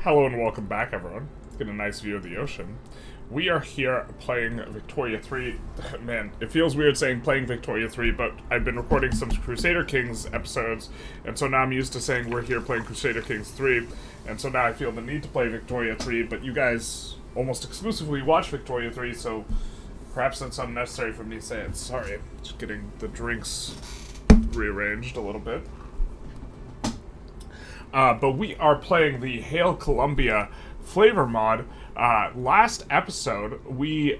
Hello and welcome back, everyone. Get a nice view of the ocean. We are here playing Victoria 3. Man, it feels weird saying playing Victoria 3, but I've been recording some Crusader Kings episodes, and so now I'm used to saying we're here playing Crusader Kings 3, and so now I feel the need to play Victoria 3, but you guys almost exclusively watch Victoria 3, so perhaps that's unnecessary for me to say it. Sorry, just getting the drinks rearranged a little bit. But we are playing the Hail Columbia flavor mod. Last episode, we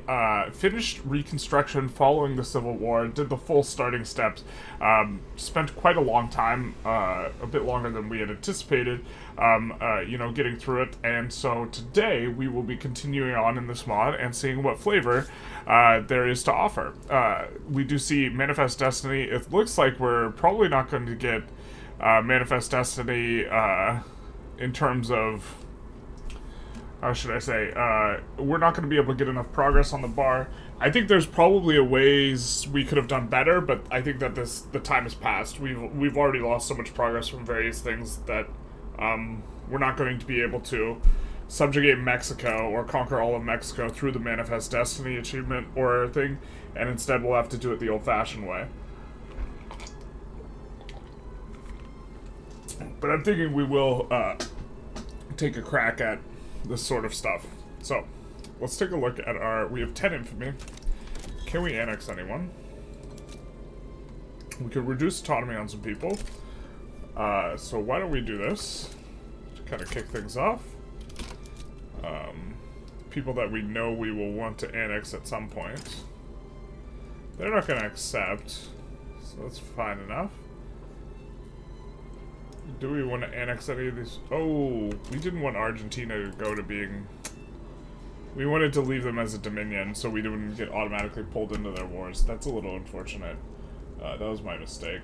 finished Reconstruction following the Civil War, did the full starting steps, spent quite a long time, a bit longer than we had anticipated, getting through it, and so today we will be continuing on in this mod and seeing what flavor there is to offer. We do see Manifest Destiny. It looks like we're probably not going to get Manifest Destiny in terms of, how should I say, we're not going to be able to get enough progress on the bar. I think there's probably a ways we could have done better, but I think that the time has passed. We've already lost so much progress from various things that we're not going to be able to subjugate Mexico or conquer all of Mexico through the Manifest Destiny achievement or thing, and instead we'll have to do it the old-fashioned way. But I'm thinking we will take a crack at this sort of stuff. So, let's take a look at our... We have 10 infamy. Can we annex anyone? We could reduce autonomy on some people. So why don't we do this? To kind of kick things off. People that we know we will want to annex at some point. They're not going to accept. So that's fine enough. Do we want to annex any of these? Oh, we didn't want Argentina to go to being... We wanted to leave them as a dominion so we didn't get automatically pulled into their wars. That's a little unfortunate. That was my mistake.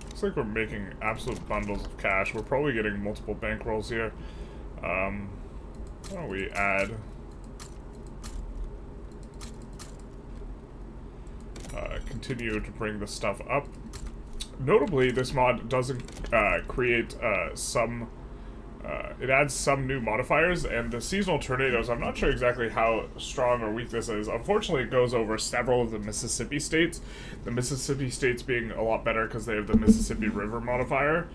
Looks like we're making absolute bundles of cash. We're probably getting multiple bankrolls here. Why don't we add... continue to bring the stuff up. Notably, this mod doesn't create some... it adds some new modifiers, and the seasonal tornadoes, I'm not sure exactly how strong or weak this is. Unfortunately, it goes over several of the Mississippi states. The Mississippi states being a lot better because they have the Mississippi River modifier.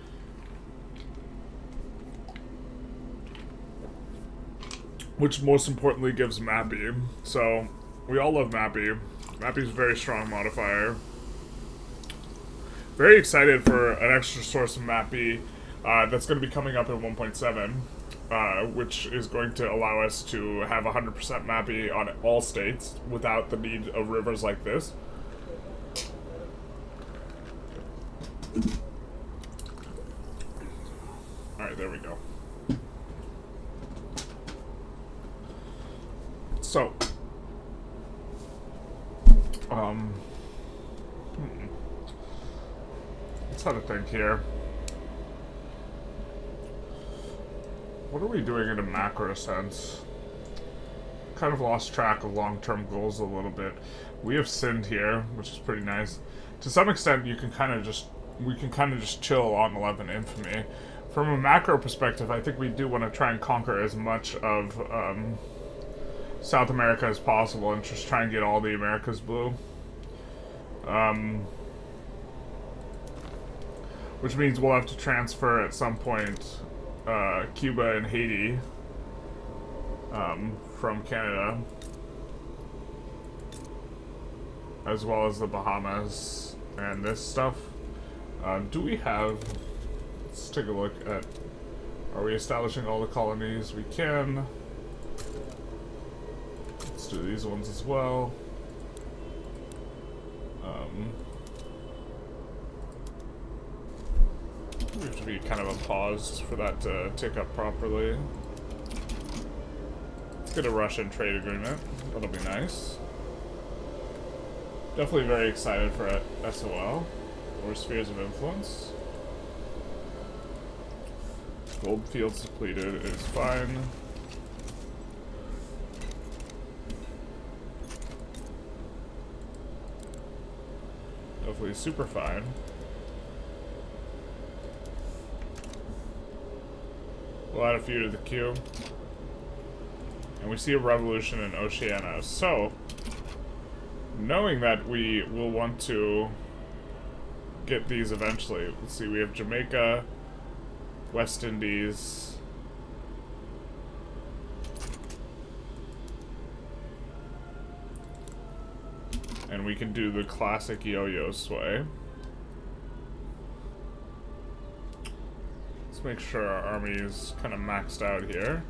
Which most importantly gives Mappy. So, we all love Mappy. Mappy's a very strong modifier. Very excited for an extra source of Mappy that's going to be coming up in 1.7, which is going to allow us to have 100% Mappy on all states without the need of rivers like this. Alright, there we go. So... let's have a think here. What are we doing in a macro sense? Kind of lost track of long-term goals a little bit. We have sinned here, which is pretty nice. To some extent, we can kind of just chill on 11 infamy. From a macro perspective, I think we do want to try and conquer as much of South America as possible and just try and get all the Americas blue. Which means we'll have to transfer at some point Cuba and Haiti from Canada, as well as the Bahamas and this stuff. Do we have... Let's take a look at... Are we establishing all the colonies? We can. Let's do these ones as well. We have to be kind of a pause for that to tick up properly. Let's get a Russian trade agreement. That'll be nice. Definitely very excited for SOL, or Spheres of Influence. Gold fields depleted is fine. Definitely super fine. We'll add a few to the queue. And we see a revolution in Oceania. So, knowing that we will want to get these eventually. Let's see, we have Jamaica, West Indies. And we can do the classic yo-yo sway. Let's make sure our army is kind of maxed out here.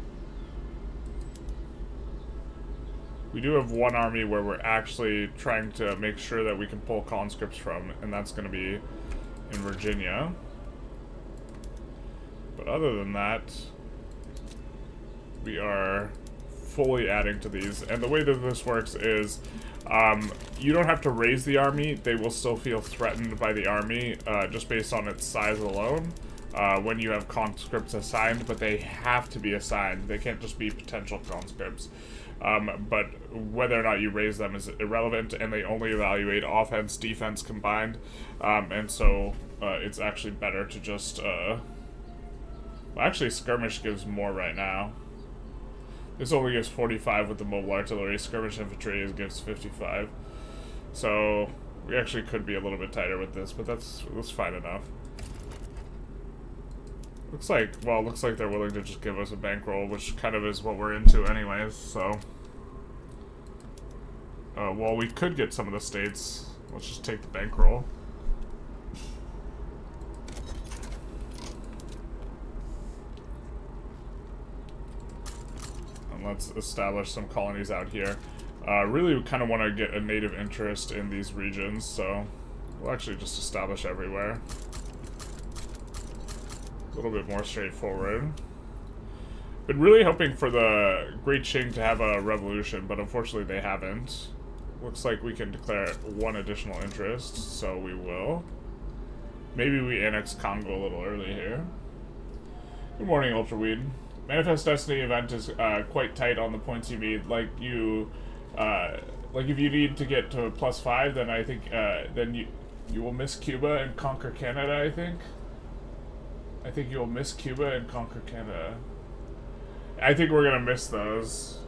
We do have one army where we're actually trying to make sure that we can pull conscripts from, and that's going to be in Virginia. But other than that, we are fully adding to these. And the way that this works is, you don't have to raise the army. They will still feel threatened by the army, just based on its size alone, when you have conscripts assigned, but they have to be assigned. They can't just be potential conscripts. But whether or not you raise them is irrelevant, and they only evaluate offense, defense combined, and so it's actually better to just, well, actually skirmish gives more right now. This only gives 45 with the mobile artillery, skirmish infantry gives 55, so we actually could be a little bit tighter with this, but that's fine enough. Looks like they're willing to just give us a bankroll, which kind of is what we're into anyways, so. Well, we could get some of the states. Let's just take the bankroll. And let's establish some colonies out here. Really, we kind of want to get a native interest in these regions, so we'll actually just establish everywhere. A little bit more straightforward. Been really hoping for the Great Qing to have a revolution, but unfortunately they haven't. Looks like we can declare one additional interest, so we will. Maybe we annex Congo a little early here. Good morning, Ultraweed. Manifest Destiny event is quite tight on the points you need. Like if you need to get to +5, then I think then you will miss Cuba and conquer Canada. I think you'll miss Cuba and conquer Canada. I think we're gonna miss those.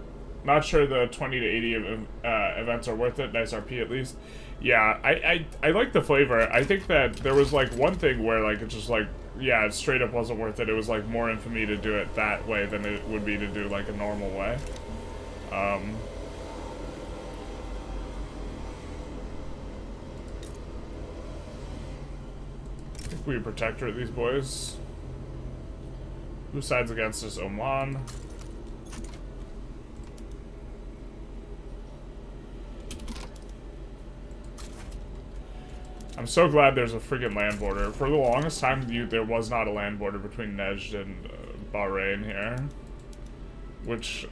Not sure the 20 to 80 events are worth it. Nice RP at least. Yeah, I like the flavor. I think that there was like one thing where like it's just like, yeah, it straight up wasn't worth it. It was like more infamy to do it that way than it would be to do like a normal way. I think we protectorate these boys. Who sides against us? Oman. I'm so glad there's a friggin' land border. For the longest time, there was not a land border between Nejd and Bahrain here. Which,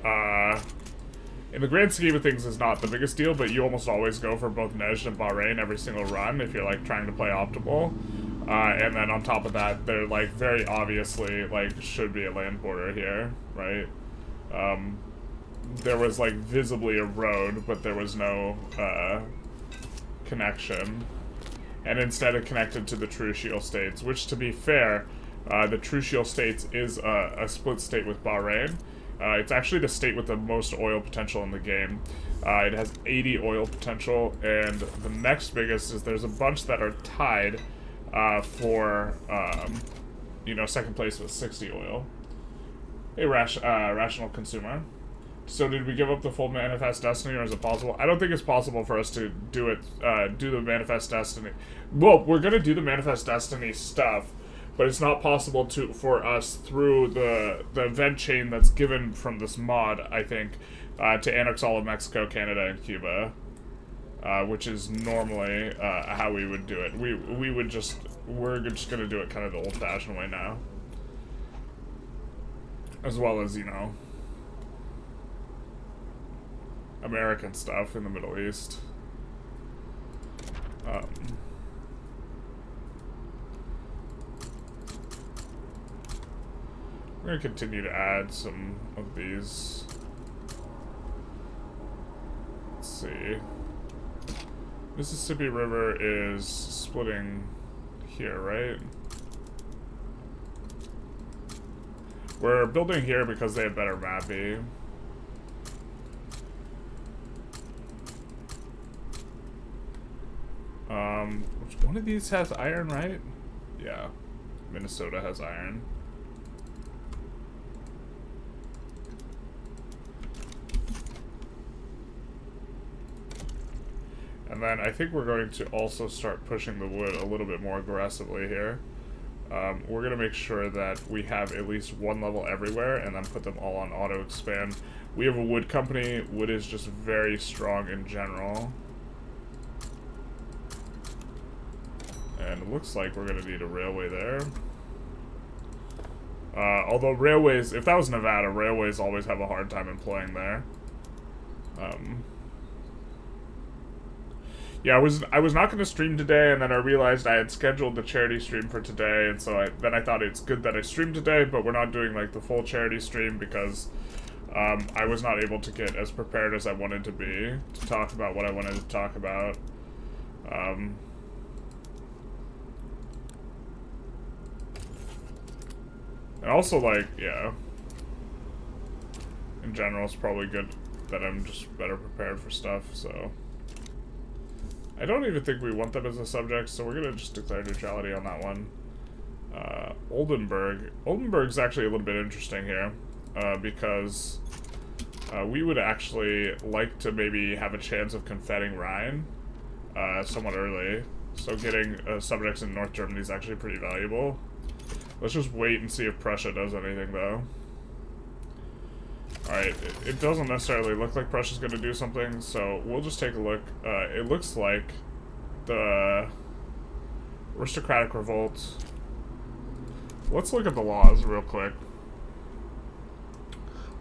in the grand scheme of things is not the biggest deal, but you almost always go for both Nejd and Bahrain every single run if you're, like, trying to play optimal. And then on top of that, there, like, very obviously, like, should be a land border here, right? There was, like, visibly a road, but there was no, connection. And instead it connected to the Trucial States, which, to be fair, the Trucial States is a split state with Bahrain. It's actually the state with the most oil potential in the game. It has 80 oil potential, and the next biggest is there's a bunch that are tied for, you know, second place with 60 oil. Hey, Rational Consumer. So did we give up the full Manifest Destiny, or is it possible? I don't think it's possible for us to do it, do the Manifest Destiny. Well, we're gonna do the Manifest Destiny stuff, but it's not possible for us through the event chain that's given from this mod, I think, to annex all of Mexico, Canada, and Cuba, which is normally how we would do it. We're just gonna do it kind of the old-fashioned way now, as well as, you know, American stuff in the Middle East. We're going to continue to add some of these. Let's see. Mississippi River is splitting here, right? We're building here because they have better mapping. Which one of these has iron, right? Yeah. Minnesota has iron. And then I think we're going to also start pushing the wood a little bit more aggressively here. We're going to make sure that we have at least one level everywhere and then put them all on auto expand. We have a wood company. Wood is just very strong in general. And it looks like we're going to need a railway there. Although railways, if that was Nevada, railways always have a hard time employing there. Yeah, I was not going to stream today, and then I realized I had scheduled the charity stream for today, and so I thought it's good that I streamed today, but we're not doing like the full charity stream because I was not able to get as prepared as I wanted to be to talk about what I wanted to talk about. And also, like, yeah, in general, it's probably good that I'm just better prepared for stuff, so. I don't even think we want them as a subject, so we're gonna just declare neutrality on that one. Oldenburg. Oldenburg's actually a little bit interesting here, because we would actually like to maybe have a chance of confetting Rhine somewhat early. So getting subjects in North Germany is actually pretty valuable. Let's just wait and see if Prussia does anything, though. Alright, it doesn't necessarily look like Prussia's going to do something, so we'll just take a look. It looks like the aristocratic revolt. Let's look at the laws real quick.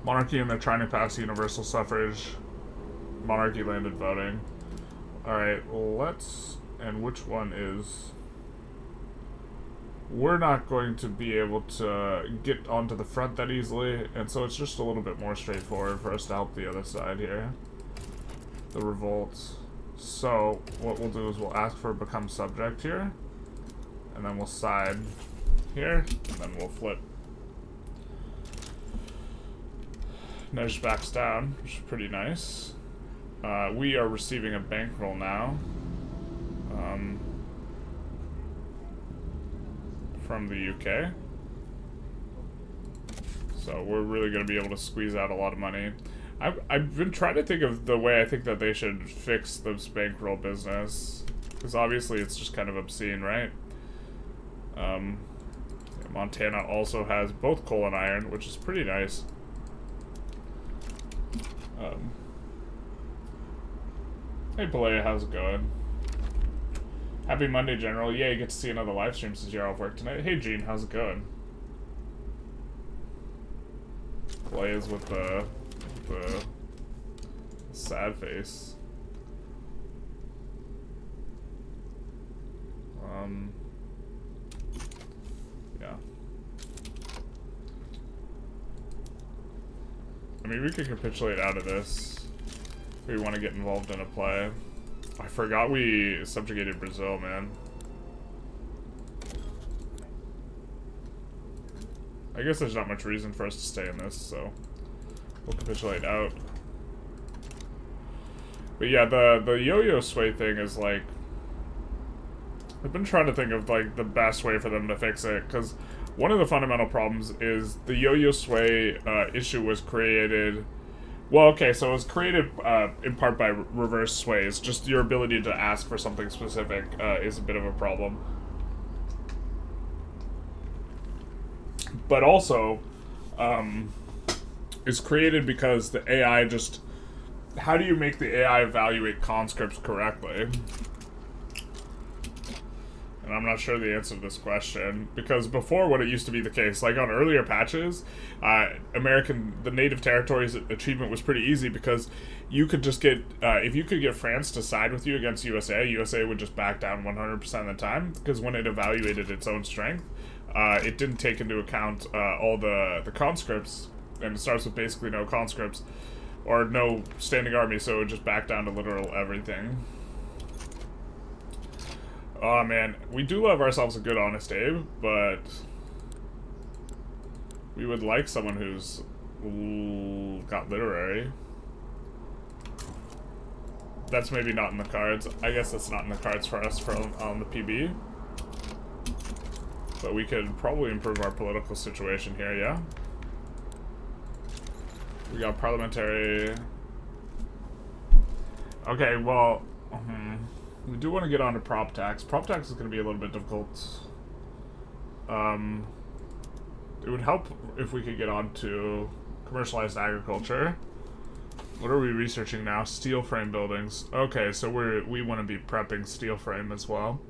Monarchy, and they're trying to pass universal suffrage. Monarchy landed voting. Alright, let's... And which one is... We're not going to be able to get onto the front that easily, and so it's just a little bit more straightforward for us to help the other side here. The revolt. So, what we'll do is we'll ask for become subject here, and then we'll side here, and then we'll flip. Neige backs down, which is pretty nice. We are receiving a bankroll now. From the UK. So we're really going to be able to squeeze out a lot of money. I've been trying to think of the way I think that they should fix this bankroll business. Because obviously it's just kind of obscene, right? Montana also has both coal and iron, which is pretty nice. Hey Palea, how's it going? Happy Monday, General. Yeah, you get to see another live stream since you're off work tonight. Hey, Gene, how's it going? Players with the sad face. Yeah. I mean, we could capitulate out of this if we want to get involved in a play. I forgot we subjugated Brazil, man. I guess there's not much reason for us to stay in this, so we'll capitulate out. But yeah, the yo-yo sway thing is like... I've been trying to think of like the best way for them to fix it, because one of the fundamental problems is the yo-yo sway issue was created... Well, okay, so it was created in part by reverse sways. Just your ability to ask for something specific is a bit of a problem. But also, it's created because the AI just... How do you make the AI evaluate conscripts correctly? And I'm not sure the answer to this question, because before what it used to be the case, like on earlier patches, the native territories achievement was pretty easy because you could just get, if you could get France to side with you against USA, USA would just back down 100% of the time, because when it evaluated its own strength, it didn't take into account all the conscripts, and it starts with basically no conscripts, or no standing army, so it would just back down to literal everything. Oh man, we do love ourselves a good Honest Abe, but We would like someone who's got literary. That's maybe not in the cards. I guess that's not in the cards for us on the PB. But we could probably improve our political situation here, yeah? We got parliamentary... Okay, well... we do want to get on to prop tax. Prop tax is going to be a little bit difficult. It would help if we could get on to commercialized agriculture. What are we researching now? Steel frame buildings. Okay, so we want to be prepping steel frame as well.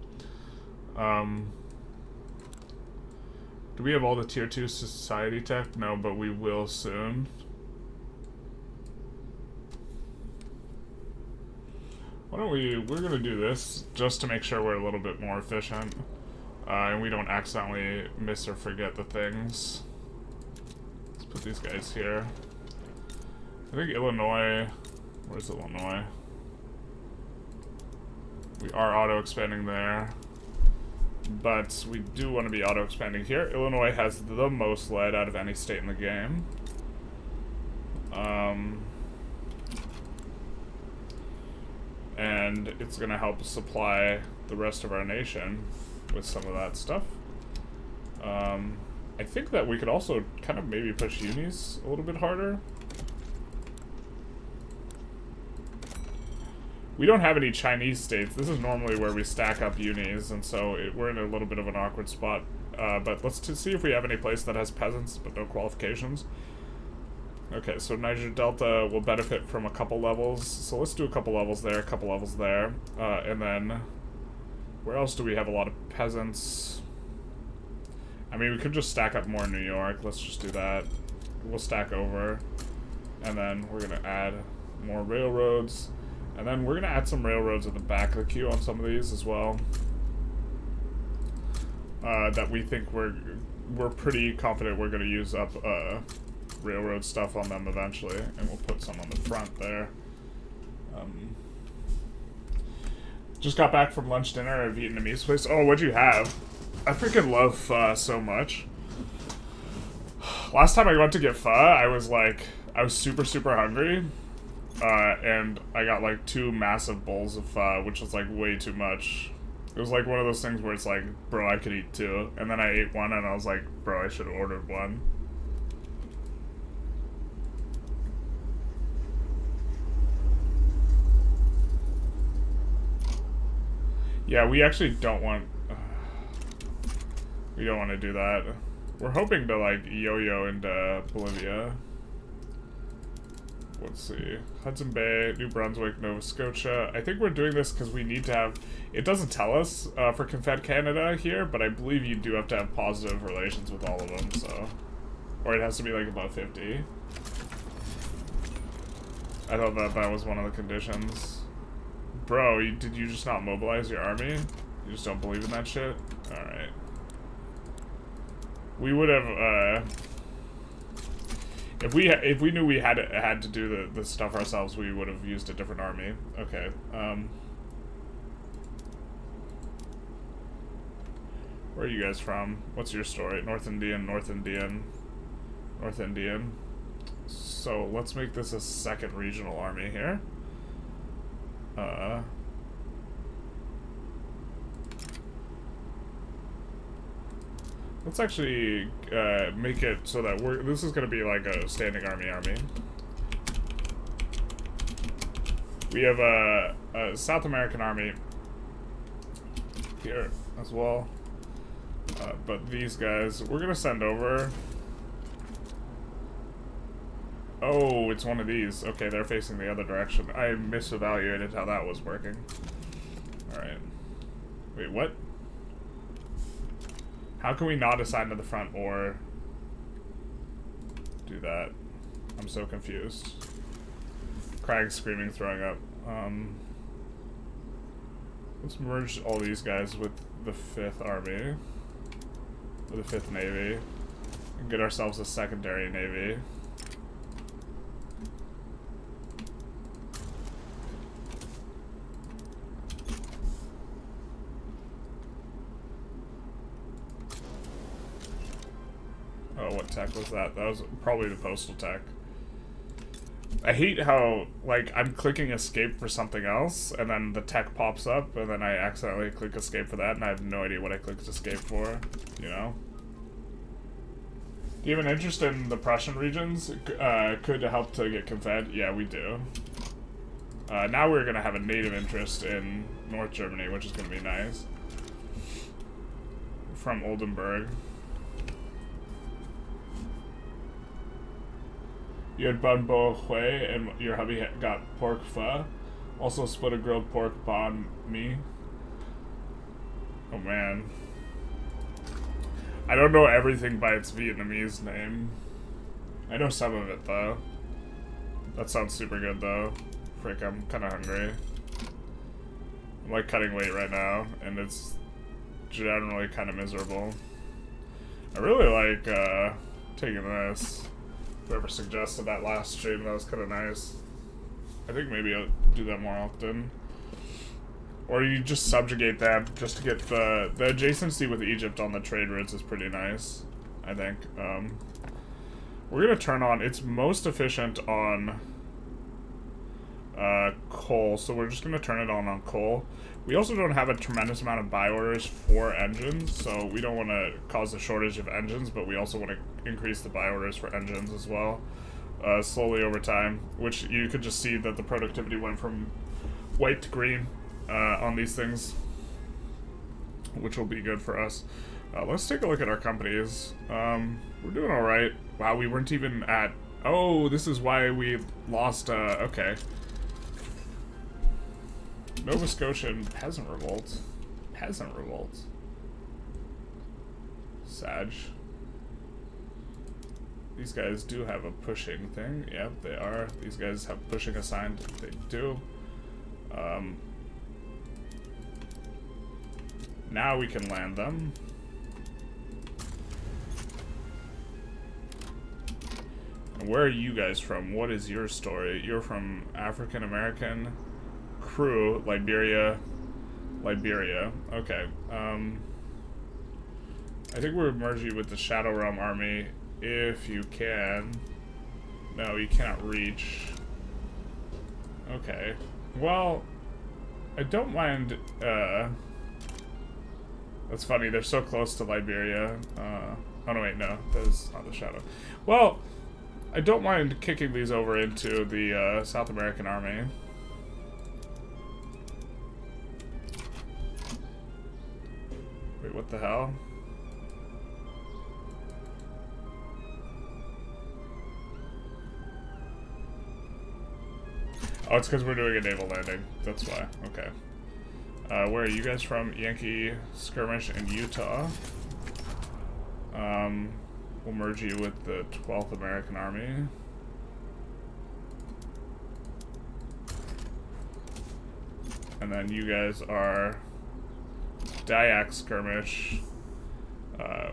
Do we have all the tier 2 society tech? No, but we will soon. Why don't we're gonna do this just to make sure we're a little bit more efficient. And we don't accidentally miss or forget the things. Let's put these guys here. I think Illinois... Where's Illinois? We are auto-expanding there. But we do want to be auto-expanding here. Illinois has the most lead out of any state in the game. And it's going to help supply the rest of our nation with some of that stuff. I think that we could also kind of maybe push unis a little bit harder. We don't have any Chinese states. This is normally where we stack up unis, and so we're in a little bit of an awkward spot. But let's see if we have any place that has peasants but no qualifications. Okay, so Niger Delta will benefit from a couple levels. So let's do a couple levels there, a couple levels there. And then, where else do we have a lot of peasants? I mean, we could just stack up more in New York. Let's just do that. We'll stack over. And then we're going to add more railroads. And then we're going to add some railroads at the back of the queue on some of these as well. That we think we're pretty confident we're going to use up railroad stuff on them eventually. And we'll put some on the front there. Just got back from lunch dinner at Vietnamese place. Oh, what'd you have? I freaking love pho so much. Last time I went to get pho, I was super, super hungry. And I got like 2 massive bowls of pho, which was like way too much. It was like one of those things where it's like, bro, I could eat 2. And then I ate 1 and I was like, bro, I should have ordered 1. Yeah, we actually don't want... we don't want to do that. We're hoping to like yo-yo into Bolivia. Let's see. Hudson Bay, New Brunswick, Nova Scotia. I think we're doing this because we need to have... It doesn't tell us for Confed Canada here, but I believe you do have to have positive relations with all of them, so... Or it has to be like above 50. I thought that was one of the conditions. Bro, did you just not mobilize your army? You just don't believe in that shit? Alright. We would have, if we knew we had to do the stuff ourselves, we would have used a different army. Okay. Where are you guys from? What's your story? North Indian, North Indian, North Indian. So let's make this a second regional army here. Let's actually make it so that this is going to be like a standing army. We have a South American army here as well. But these guys, we're going to send over... Oh, it's one of these. Okay, they're facing the other direction. I misevaluated how that was working. Alright. Wait, what? How can we not assign to the front or do that? I'm so confused. Craig's screaming, throwing up. Let's merge all these guys with the 5th Army. Or the 5th Navy. And get ourselves a secondary Navy. what tech was that? That was probably the postal tech. I hate how, like, I'm clicking escape for something else, and then the tech pops up, and then I accidentally click escape for that, and I have no idea what I clicked escape for, you know? Do you have an interest in the Prussian regions? Could help to get Confed? Yeah, we do. Now we're going to have a native interest in North Germany, which is going to be nice. From Oldenburg. You had bun bo hui, and your hubby got pork pho. Also split a grilled pork banh mi. Oh man. I don't know everything by its Vietnamese name. I know some of it though. That sounds super good though. Frick, I'm kind of hungry. I'm like cutting weight right now, and it's generally kind of miserable. I really like taking this. Whoever suggested that last stream, that was kind of nice. I think maybe I'll do that more often. Or you just subjugate them just to get the adjacency with Egypt on the trade routes is pretty nice, I think. We're going to turn on, it's most efficient on coal, so we're just going to turn it on coal. We also don't have a tremendous amount of buy orders for engines, so we don't want to cause a shortage of engines, but we also want to increase the buy orders for engines as well, slowly over time, which you could just see that the productivity went from white to green on these things, which will be good for us. Let's take a look at our companies. We're doing all right. Wow, we weren't even at... Oh, this is why we lost... okay. Nova Scotian Peasant Revolt. Peasant Revolt. Sag. These guys do have a pushing thing. Yep, they are. These guys have pushing assigned. They do. Now we can land them. And where are you guys from? What is your story? You're from African American crew, Liberia. Okay. I think we'll merge you with the Shadow Realm army if you can. No, you cannot reach. Okay. Well, I don't mind. That's funny. They're so close to Liberia. Oh no, wait, no, that's not the Shadow. Well, I don't mind kicking these over into the South American army. Wait, what the hell? Oh, it's because we're doing a naval landing. That's why. Okay. Where are you guys from? Yankee Skirmish in Utah. We'll merge you with the 12th American Army. And then you guys are Dayak Skirmish.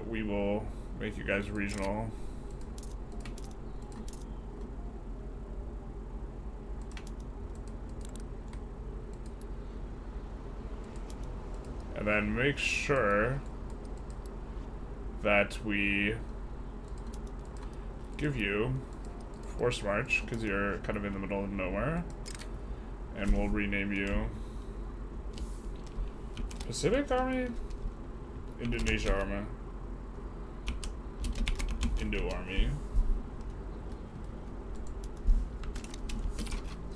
We will make you guys regional. And then make sure that we give you Forced March, because you're kind of in the middle of nowhere. And we'll rename you Pacific Army? Indonesia Army. Indo Army.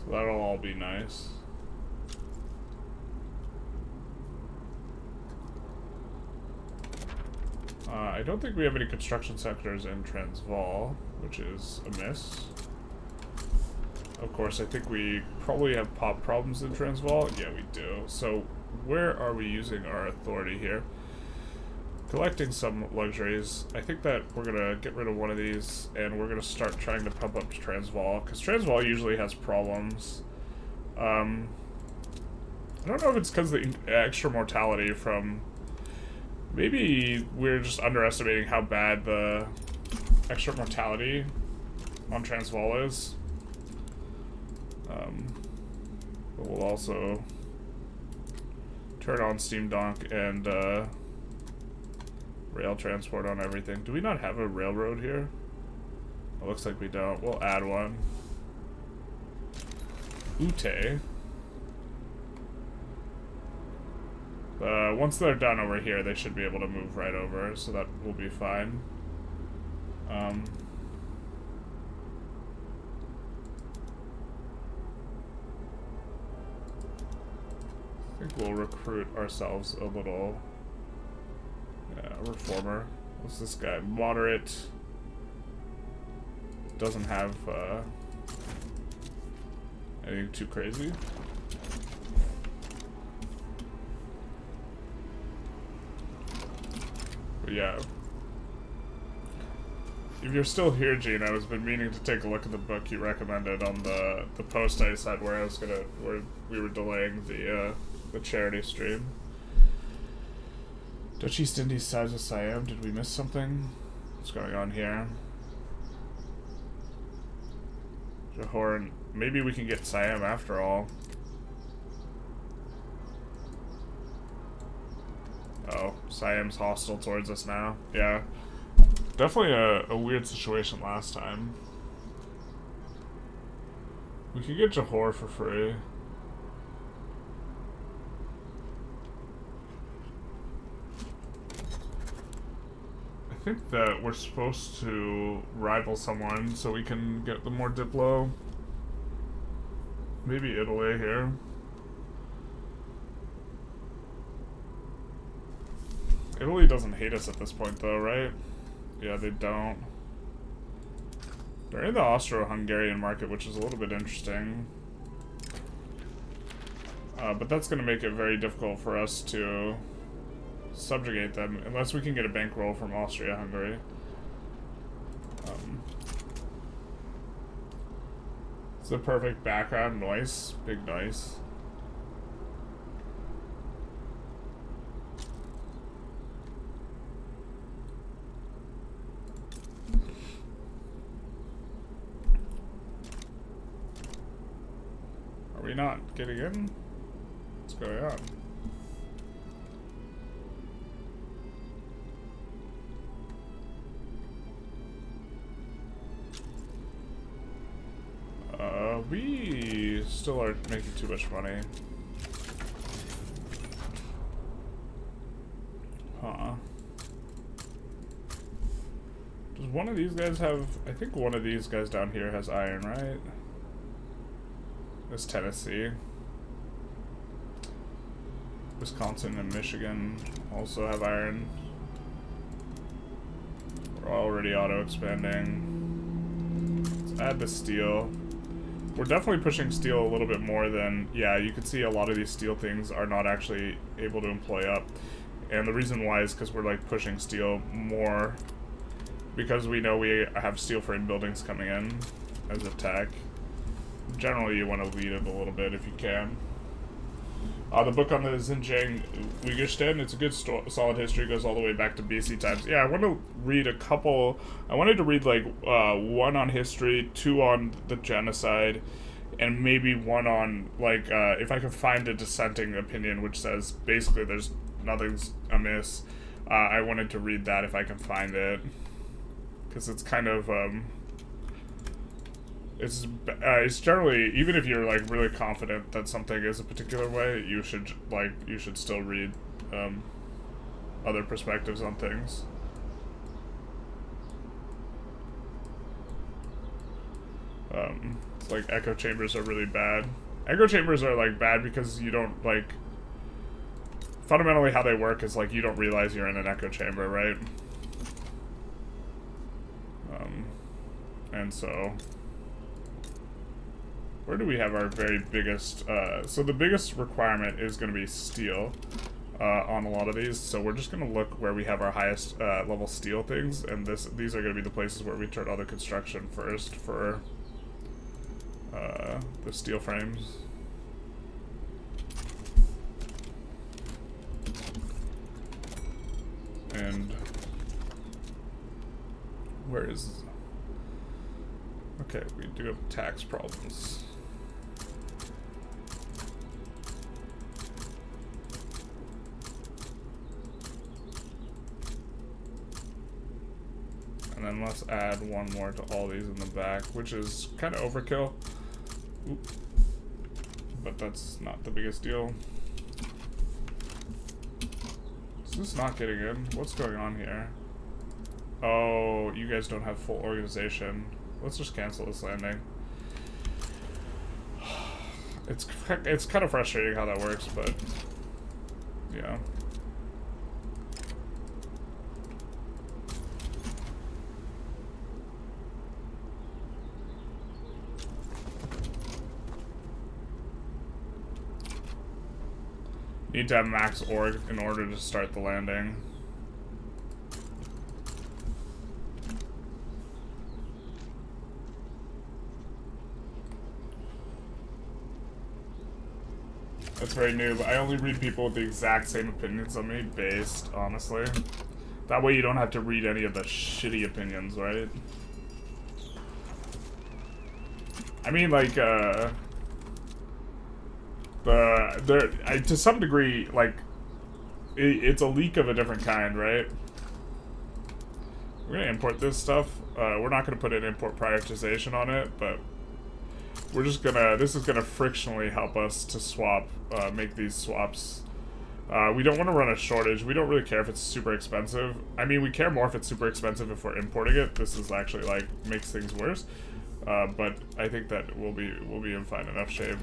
So that'll all be nice. I don't think we have any construction sectors in Transvaal, which is amiss. Of course, I think we probably have pop problems in Transvaal. Yeah, we do. So, where are we using our authority here? Collecting some luxuries. I think that we're going to get rid of one of these, and we're going to start trying to pump up Transvaal, because Transvaal usually has problems. I don't know if it's because of the extra mortality from... Maybe we're just underestimating how bad the extra mortality on Transvaal is. But we'll also turn on Steam Donk and Rail transport on everything. Do we not have a railroad here? It looks like we don't. We'll add one. Ute. Once they're done over here, they should be able to move right over, so that will be fine. I think we'll recruit ourselves a little reformer. What's this guy? Moderate. Doesn't have anything too crazy. But yeah. If you're still here, Gene, I was been meaning to take a look at the book you recommended on the post I said where we were delaying the charity stream. Dutch East Indies sides of Siam. Did we miss something? What's going on here? Johor, maybe we can get Siam after all. Oh, Siam's hostile towards us now. Yeah. Definitely a weird situation last time. We could get Johor for free. I think that we're supposed to rival someone so we can get the more Diplo. Maybe Italy here. Italy doesn't hate us at this point though, right? Yeah, they don't. They're in the Austro-Hungarian market, which is a little bit interesting. But that's going to make it very difficult for us to subjugate them, unless we can get a bankroll from Austria-Hungary. It's the perfect background noise. Big noise. Are we not getting in? What's going on? We still are making too much money. Huh. Does one of these guys have... I think one of these guys down here has iron, right? This Tennessee. Wisconsin and Michigan also have iron. We're already auto-expanding. Let's add the steel. We're definitely pushing steel a little bit more than... Yeah, you can see a lot of these steel things are not actually able to employ up. And the reason why is because we're like pushing steel more because we know we have steel frame buildings coming in as a tech. Generally, you want to lead it a little bit if you can. The book on the Xinjiang Uyghur, it's a good solid history, goes all the way back to BC times. Yeah, I want to read a couple. I wanted to read like one on history, two on the genocide, and maybe one on like if I could find a dissenting opinion which says basically there's nothing's amiss. I wanted to read that if I can find it, because it's kind of it's generally, even if you're like really confident that something is a particular way, you should still read other perspectives on things. It's like echo chambers are really bad. Echo chambers are like bad because you don't like, fundamentally how they work is like you don't realize you're in an echo chamber, right? And so where do we have our very biggest, so the biggest requirement is going to be steel on a lot of these, so we're just going to look where we have our highest level steel things, and these are going to be the places where we turn other construction first for the steel frames. And where is... Okay, we do have tax problems. And then let's add one more to all these in the back, which is kind of overkill. Oop. But that's not the biggest deal. Is this not getting in? What's going on here? Oh, you guys don't have full organization. Let's just cancel this landing. It's kind of frustrating how that works, but yeah. Need to have max org in order to start the landing. That's very new, but I only read people with the exact same opinions on me, based, honestly. That way you don't have to read any of the shitty opinions, right? I mean, like, to some degree, like, it's a leak of a different kind, right? We're gonna import this stuff. We're not gonna put an import prioritization on it, but we're just gonna, this is gonna frictionally help us to swap, make these swaps. We don't want to run a shortage. We don't really care if it's super expensive. I mean, we care more if it's super expensive if we're importing it. This is actually, like, makes things worse. But I think that we'll be in fine enough shape.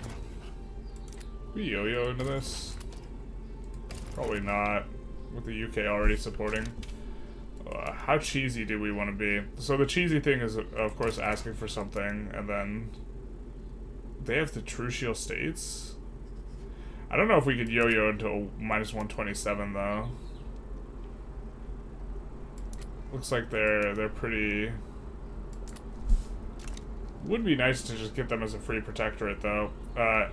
We yo-yo into this? Probably not, with the UK already supporting. How cheesy do we want to be? So the cheesy thing is, of course, asking for something, and then they have the Trucial States? I don't know if we could yo-yo until -127, though. Looks like they're pretty... Would be nice to just get them as a free protectorate, though.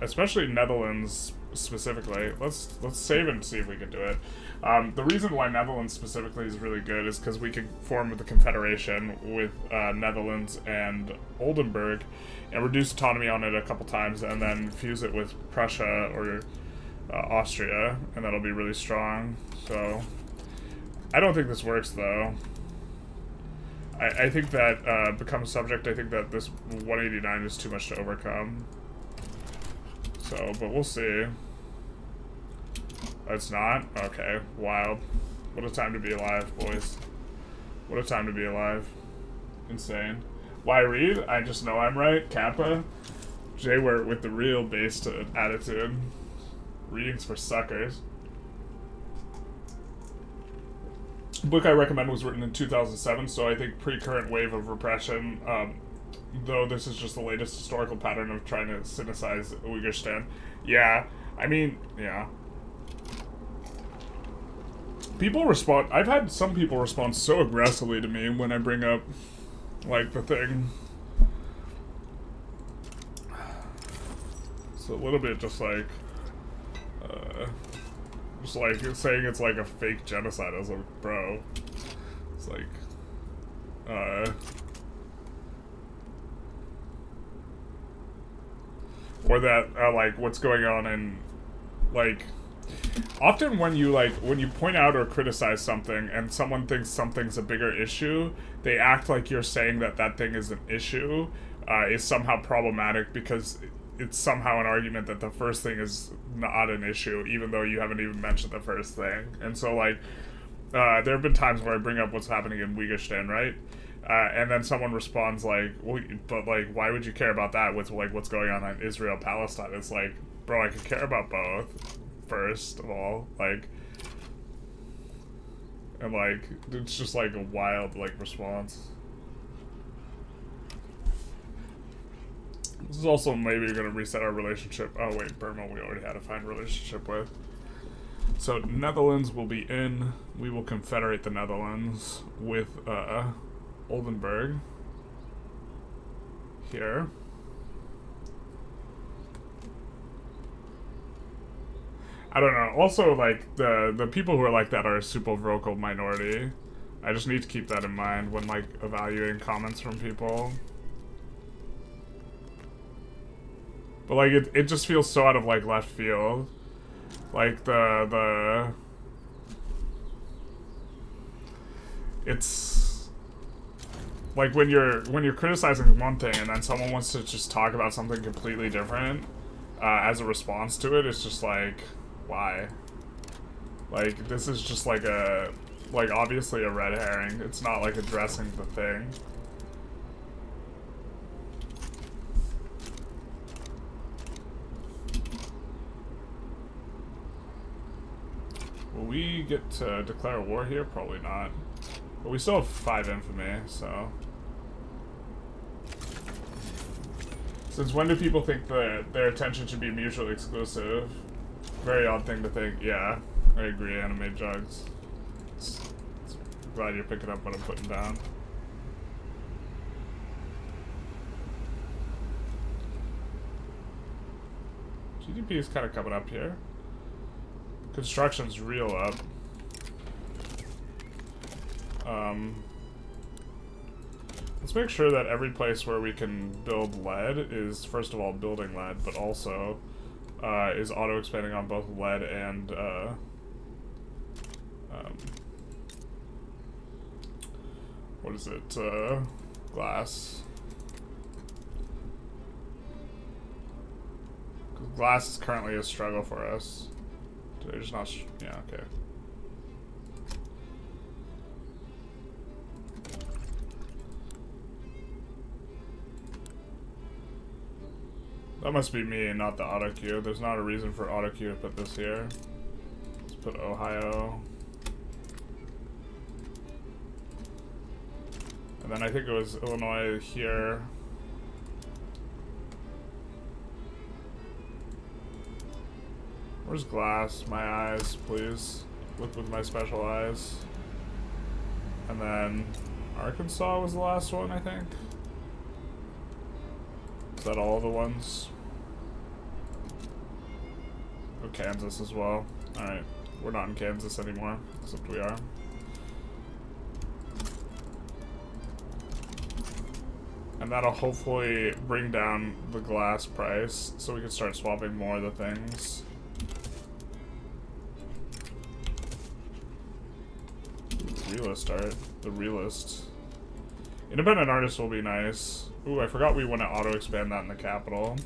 Especially Netherlands specifically. Let's save and see if we can do it. The reason why Netherlands specifically is really good is because we can form the Confederation with Netherlands and Oldenburg and reduce autonomy on it a couple times and then fuse it with Prussia or Austria, and that'll be really strong. So I don't think this works, though. I think that becomes subject. I think that this 189 is too much to overcome. So, but we'll see. It's not? Okay, wild. What a time to be alive, boys. What a time to be alive. Insane. Why read? I just know I'm right. Kappa. J-Word with the real based attitude. Readings for suckers. The book I recommend was written in 2007, so I think pre-current wave of repression, though this is just the latest historical pattern of trying to synthesize Uyghur. Yeah, I mean, yeah. People respond, I've had some people respond so aggressively to me when I bring up, like, the thing. It's a little bit just like saying it's like a fake genocide. I was like, bro, it's like, or that, like, what's going on in, like, often when you point out or criticize something and someone thinks something's a bigger issue, they act like you're saying that that thing is an issue, is somehow problematic because it's somehow an argument that the first thing is not an issue, even though you haven't even mentioned the first thing. And so, like, there have been times where I bring up what's happening in Uyghur, right? And then someone responds like, well, but, like, why would you care about that with, like, what's going on in Israel-Palestine? It's like, bro, I could care about both, first of all. Like, and, like, it's just, like, a wild, like, response. This is also maybe going to reset our relationship. Oh, wait, Burma we already had a fine relationship with. So, Netherlands will be in. We will confederate the Netherlands with, Oldenburg. Here. I don't know. Also, like, the people who are like that are a super vocal minority. I just need to keep that in mind when, like, evaluating comments from people. But, like, it just feels so out of, like, left field. Like, it's... like when you're criticizing one thing and then someone wants to just talk about something completely different as a response to it, it's just like, why? Like, this is just like obviously a red herring. It's not like addressing the thing. Will we get to declare war here? Probably not. But we still have 5 infamy, so... Since when do people think that their attention should be mutually exclusive? Very odd thing to think. Yeah, I agree, anime jugs. Glad you're picking up what I'm putting down. GDP is kind of coming up here. Construction's real up. Let's make sure that every place where we can build lead is, first of all, building lead, but also is auto-expanding on both lead and what is it? Glass. Glass is currently a struggle for us. They're just not. Yeah, okay. That must be me, not the auto queue. There's not a reason for auto queue to put this here. Let's put Ohio. And then I think it was Illinois here. Where's glass? My eyes, please. Look with my special eyes. And then Arkansas was the last one, I think. Is that all the ones? Oh, Kansas as well. Alright. We're not in Kansas anymore, except we are. And that'll hopefully bring down the glass price so we can start swapping more of the things. Realist art. The realist. Independent artists will be nice. Ooh, I forgot we want to auto-expand that in the capital.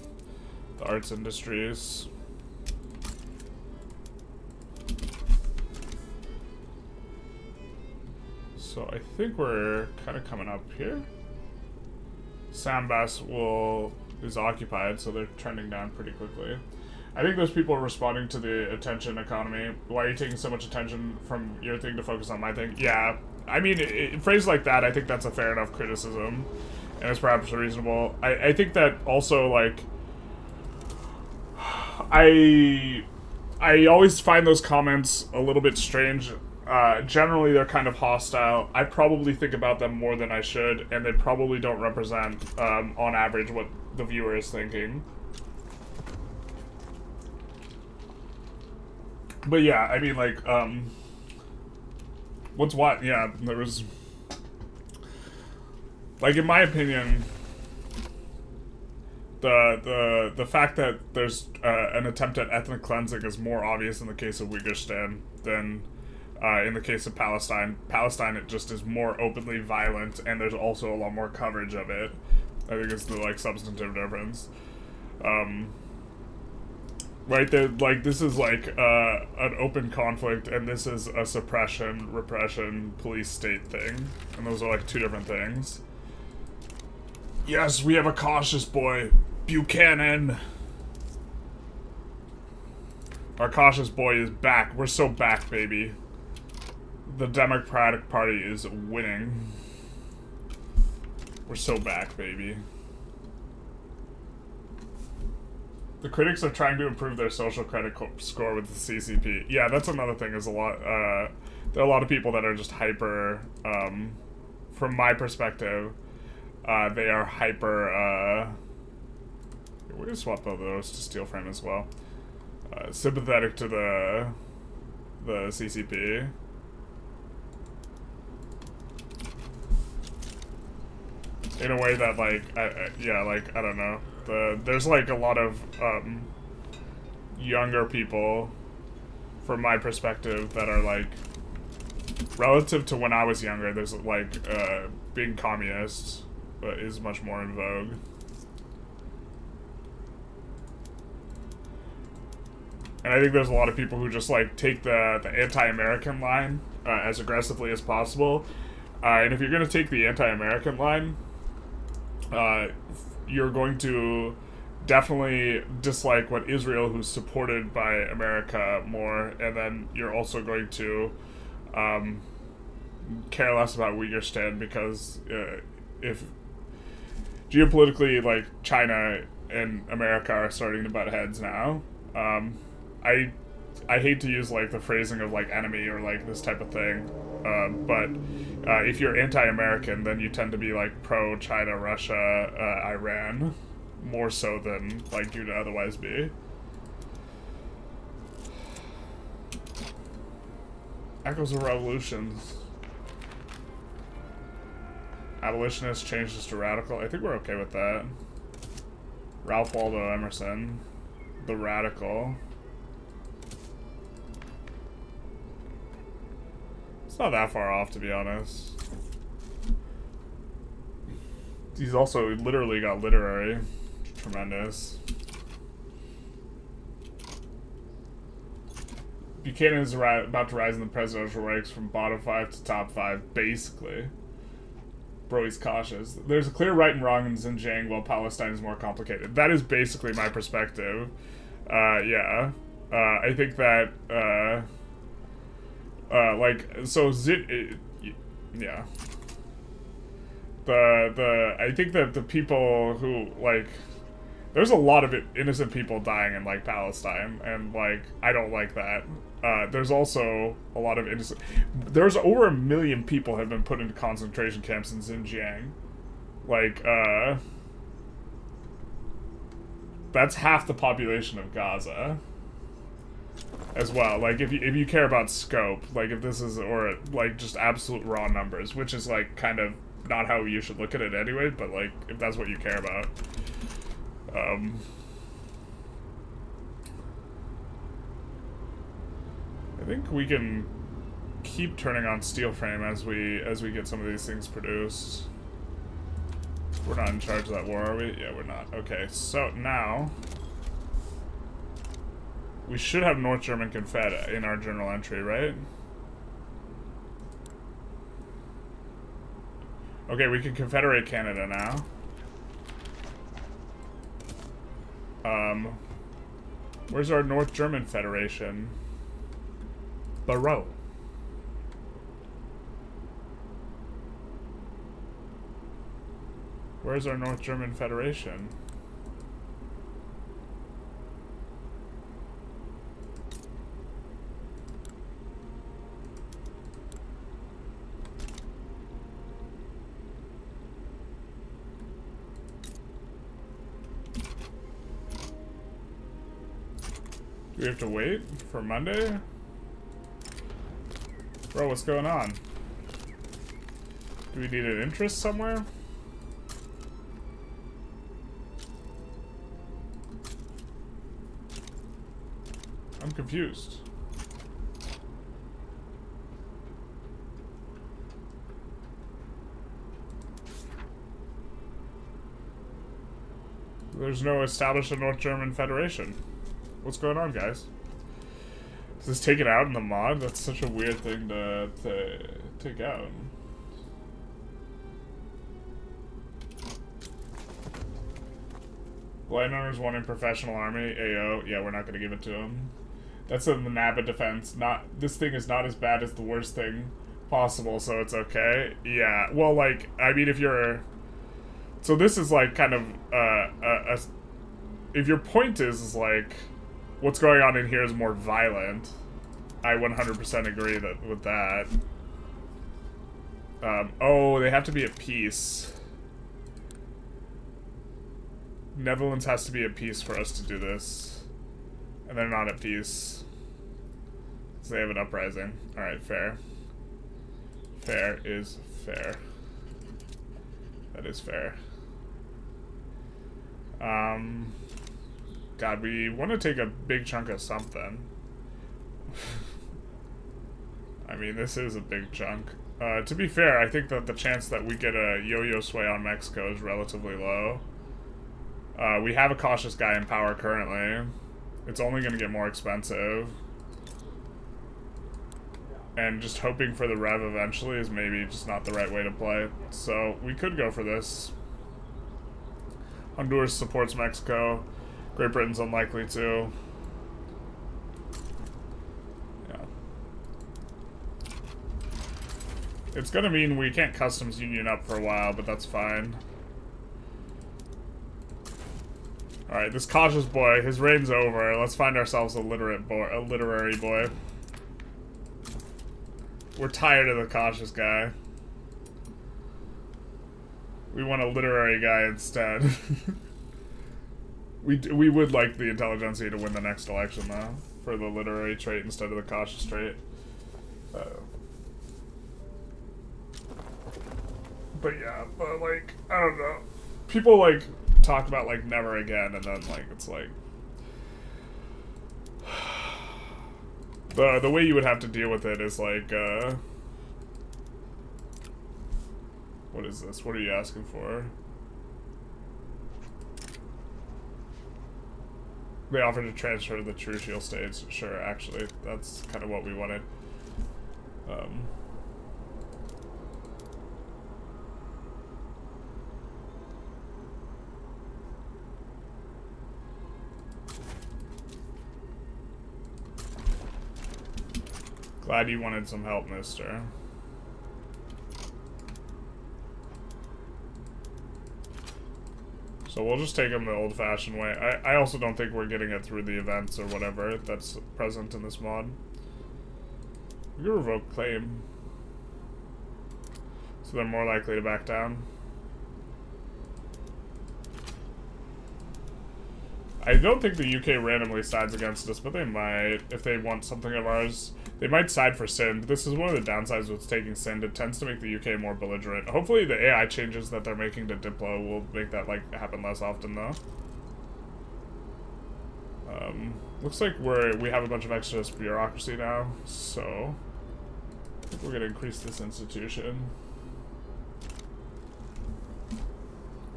The arts industries. So I think we're kind of coming up here. Sambas is occupied, so they're trending down pretty quickly. I think those people are responding to the attention economy. Why are you taking so much attention from your thing to focus on my thing? Yeah, I mean, phrased like that, I think that's a fair enough criticism, and it's perhaps reasonable. I think that also, like, I always find those comments a little bit strange. Generally, they're kind of hostile. I probably think about them more than I should, and they probably don't represent, on average, what the viewer is thinking. But yeah, I mean, like, what's what? Yeah, there was, like, in my opinion, the fact that there's an attempt at ethnic cleansing is more obvious in the case of Uyghur than in the case of Palestine. Palestine, it just is more openly violent, and there's also a lot more coverage of it. I think it's the, like, substantive difference. Right, like, this is, like, an open conflict, and this is a suppression, repression, police state thing. And those are, like, two different things. Yes, we have a cautious boy. Buchanan. Our cautious boy is back. We're so back, baby. The Democratic Party is winning. We're so back, baby. The critics are trying to improve their social credit score with the CCP. Yeah, that's another thing. Is a lot. There are a lot of people that are just hyper. From my perspective, they are hyper. We're gonna swap both of those to steel frame as well. Sympathetic to the CCP. In a way that, like, yeah, like, I don't know. There's, like, a lot of younger people, from my perspective, that are, like, Relative to when I was younger, there's like being communist is much more in vogue. And I think there's a lot of people who just like take the anti-American line as aggressively as possible. And if you're going to take the anti-American line, you're going to definitely dislike what Israel, who's supported by America, more, and then you're also going to care less about Uyghur because if geopolitically, like, China and America are starting to butt heads now, I hate to use, like, the phrasing of, like, enemy or, like, this type of thing, but if you're anti-American, then you tend to be, like, pro-China, Russia, Iran, more so than, like, you'd otherwise be. Echoes of revolutions. Abolitionist changes to radical. I think we're okay with that. Ralph Waldo Emerson. The radical. It's not that far off, to be honest. He's also literally got literary. Tremendous. Buchanan is about to rise in the presidential ranks from bottom 5 to top 5, basically. Bro, he's cautious. There's a clear right and wrong in Xinjiang, while Palestine is more complicated. That is basically my perspective. Yeah. I think that, yeah. I think that the people who, like, there's a lot of innocent people dying in, like, Palestine, and, like, I don't like that. There's also a lot of innocent... There's over 1 million people have been put into concentration camps in Xinjiang. Like, that's half the population of Gaza. As well. Like, if you care about scope, like, if this is, or, like, just absolute raw numbers, which is, like, kind of not how you should look at it anyway, but, like, if that's what you care about. I think we can keep turning on steel frame as we get some of these things produced. We're not in charge of that war, are we? Yeah, we're not. Okay, so now we should have North German Confed in our journal entry, right? Okay, we can confederate Canada now. Where's our North German Federation? Barreau. Where's our North German Federation? Do we have to wait for Monday? Bro, what's going on? Do we need an interest somewhere? I'm confused. There's no established North German Federation. What's going on, guys? Is this taken out in the mod? That's such a weird thing to take out. Landowners wanting professional army. AO. Yeah, we're not going to give it to them. That's a Naba defense. This thing is not as bad as the worst thing possible, so it's okay. Yeah, well, like, I mean, if you're... So this is, like, kind of, if your point is, like, what's going on in here is more violent, I 100% agree with that. Oh, they have to be at peace. Netherlands has to be at peace for us to do this. And they're not at peace. So they have an uprising. Alright, fair. Fair is fair. That is fair. God, we want to take a big chunk of something. I mean, this is a big chunk. To be fair, I think that the chance that we get a yo-yo sway on Mexico is relatively low. We have a cautious guy in power currently. It's only going to get more expensive. And just hoping for the Rev eventually is maybe just not the right way to play. So we could go for this. Honduras supports Mexico. Great Britain's unlikely to. Yeah. It's gonna mean we can't customs union up for a while, but that's fine. Alright, this cautious boy, his reign's over. Let's find ourselves a literary boy. We're tired of the cautious guy. We want a literary guy instead. we would like the Intelligentsia to win the next election, though, for the literary trait instead of the cautious trait. But yeah, but like, I don't know. People like talk about like never again, and then like it's like the way you would have to deal with it is like what is this? What are you asking for? They offered to transfer the True Shield states. Sure, actually, that's kind of what we wanted. Glad you wanted some help, mister. So we'll just take them the old-fashioned way. I also don't think we're getting it through the events or whatever that's present in this mod. We can revoke claim. So they're more likely to back down. I don't think the UK randomly sides against us, but they might. If they want something of ours, they might side for Sind. This is one of the downsides with taking Sind. It tends to make the UK more belligerent. Hopefully the AI changes that they're making to Diplo will make that like happen less often, though. Looks like we have a bunch of extra bureaucracy now, so I think we're gonna increase this institution.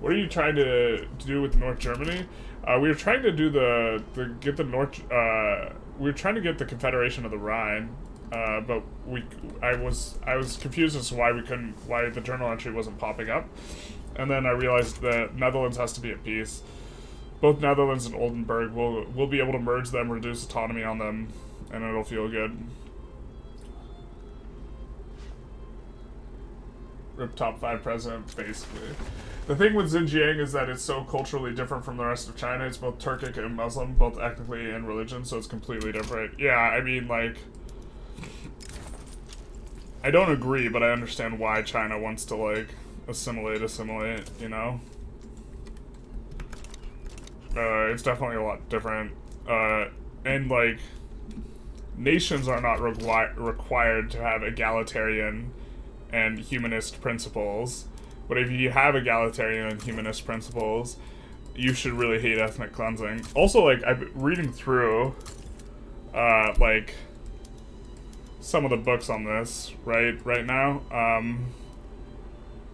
What are you trying to do with North Germany? We were trying to do we were trying to get the Confederation of the Rhine, but I was confused as to why the journal entry wasn't popping up, and then I realized that Netherlands has to be at peace. Both Netherlands and Oldenburg will be able to merge them, reduce autonomy on them, and it'll feel good. Rip top 5 president, basically. The thing with Xinjiang is that it's so culturally different from the rest of China. It's both Turkic and Muslim, both ethnically and religion, so it's completely different. Yeah, I mean, like, I don't agree, but I understand why China wants to, like, assimilate, you know? It's definitely a lot different. And, like, nations are not required to have egalitarian and humanist principles. But if you have egalitarian and humanist principles, you should really hate ethnic cleansing. Also, like, I'm reading through, like, some of the books on this, right now.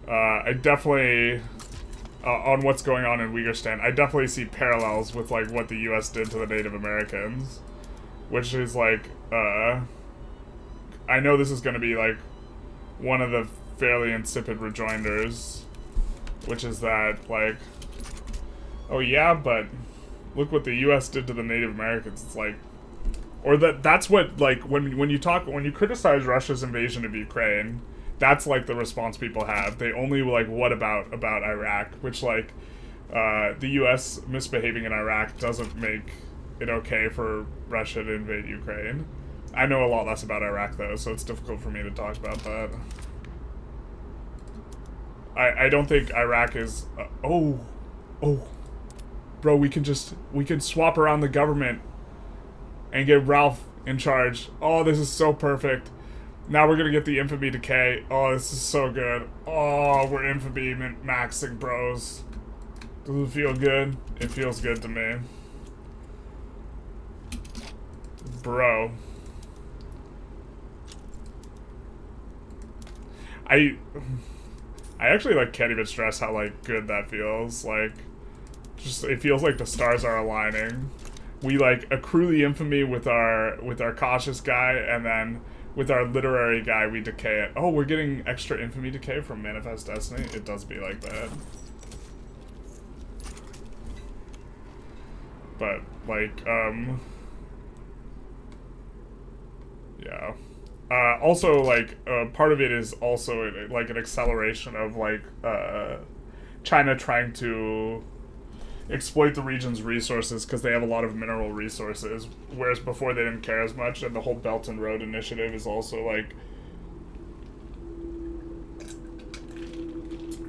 I definitely, on what's going on in Uyghuristan, I definitely see parallels with, like, what the US did to the Native Americans. Which is, like, I know this is gonna be, like, one of the fairly insipid rejoinders, which is that, like, oh yeah, but look what the US did to the Native Americans. It's like, or that's what, like, when you criticize Russia's invasion of Ukraine, that's like the response people have. They only like, what about Iraq, which, like, the US misbehaving in Iraq doesn't make it okay for Russia to invade Ukraine. I know a lot less about Iraq though, so it's difficult for me to talk about that. I don't think Iraq is bro, we can swap around the government and get Ralph in charge. Oh, this is so perfect. Now we're gonna get the Infamy decay. Oh, this is so good. Oh, we're Infamy maxing, bros. Does it feel good? It feels good to me. Bro. I actually like can't even stress how like good that feels. Like, just it feels like the stars are aligning. We like accrue the infamy with our cautious guy, and then with our literary guy we decay it. Oh, we're getting extra infamy decay from Manifest Destiny. It does be like that. But like yeah. Also, like, part of it is also, like, an acceleration of, like, China trying to exploit the region's resources because they have a lot of mineral resources, whereas before they didn't care as much, and the whole Belt and Road Initiative is also, like...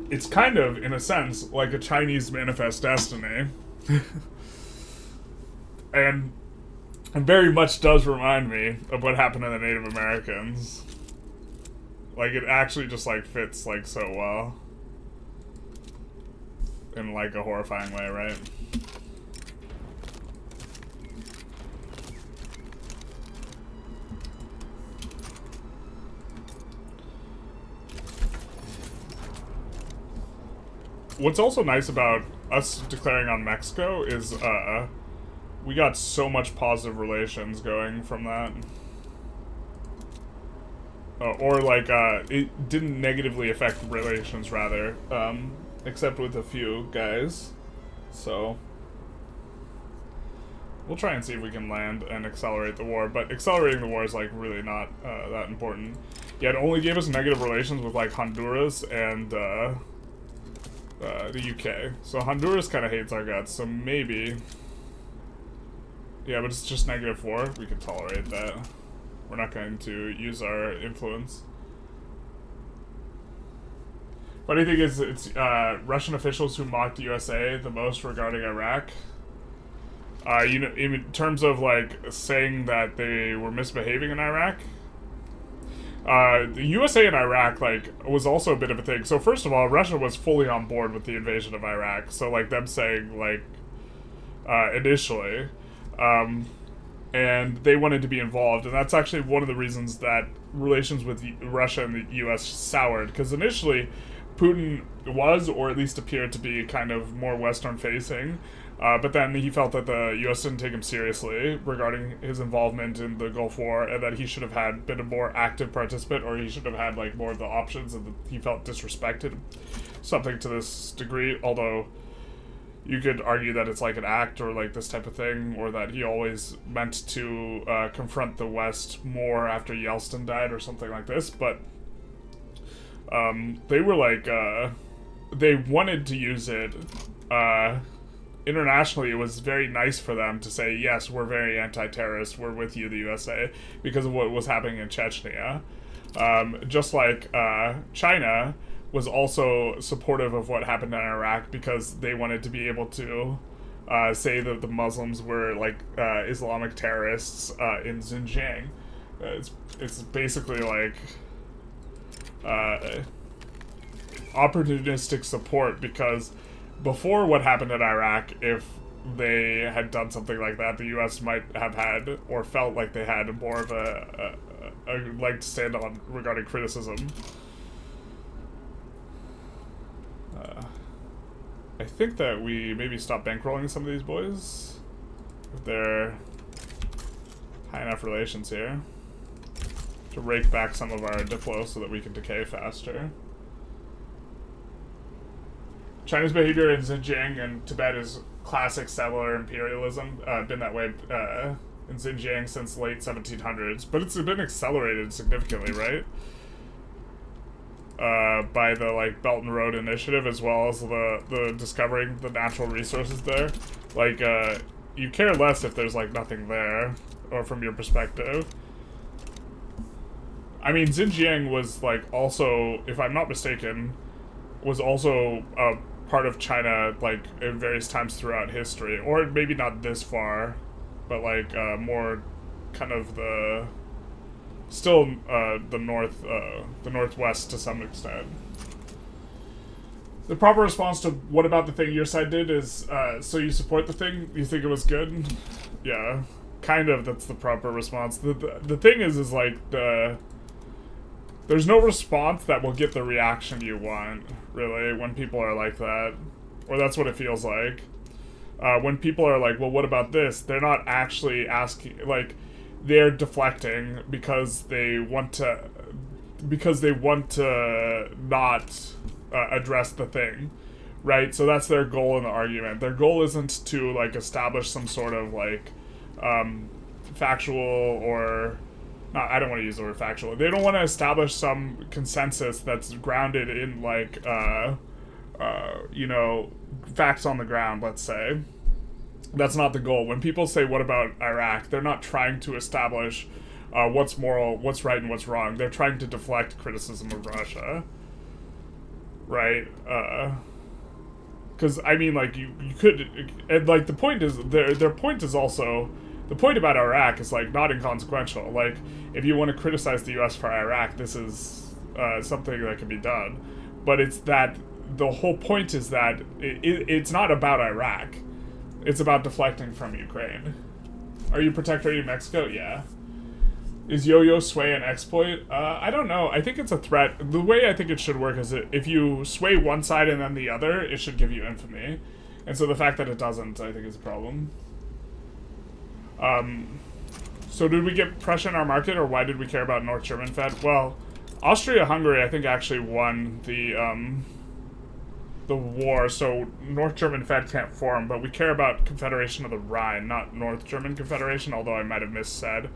It's kind of, in a sense, like a Chinese Manifest Destiny. And... it very much does remind me of what happened to the Native Americans. Like, it actually just, like, fits, like, so well. In, like, a horrifying way, right? What's also nice about us declaring on Mexico is, we got so much positive relations going from that. Or, like, it didn't negatively affect relations, rather. Except with a few guys. So... we'll try and see if we can land and accelerate the war. But accelerating the war is, like, really not that important. Yeah, it only gave us negative relations with, like, Honduras and, the UK. So Honduras kind of hates our guts, so maybe... yeah, but it's just -4. We can tolerate that. We're not going to use our influence. Funny thing is, it's Russian officials who mocked the USA the most regarding Iraq. You know, in terms of like saying that they were misbehaving in Iraq. The USA and Iraq like was also a bit of a thing. So first of all, Russia was fully on board with the invasion of Iraq. So like them saying like initially. And they wanted to be involved, and that's actually one of the reasons that relations with Russia and the U.S. soured, because initially Putin was, or at least appeared to be, kind of more Western-facing, but then he felt that the U.S. didn't take him seriously regarding his involvement in the Gulf War, and that he should have been a more active participant, or he should have had like more of the options, and he felt disrespected, something to this degree, although... you could argue that it's like an act or like this type of thing, or that he always meant to confront the West more after Yeltsin died or something like this, but they were like, they wanted to use it. Internationally, it was very nice for them to say, yes, we're very anti-terrorist, we're with you, the USA, because of what was happening in Chechnya. Just like China was also supportive of what happened in Iraq because they wanted to be able to say that the Muslims were like Islamic terrorists in Xinjiang. It's basically like opportunistic support, because before what happened in Iraq, if they had done something like that, the U.S. might have had, or felt like they had, more of a leg to stand on regarding criticism. I think that we maybe stop bankrolling some of these boys with their high enough relations here to rake back some of our diplo so that we can decay faster. China's behavior in Xinjiang and Tibet is classic settler imperialism. Been that way in Xinjiang since late 1700s, but it's been accelerated significantly, right? By the like Belt and Road Initiative, as well as the discovering the natural resources there. Like you care less if there's like nothing there, or from your perspective. I mean, Xinjiang was like also, if I'm not mistaken, was also a part of China like at various times throughout history, or maybe not this far, but like more kind of the. Still, the northwest to some extent. The proper response to what about the thing your side did is, so you support the thing? You think it was good? Yeah, kind of. That's the proper response. The thing is like the There's no response that will get the reaction you want, really, when people are like that. Or that's what it feels like. When people are like, well, what about this? They're not actually asking, like, they're deflecting because they want to not address the thing, right? So that's their goal in the argument. Their goal isn't to, like, establish some sort of, like, factual or... not, I don't want to use the word factual. They don't want to establish some consensus that's grounded in, like, you know, facts on the ground, let's say. That's not the goal. When people say, what about Iraq? They're not trying to establish what's moral, what's right, and what's wrong. They're trying to deflect criticism of Russia. Right? Because, I mean, like, you could... And, like, the point is... Their point is also... The point about Iraq is, like, not inconsequential. Like, if you want to criticize the U.S. for Iraq, this is something that can be done. But it's that... The whole point is that it's not about Iraq. It's about deflecting from Ukraine. Are you Protectorate of Mexico? Yeah. Is yo-yo sway an exploit? I don't know. I think it's a threat. The way I think it should work is that if you sway one side and then the other, it should give you infamy. And so the fact that it doesn't, I think, is a problem. So did we get Prussia in our market, or why did we care about North German Fed? Well, Austria-Hungary, I think, actually won the war, so North German Fed can't form, but we care about Confederation of the Rhine, not North German Confederation, although I might have missaid.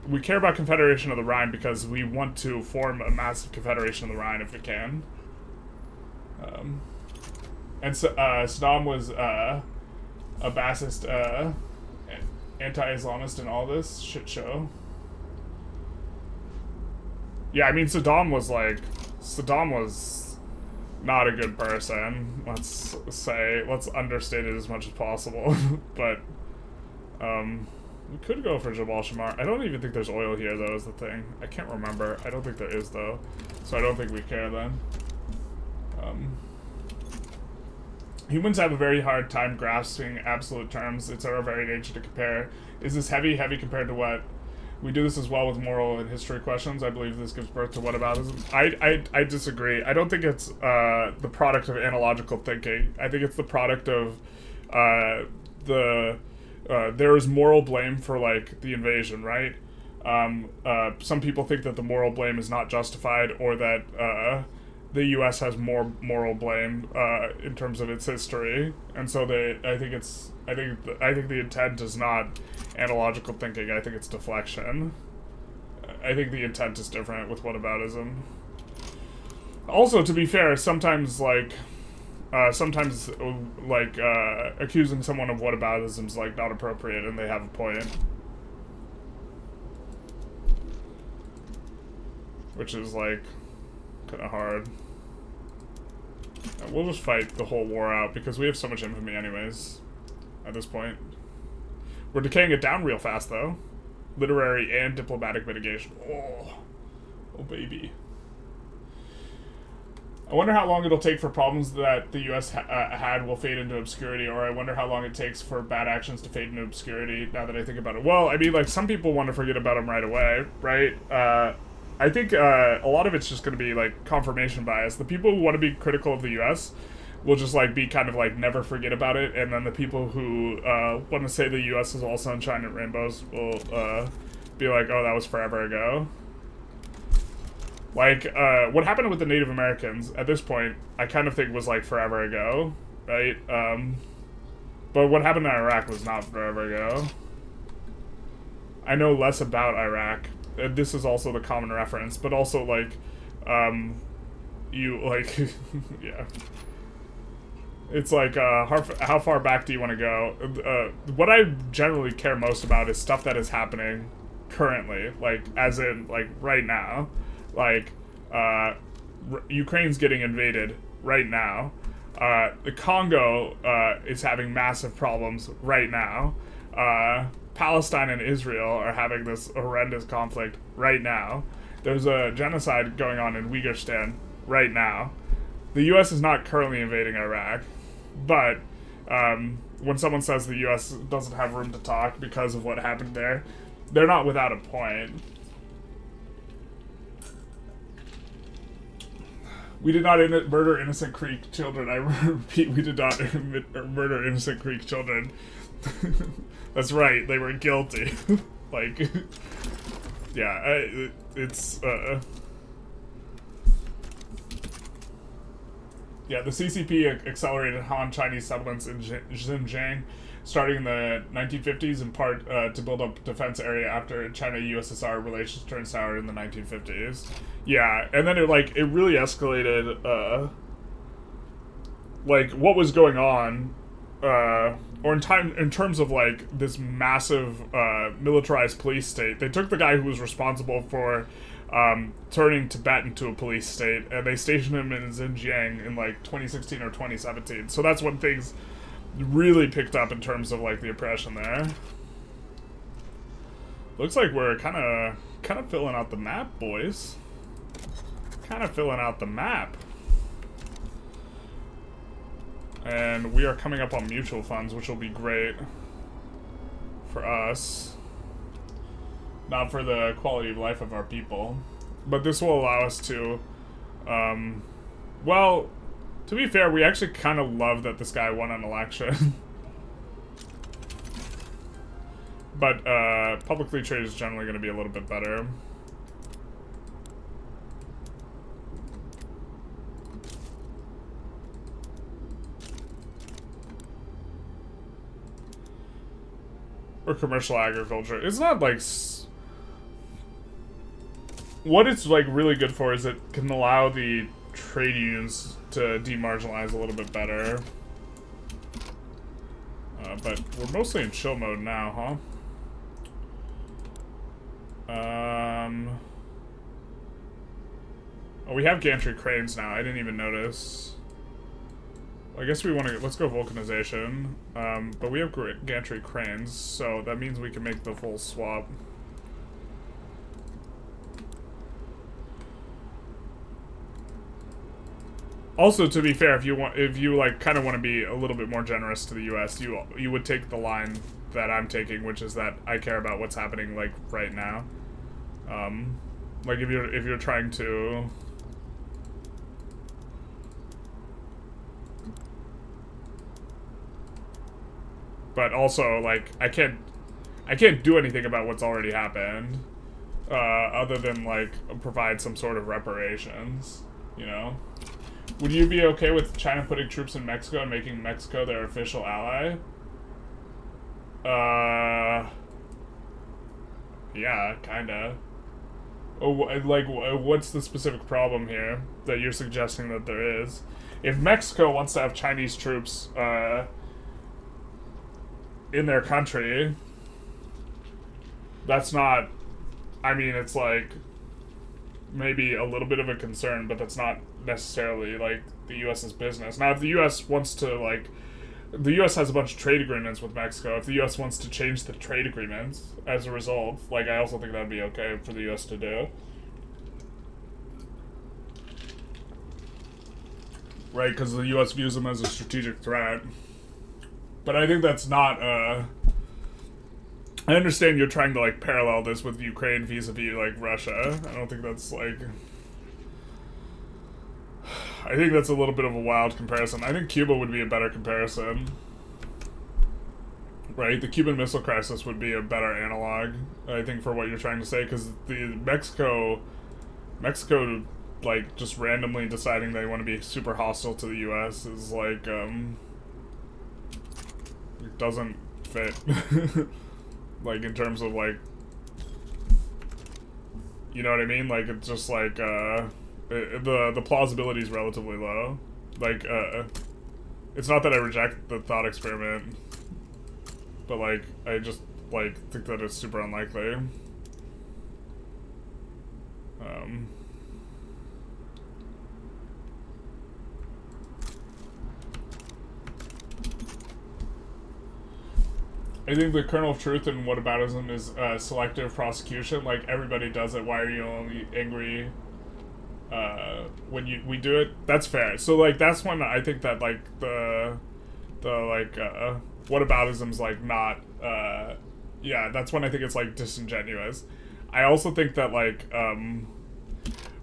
We care about Confederation of the Rhine because we want to form a massive Confederation of the Rhine if we can. And so, Saddam was a Bassist, anti-Islamist in all this shit show. Yeah, I mean, Saddam was not a good person, let's say. Let's understate it as much as possible. But, we could go for Jabal Shamar. I don't even think there's oil here, though, is the thing. I can't remember. I don't think there is, though. So I don't think we care, then. Humans have a very hard time grasping absolute terms. It's our very nature to compare. Is this heavy? Heavy compared to what? We do this as well with moral and history questions. I believe this gives birth to whataboutism. I disagree. I don't think it's the product of analogical thinking. I think it's the product of there is moral blame for, like, the invasion, right? Some people think that the moral blame is not justified, or that the U.S. has more moral blame in terms of its history, and so I think the intent is not analogical thinking. I think it's deflection. I think the intent is different with whataboutism. Also, to be fair, sometimes accusing someone of whataboutism is, like, not appropriate, and they have a point. Which is, like, kind of hard. We'll just fight the whole war out, because we have so much infamy anyways, at this point. We're decaying it down real fast, though. Literary and diplomatic mitigation. Oh baby. I wonder how long it'll take for problems that the U.S. had will fade into obscurity, or I wonder how long it takes for bad actions to fade into obscurity, now that I think about it. Well, I mean, like, some people want to forget about them right away, right? I think a lot of it's just going to be, like, confirmation bias. The people who want to be critical of the U.S. will just, like, be kind of, like, never forget about it, and then the people who want to say the U.S. is all sunshine and rainbows will be like, oh, that was forever ago. Like, what happened with the Native Americans, at this point, I kind of think was, like, forever ago, right? But what happened in Iraq was not forever ago. I know less about Iraq. This is also the common reference, but also, like, you, like, yeah. It's like, how far back do you want to go? What I generally care most about is stuff that is happening currently, like, as in, like, right now. Like, Ukraine's getting invaded right now. The Congo is having massive problems right now. Palestine and Israel are having this horrendous conflict right now. There's a genocide going on in Uyghurstan right now. The U.S. is not currently invading Iraq, but when someone says the U.S. doesn't have room to talk because of what happened there, they're not without a point. We did not murder innocent Greek children. I repeat, we did not murder innocent Greek children. That's right, they were guilty. Like, yeah, it's, yeah, the CCP accelerated Han Chinese settlements in Xinjiang starting in the 1950s, in part to build up defense area after China-USSR relations turned sour in the 1950s. Yeah, and then it really escalated, like, what was going on, or in terms of, like, this massive militarized police state. They took the guy who was responsible for turning Tibet into a police state, and they stationed him in Xinjiang in, like, 2016 or 2017. So that's when things really picked up in terms of, like, the oppression there. Looks like we're kind of filling out the map, boys. Kind of filling out the map. And we are coming up on mutual funds, which will be great for us. Not for the quality of life of our people. But this will allow us to, well, to be fair, we actually kind of love that this guy won an election. But, publicly trade is generally going to be a little bit better. Or commercial agriculture. It's not, like, what it's, like, really good for is it can allow the trade unions to demarginalize a little bit better. But we're mostly in chill mode now, huh? Oh, we have gantry cranes now. I didn't even notice. I guess we want to... Let's go vulcanization. But we have gantry cranes, so that means we can make the full swap. Also, to be fair, if you like kind of want to be a little bit more generous to the U.S., you would take the line that I'm taking, which is that I care about what's happening like right now. Like if you're trying to. But also, like, I can't do anything about what's already happened, other than like provide some sort of reparations, you know. Would you be okay with China putting troops in Mexico and making Mexico their official ally? Yeah, kinda. Oh, like, what's the specific problem here that you're suggesting that there is? If Mexico wants to have Chinese troops, in their country, that's not, I mean, it's like, maybe a little bit of a concern, but that's not necessarily, like, the U.S.'s business. Now, if the U.S. wants to, like, the U.S. has a bunch of trade agreements with Mexico. If the U.S. wants to change the trade agreements as a result, like, I also think that would be okay for the U.S. to do. Right, because the U.S. views them as a strategic threat. But I think that's not, I understand you're trying to, like, parallel this with Ukraine vis-a-vis, like, Russia. I don't think that's, like... I think that's a little bit of a wild comparison. I think Cuba would be a better comparison. Right? The Cuban Missile Crisis would be a better analog, I think, for what you're trying to say, because the Mexico, like, just randomly deciding they want to be super hostile to the U.S. is, like, it doesn't fit. Like, in terms of, like, you know what I mean? Like, it's just, like, the plausibility is relatively low. Like, it's not that I reject the thought experiment, but, like, I just, like, think that it's super unlikely. I think the kernel of truth in whataboutism is selective prosecution. Like, everybody does it. Why are you only angry when we do it? That's fair. So, like, that's when I think that, like, the whataboutism's, like, not, yeah, that's when I think it's, like, disingenuous. I also think that, like,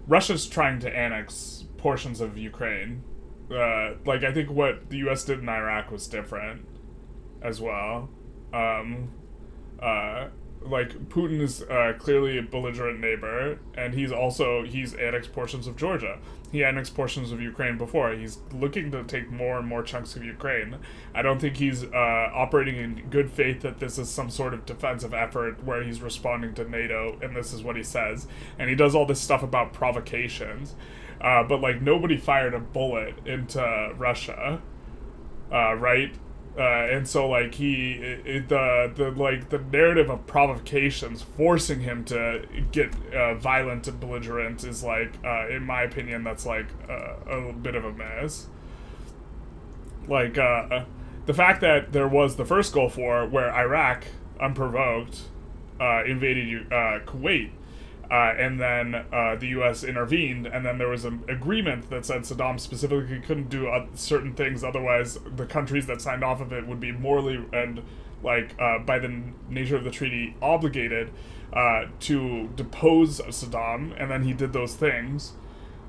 Russia's trying to annex portions of Ukraine. Like, I think what the U.S. did in Iraq was different as well. Like, Putin is clearly a belligerent neighbor, and he's annexed portions of Georgia. He annexed portions of Ukraine before. He's looking to take more and more chunks of Ukraine. I don't think he's operating in good faith that this is some sort of defensive effort where he's responding to NATO, and this is what he says. And he does all this stuff about provocations. But, like, nobody fired a bullet into Russia, right? And so, like, the narrative of provocations forcing him to get violent and belligerent is, like, in my opinion, that's, like, a bit of a mess. Like, the fact that there was the first Gulf War where Iraq, unprovoked, invaded Kuwait, and then the U.S. intervened, and then there was an agreement that said Saddam specifically couldn't do certain things, otherwise the countries that signed off of it would be morally and, like, by the nature of the treaty, obligated to depose Saddam, and then he did those things,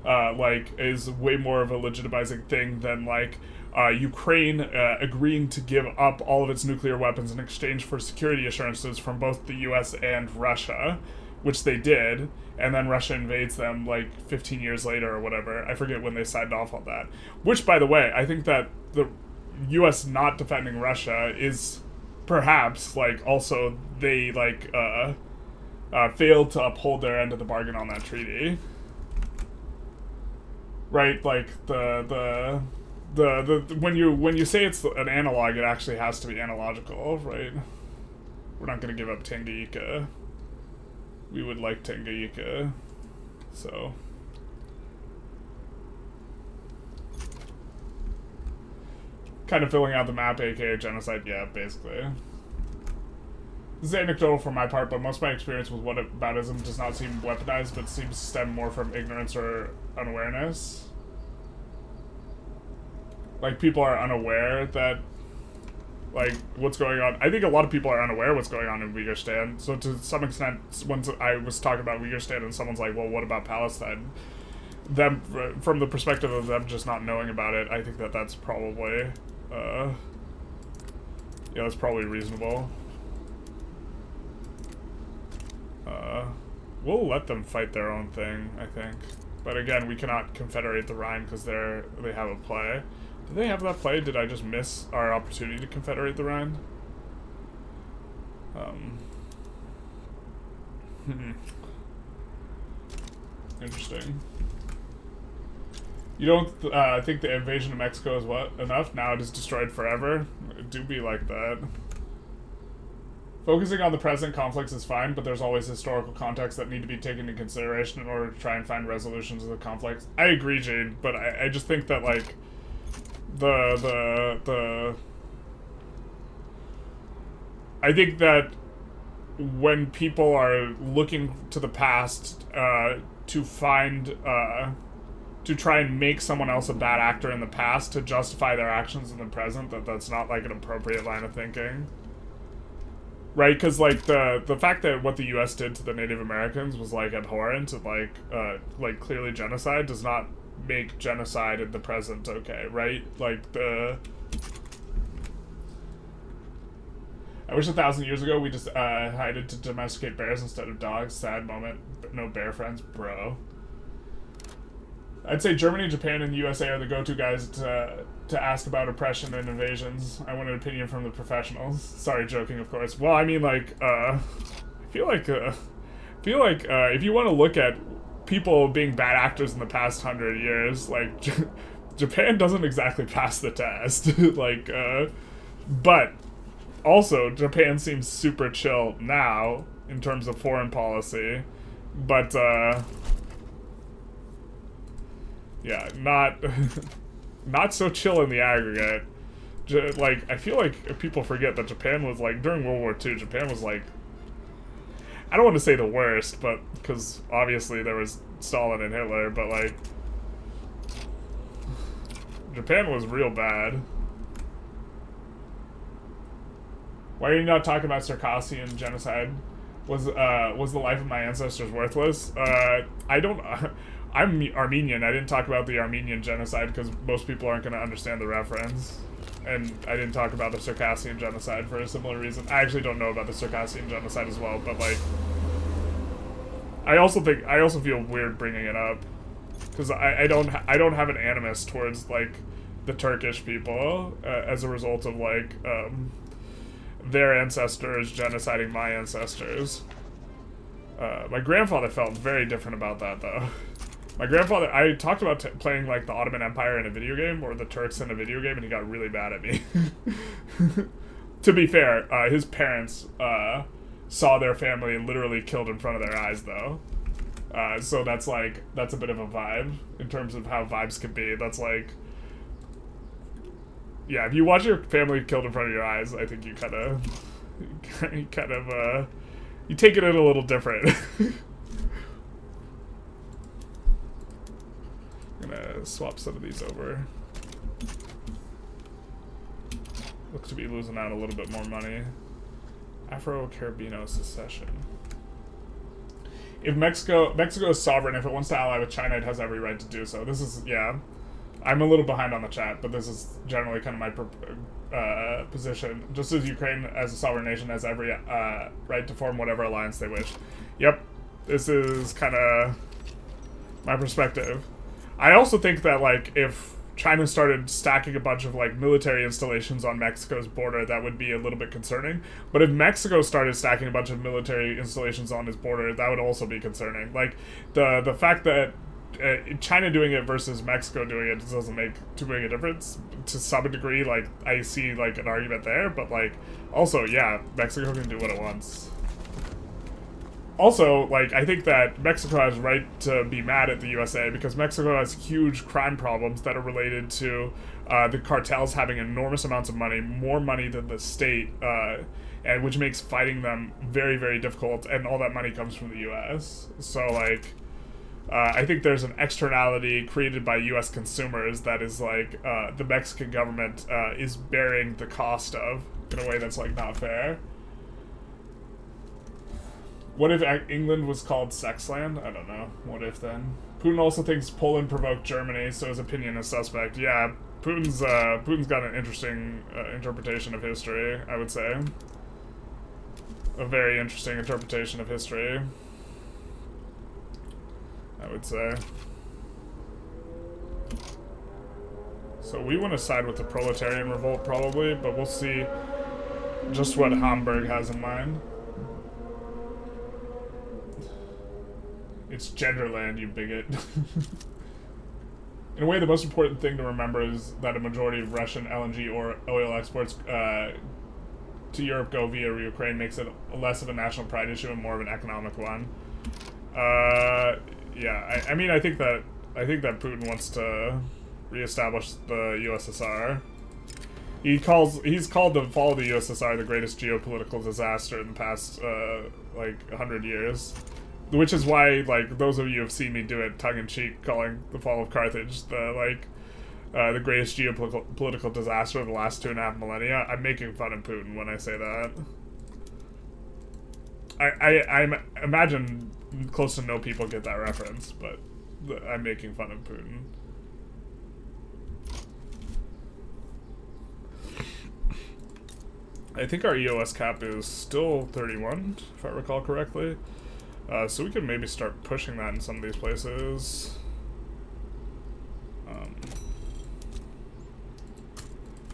like, is way more of a legitimizing thing than, like, Ukraine agreeing to give up all of its nuclear weapons in exchange for security assurances from both the U.S. and Russia, which they did, and then Russia invades them, like, 15 years later or whatever. I forget when they signed off on that. Which, by the way, I think that the U.S. not defending Russia is perhaps, like, also they, like, failed to uphold their end of the bargain on that treaty. Right? Like, when you say it's an analog, it actually has to be analogical, right? We're not going to give up Tanganyika. We would like Tanganyika, so. Kind of filling out the map, aka genocide, yeah, basically. This is anecdotal for my part, but most of my experience with whataboutism does not seem weaponized, but seems to stem more from ignorance or unawareness. Like, people are unaware that, like, what's going on. I think a lot of people are unaware what's going on in Uyghur. So to some extent, when I was talking about Uyghur and someone's like, well, what about Palestine? Them, from the perspective of them just not knowing about it, I think that that's probably, yeah, that's probably reasonable. We'll let them fight their own thing, I think. But again, we cannot confederate the Rhine because they have a play. Did they have that play? Did I just miss our opportunity to confederate the Rhine? Interesting. You don't think the invasion of Mexico is what? Enough? Now it is destroyed forever? It do be like that. Focusing on the present conflicts is fine, but there's always historical contexts that need to be taken into consideration in order to try and find resolutions of the conflicts. I agree, Jade, but I just think that, like, I think that when people are looking to the past to find to try and make someone else a bad actor in the past to justify their actions in the present, that's not, like, an appropriate line of thinking. Right, because, like, the fact that what the U.S. did to the Native Americans was, like, abhorrent and, like clearly genocide does not make genocide in the present okay, right? Like, I wish 1,000 years ago we just decided to domesticate bears instead of dogs. Sad moment. No bear friends, bro. I'd say Germany, Japan, and the USA are the go-to guys to ask about oppression and invasions. I want an opinion from the professionals. Sorry, joking, of course. Well, I mean, like, I feel like if you want to look at people being bad actors in the past 100 years, like, Japan doesn't exactly pass the test. Like, but also, Japan seems super chill now in terms of foreign policy. But, yeah, not so chill in the aggregate. Like, I feel like people forget that Japan was, like, during World War II, Japan was, like, I don't want to say the worst, but, because obviously there was Stalin and Hitler, but, like, Japan was real bad. Why are you not talking about Circassian genocide? Was the life of my ancestors worthless? I don't... I'm Armenian. I didn't talk about the Armenian genocide because most people aren't going to understand the reference. And I didn't talk about the Circassian genocide for a similar reason. I actually don't know about the Circassian genocide as well, but like, I also feel weird bringing it up because I don't have an animus towards like the Turkish people as a result of like their ancestors genociding my ancestors. My grandfather felt very different about that though. My grandfather, I talked about playing like the Ottoman Empire in a video game or the Turks in a video game, and he got really mad at me. To be fair, his parents saw their family literally killed in front of their eyes though. So that's a bit of a vibe in terms of how vibes can be. That's like, yeah, if you watch your family killed in front of your eyes, I think you you take it in a little different. I'm gonna swap some of these over. Look to be losing out a little bit more money. Afro-Caribbean secession. If Mexico is sovereign, if it wants to ally with China, it has every right to do so. This is, yeah. I'm a little behind on the chat, but this is generally kind of my position. Just as Ukraine, as a sovereign nation, has every right to form whatever alliance they wish. Yep, this is kind of my perspective. I also think that, like, if China started stacking a bunch of, like, military installations on Mexico's border, that would be a little bit concerning. But if Mexico started stacking a bunch of military installations on its border, that would also be concerning. Like, the fact that China doing it versus Mexico doing it doesn't make too big a difference. To some degree, like, I see, like, an argument there, but, like, also, yeah, Mexico can do what it wants. Also, like, I think that Mexico has right to be mad at the USA because Mexico has huge crime problems that are related to the cartels having enormous amounts of money, more money than the state, and which makes fighting them very, very difficult, and all that money comes from the US. So, like, I think there's an externality created by US consumers that is, like, the Mexican government is bearing the cost of in a way that's, like, not fair. What if England was called Sexland? I don't know. What if then? Putin also thinks Poland provoked Germany, so his opinion is suspect. Yeah, Putin's got an interesting interpretation of history, I would say. A very interesting interpretation of history, I would say. So we want to side with the proletarian revolt probably, but we'll see just what Hamburg has in mind. It's Genderland, you bigot. In a way, the most important thing to remember is that a majority of Russian LNG or oil exports to Europe go via Ukraine, makes it less of a national pride issue and more of an economic one. Yeah, I mean, I think that Putin wants to reestablish the USSR. He's called the fall of the USSR the greatest geopolitical disaster in the past like 100 years. Which is why, like, those of you who have seen me do it tongue-in-cheek, calling the fall of Carthage the greatest geopolitical disaster of the last 2.5 millennia. I'm making fun of Putin when I say that. I imagine close to no people get that reference, but I'm making fun of Putin. I think our EOS cap is still 31, if I recall correctly. So we could maybe start pushing that in some of these places.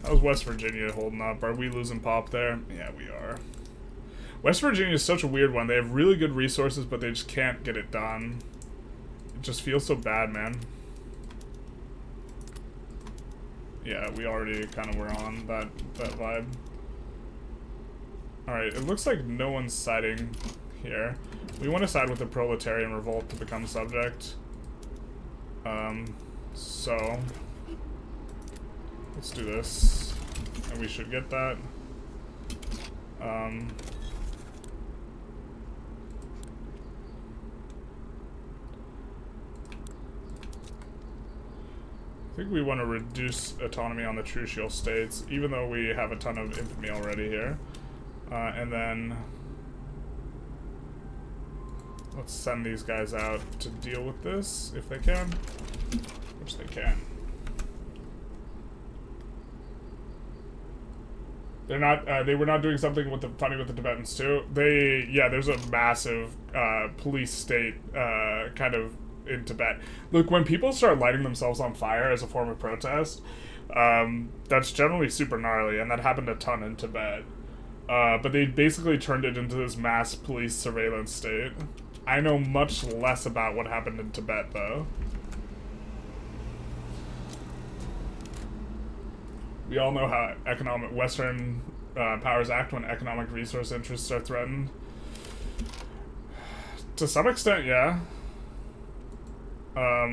How's West Virginia holding up? Are we losing pop there? Yeah, we are. West Virginia is such a weird one. They have really good resources, but they just can't get it done. It just feels so bad, man. Yeah, we already kind of were on that vibe. Alright, it looks like no one's siding here. We want to side with the proletarian revolt to become subject. So let's do this. And we should get that. I think we want to reduce autonomy on the Trucial states, even though we have a ton of infamy already here. And then Let's send these guys out to deal with this, if they can. Which they can. They're not, they were not doing something with funny with the Tibetans too. Yeah, there's a massive, police state, kind of in Tibet. Look, when people start lighting themselves on fire as a form of protest, that's generally super gnarly, and that happened a ton in Tibet. But they basically turned it into this mass police surveillance state. I know much less about what happened in Tibet, though. We all know how Western powers act when economic resource interests are threatened. To some extent, yeah. I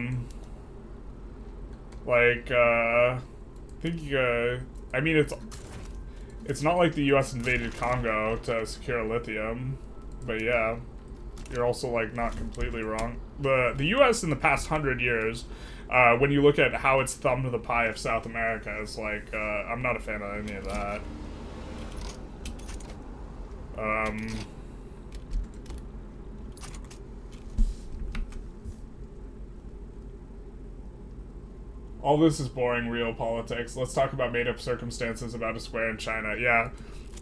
mean, it's not like the U.S. invaded Congo to secure lithium, but yeah, you're also, like, not completely wrong. The U.S. in the past 100 years, when you look at how it's thumbed the pie of South America, it's like, I'm not a fan of any of that. All this is boring real politics. Let's talk about made-up circumstances about a square in China. Yeah,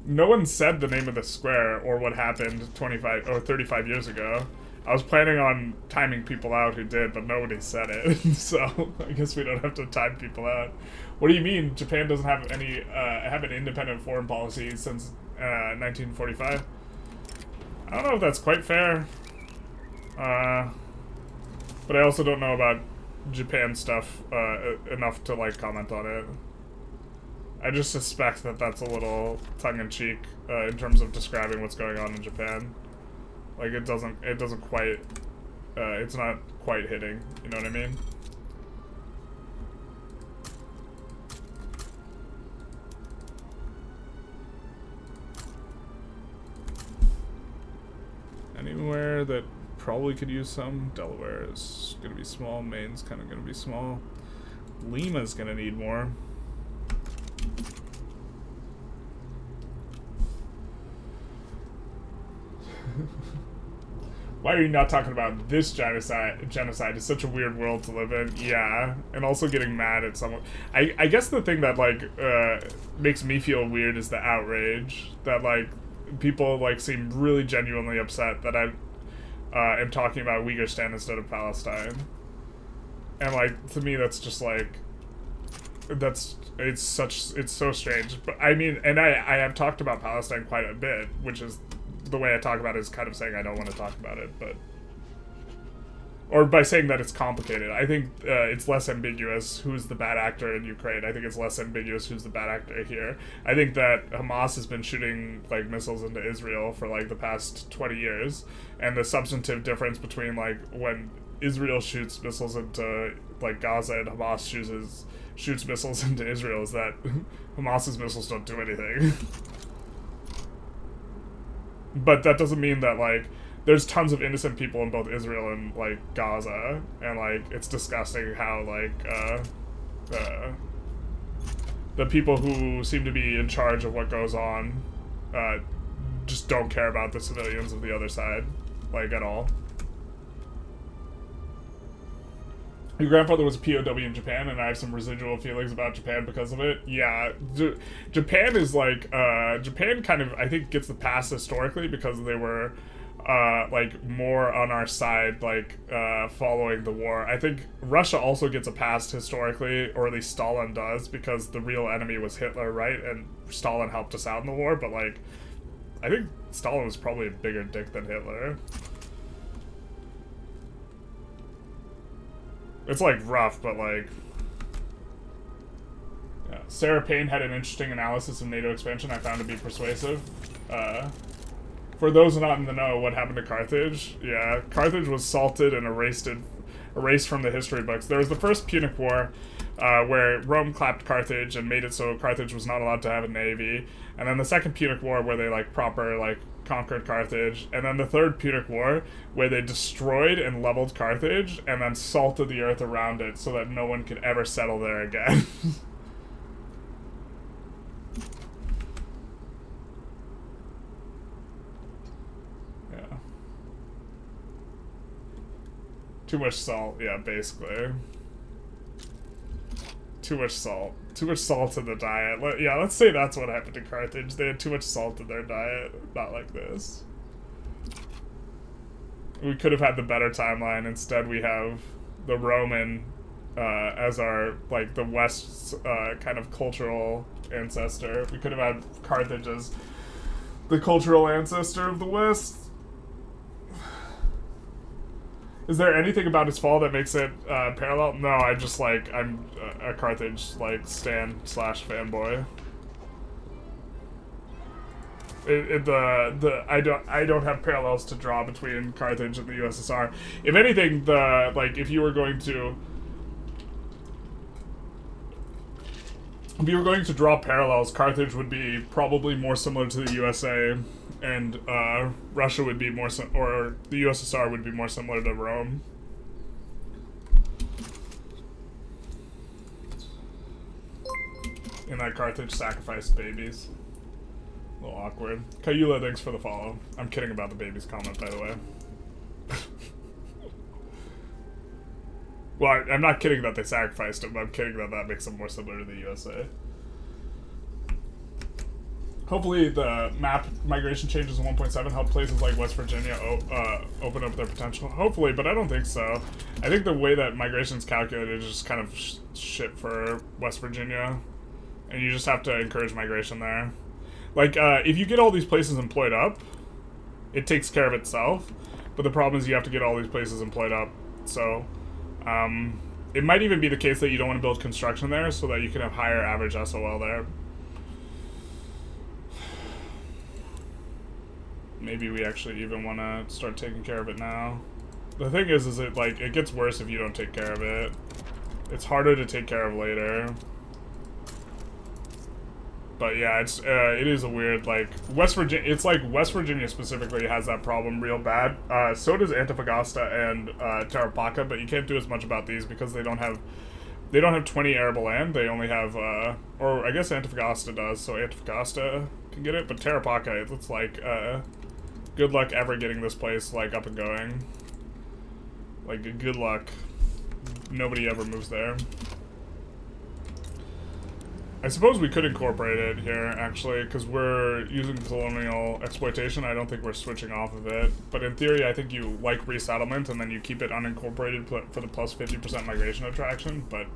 no one said the name of the square or what happened 25 or 35 years ago. I was planning on timing people out who did, but nobody said it. So I guess we don't have to time people out. What do you mean Japan doesn't have any have an independent foreign policy since 1945? I don't know if that's quite fair. But I also don't know about Japan stuff enough to, like, comment on it. I just suspect that that's a little tongue-in-cheek in terms of describing what's going on in Japan. Like, it doesn't quite, it's not quite hitting, you know what I mean? Anywhere that probably could use some. Delaware is gonna be small. Maine's kind of gonna be small. Lima's gonna need more. Why are you not talking about this genocide? It's such a weird world to live in. Yeah, and also getting mad at someone. I guess the thing that, like, makes me feel weird is the outrage that, like, people, like, seem really genuinely upset that I am talking about Uyghur instead of Palestine. And, like, to me, that's just, like, it's so strange. But I mean, and I have talked about Palestine quite a bit, which is the way I talk about it is kind of saying I don't want to talk about it, but, or by saying that it's complicated. I think it's less ambiguous who's the bad actor in Ukraine. I think it's less ambiguous who's the bad actor here. I think that Hamas has been shooting, like, missiles into Israel for, like, the past 20 years, and the substantive difference between, like, when Israel shoots missiles into, like, Gaza and Hamas shoots missiles into Israel is that Hamas's missiles don't do anything. But that doesn't mean that, like, there's tons of innocent people in both Israel and, like, Gaza, and, like, it's disgusting how, like, the people who seem to be in charge of what goes on, just don't care about the civilians of the other side, like, at all. Your grandfather was a POW in Japan, and I have some residual feelings about Japan because of it. Yeah, Japan is, like, Japan kind of, I think, gets the pass historically because they were, like, more on our side, like, following the war. I think Russia also gets a pass historically, or at least Stalin does, because the real enemy was Hitler, right? And Stalin helped us out in the war, but, like, I think Stalin was probably a bigger dick than Hitler. It's, like, rough, but, like... Yeah. Sarah Payne had an interesting analysis of NATO expansion I found to be persuasive. For those not in the know, what happened to Carthage? Yeah, Carthage was salted and erased from the history books. There was the first Punic War, where Rome clapped Carthage and made it so Carthage was not allowed to have a navy. And then the second Punic War, where they, like, proper, like, conquered Carthage, and then the third Punic War, where they destroyed and leveled Carthage, and then salted the earth around it so that no one could ever settle there again. Yeah. Too much salt, yeah, basically. Too much salt. Too much salt in the diet. Yeah, let's say that's what happened to Carthage. They had too much salt in their diet. Not like this. We could have had the better timeline. Instead, we have the Roman as our, like, the West's kind of cultural ancestor. We could have had Carthage as the cultural ancestor of the West. Is there anything about its fall that makes it parallel? No, I just, like, I'm a Carthage, like, stan / fanboy. I don't have parallels to draw between Carthage and the USSR. If anything, if you were going to draw parallels, Carthage would be probably more similar to the USA, and Russia would be more or the USSR would be more similar to Rome. And that Carthage sacrificed babies. A little awkward. Kayula, thanks for the follow. I'm kidding about the babies comment, by the way. Well, I'm not kidding that they sacrificed him. I'm kidding that makes them more similar to the USA. Hopefully the map migration changes in 1.7 help places like West Virginia open up their potential. Hopefully, but I don't think so. I think the way that migration is calculated is just kind of shit for West Virginia. And you just have to encourage migration there. Like, if you get all these places employed up, it takes care of itself. But the problem is you have to get all these places employed up. So, it might even be the case that you don't want to build construction there so that you can have higher average SOL there. Maybe we actually even want to start taking care of it now. The thing is it gets worse if you don't take care of it. It's harder to take care of later. But yeah, it is a weird, like, West Virginia, it's like West Virginia specifically has that problem real bad. So does Antofagasta and Tarapaca, but you can't do as much about these because they don't have 20 arable land. They only have, or I guess Antofagasta does, so Antofagasta can get it, but Tarapaca, it's like, good luck ever getting this place, like, up and going. Like, good luck. Nobody ever moves there. I suppose we could incorporate it here, actually, because we're using colonial exploitation. I don't think we're switching off of it. But in theory, I think you like resettlement, and then you keep it unincorporated for the plus 50% migration attraction. But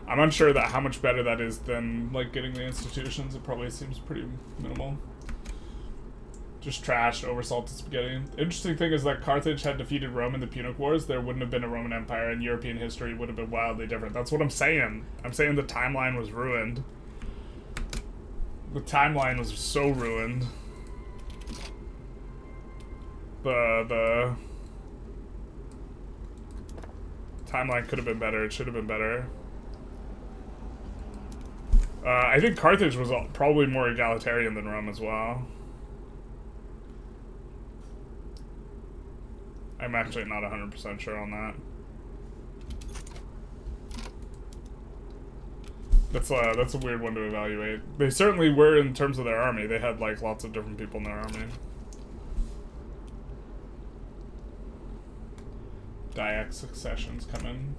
I'm unsure that how much better that is than, like, getting the institutions. It probably seems pretty minimal. Just trashed, oversalted spaghetti. The interesting thing is that Carthage had defeated Rome in the Punic Wars. There wouldn't have been a Roman Empire, and European history would have been wildly different. That's what I'm saying. I'm saying the timeline was ruined. The timeline was so ruined. The timeline could have been better. It should have been better. I think Carthage was probably more egalitarian than Rome as well. I'm actually not 100% sure on that. That's a weird one to evaluate. They certainly were in terms of their army. They had, like, lots of different people in their army. Dayak successions come in.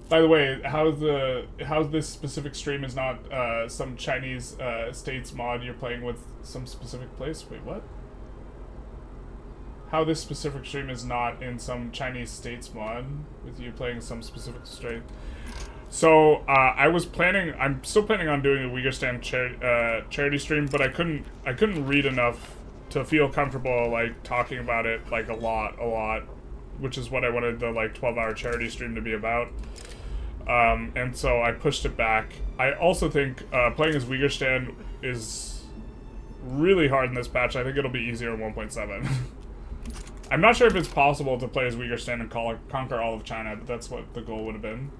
By the way, how this specific stream is not some Chinese states mod you're playing with some specific place? Wait, what? How this specific stream is not in some Chinese states mod with you playing some specific state? So, I'm still planning on doing a Uyghur charity stream, but I couldn't read enough to feel comfortable, like, talking about it, like, a lot, which is what I wanted the, like, 12-hour charity stream to be about. And so I pushed it back. I also think, playing as Uyghur is really hard in this patch. I think it'll be easier in 1.7. I'm not sure if it's possible to play as Uyghur and conquer all of China, but that's what the goal would have been.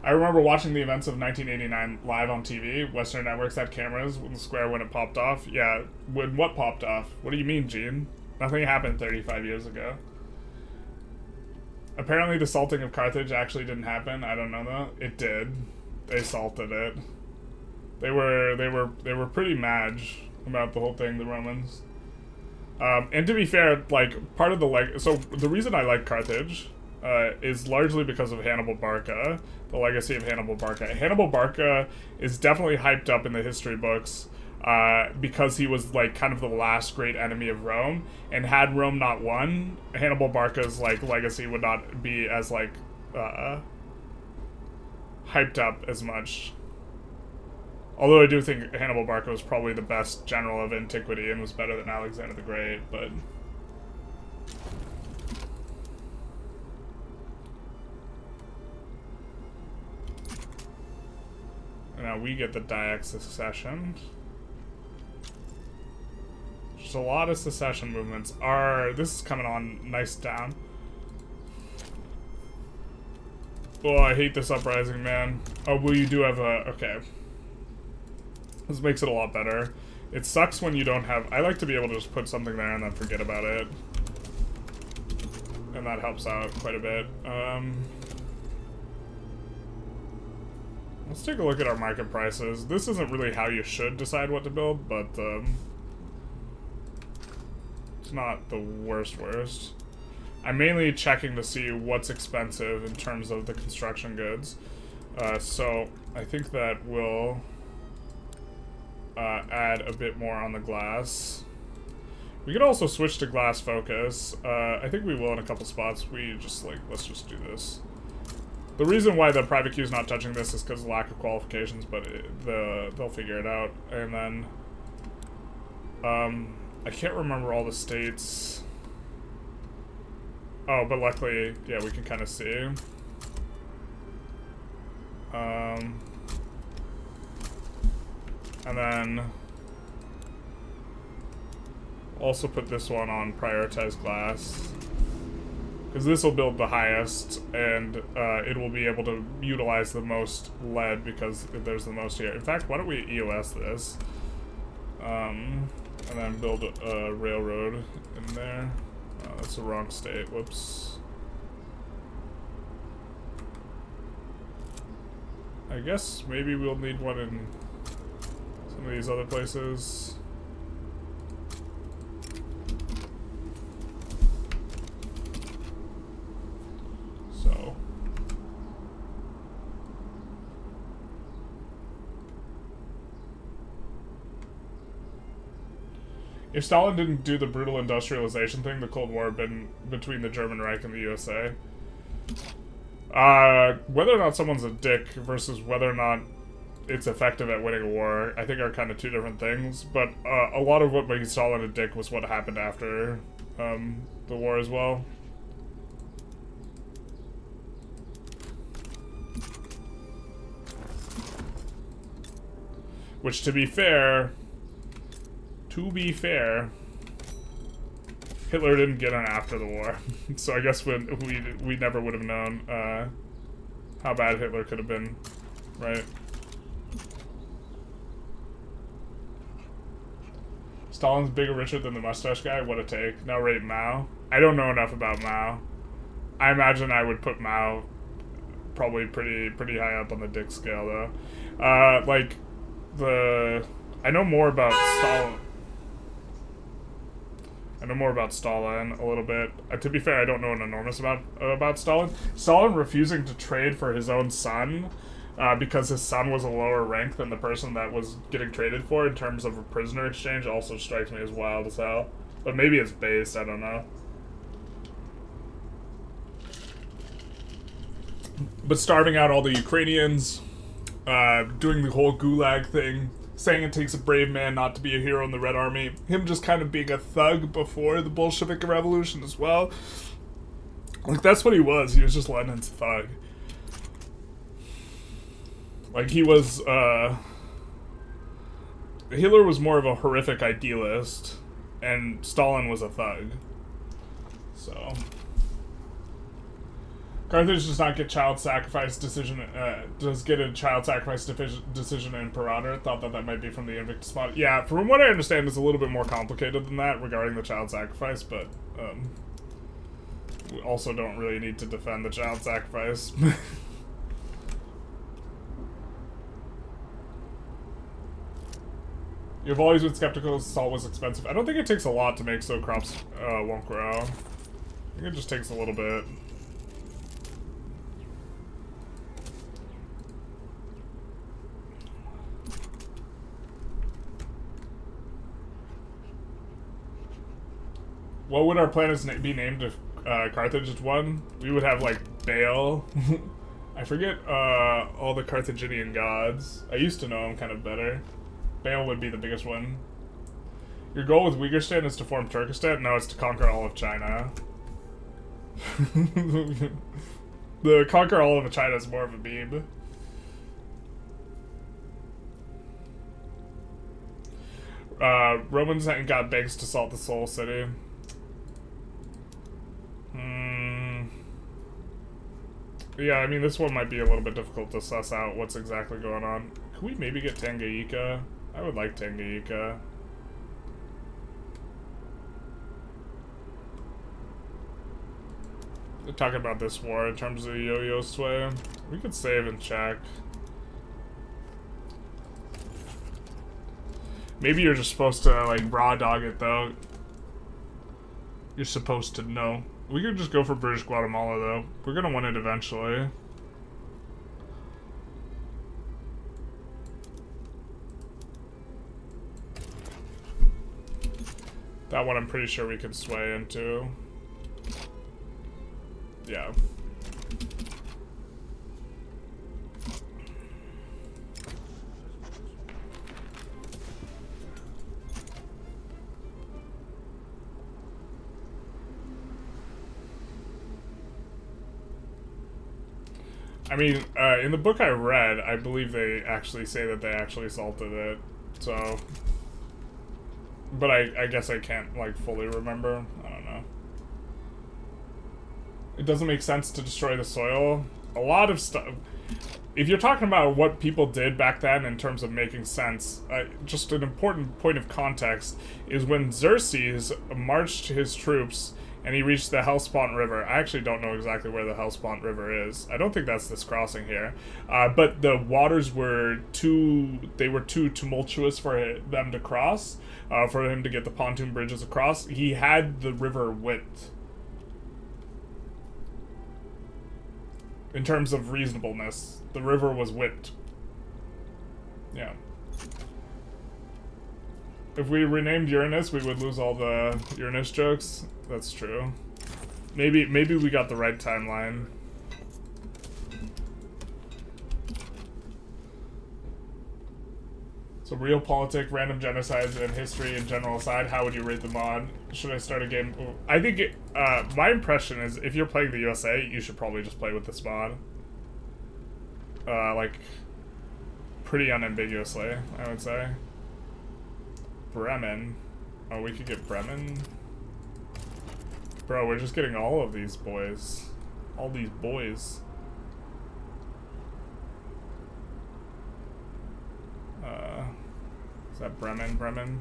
I remember watching the events of 1989 live on TV. Western networks had cameras in the square when it popped off. Yeah, when what popped off? What do you mean, Gene? Nothing happened 35 years ago. Apparently the salting of Carthage actually didn't happen. I don't know though. It did. They salted it. They were pretty mad about the whole thing, the Romans. And to be fair, like, part of the so the reason I like Carthage is largely because of Hannibal Barca, the legacy of Hannibal Barca. Hannibal Barca is definitely hyped up in the history books because he was, like, kind of the last great enemy of Rome, and had Rome not won, Hannibal Barca's, like, legacy would not be as, like, hyped up as much. Although I do think Hannibal Barca was probably the best general of antiquity and was better than Alexander the Great, but... Now we get the Dayak secession. There's a lot of secession movements. This is coming on nice down. Oh, I hate this uprising, man. Oh, well, you do have a... Okay. This makes it a lot better. It sucks when you don't have... I like to be able to just put something there and then forget about it. And that helps out quite a bit. Let's take a look at our market prices. This isn't really how you should decide what to build, but it's not the worst. I'm mainly checking to see what's expensive in terms of the construction goods. So I think that will add a bit more on the glass. We could also switch to glass focus. I think we will in a couple spots. Let's just do this. The reason why the private queue is not touching this is because of lack of qualifications, but they'll figure it out. And then, I can't remember all the states. Oh, but luckily, yeah, we can kind of see. And then also put this one on prioritized glass, because this will build the highest, and it will be able to utilize the most lead because there's the most here. In fact, why don't we EOS this, and then build a railroad in there. Oh, that's the wrong state. Whoops. I guess maybe we'll need one in some of these other places. So. If Stalin didn't do the brutal industrialization thing, the Cold War had been between the German Reich and the USA. Whether or not someone's a dick versus whether or not it's effective at winning a war, I think are kind of two different things. But a lot of what made Stalin a dick was what happened after the war as well. Which, to be fair, Hitler didn't get on after the war. So I guess we never would have known how bad Hitler could have been, right? Stalin's bigger, richer than the mustache guy? What a take. Now rate Mao. I don't know enough about Mao. I imagine I would put Mao probably pretty high up on the dick scale, though. I know more about Stalin. I know more about Stalin a little bit. To be fair, I don't know an enormous amount about Stalin. Stalin refusing to trade for his own son because his son was a lower rank than the person that was getting traded for in terms of a prisoner exchange also strikes me as wild as hell. But maybe it's based, I don't know. But starving out all the Ukrainians, doing the whole gulag thing, saying it takes a brave man not to be a hero in the Red Army, him just kind of being a thug before the Bolshevik Revolution as well. Like, that's what he was just Lenin's thug. Like, he was, Hitler was more of a horrific idealist, and Stalin was a thug. So... Carthage does not get child sacrifice decision, does get a child sacrifice decision in Parada. Thought that might be from the Invictus mod. Yeah, from what I understand, it's a little bit more complicated than that regarding the child sacrifice, but we also don't really need to defend the child sacrifice. You've always been skeptical salt was expensive. I don't think it takes a lot to make so crops won't grow. I think it just takes a little bit. What would our planets be named if Carthage is one? We would have, like, Baal. I forget all the Carthaginian gods. I used to know them kind of better. Baal would be the biggest one. Your goal with Uyghur is to form Turkestan? No, it's to conquer all of China. The conquer all of China is more of a meme. Romans got banks to salt the Soul City. Yeah, I mean, this one might be a little bit difficult to suss out what's exactly going on. Could we maybe get Tanganyika? I would like Tanganyika. They're talking about this war in terms of the yo-yo sway. We could save and check. Maybe you're just supposed to, like, raw dog it, though. You're supposed to know. We could just go for British Guatemala, though. We're gonna win it eventually. That one I'm pretty sure we can sway into. Yeah. I mean, in the book I read, I believe they actually say that they actually salted it, so... But I guess I can't, like, fully remember. I don't know. It doesn't make sense to destroy the soil. A lot of stuff... If you're talking about what people did back then in terms of making sense, just an important point of context is when Xerxes marched his troops and he reached the Hellespont River. I actually don't know exactly where the Hellespont River is. I don't think that's this crossing here. But the waters were too tumultuous for them to cross, for him to get the pontoon bridges across. He had the river width. In terms of reasonableness, the river was whipped. Yeah. If we renamed Uranus, we would lose all the Uranus jokes. That's true. Maybe we got the right timeline. So realpolitik, random genocides, and history in general aside, how would you rate the mod? Should I start a game? I think my impression is if you're playing the USA, you should probably just play with this mod. Like, pretty unambiguously, I would say. Bremen. Oh, we could get Bremen? Bro, we're just getting all of these boys. All these boys. Is that Bremen?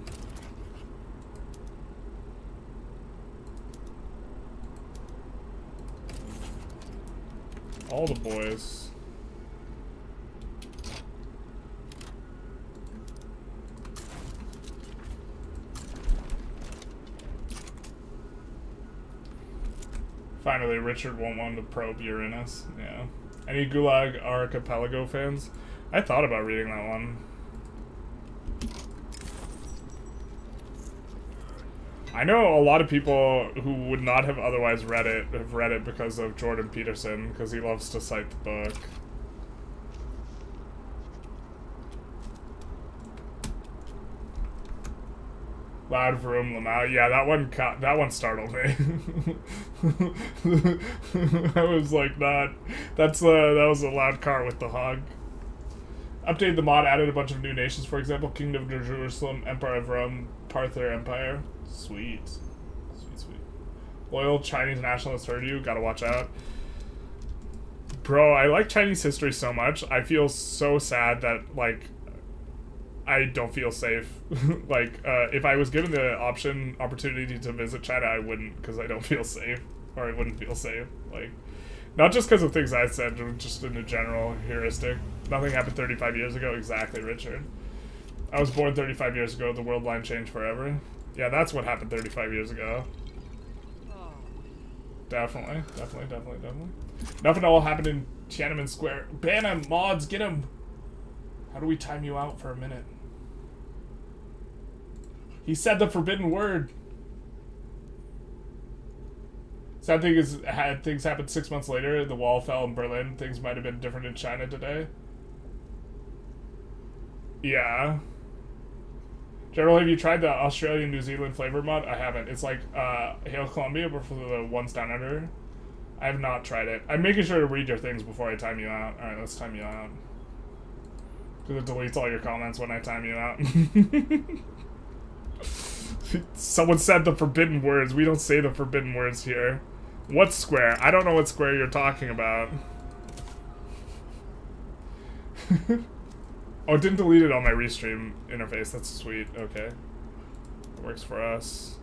All the boys. Finally, Richard won't want to probe Uranus. Yeah. Any Gulag Archipelago fans? I thought about reading that one. I know a lot of people who would not have otherwise read it have read it because of Jordan Peterson, because he loves to cite the book. Loud Vroom Lamau. Yeah, that one startled me. I was like, that was a loud car with the hog. Updated the mod, added a bunch of new nations, for example, Kingdom of Jerusalem, Empire of Rome, Parther Empire. Sweet. Loyal Chinese nationalists heard you, gotta watch out. Bro, I like Chinese history so much, I feel so sad that, like, I don't feel safe. Like, if I was given the opportunity to visit China, I wouldn't, because I don't feel safe. Or I wouldn't feel safe. Like, not just because of things I said, just in a general heuristic. Nothing happened 35 years ago. Exactly, Richard. I was born 35 years ago. The world line changed forever. Yeah, that's what happened 35 years ago. Definitely. Nothing all happened in Tiananmen Square. Ban him, mods, get him. How do we time you out for a minute? He said the forbidden word. Sad thing is, had things happened 6 months later, the wall fell in Berlin, things might have been different in China today. Yeah. General, have you tried the Australian New Zealand flavor mod? I haven't. It's like Hail Columbia, but for the ones down under. I have not tried it. I'm making sure to read your things before I time you out. Alright, let's time you out. Because it deletes all your comments when I time you out. Someone said the forbidden words. We don't say the forbidden words here. What square? I don't know what square you're talking about. Oh, it didn't delete it on my restream interface. That's sweet. Okay. It works for us.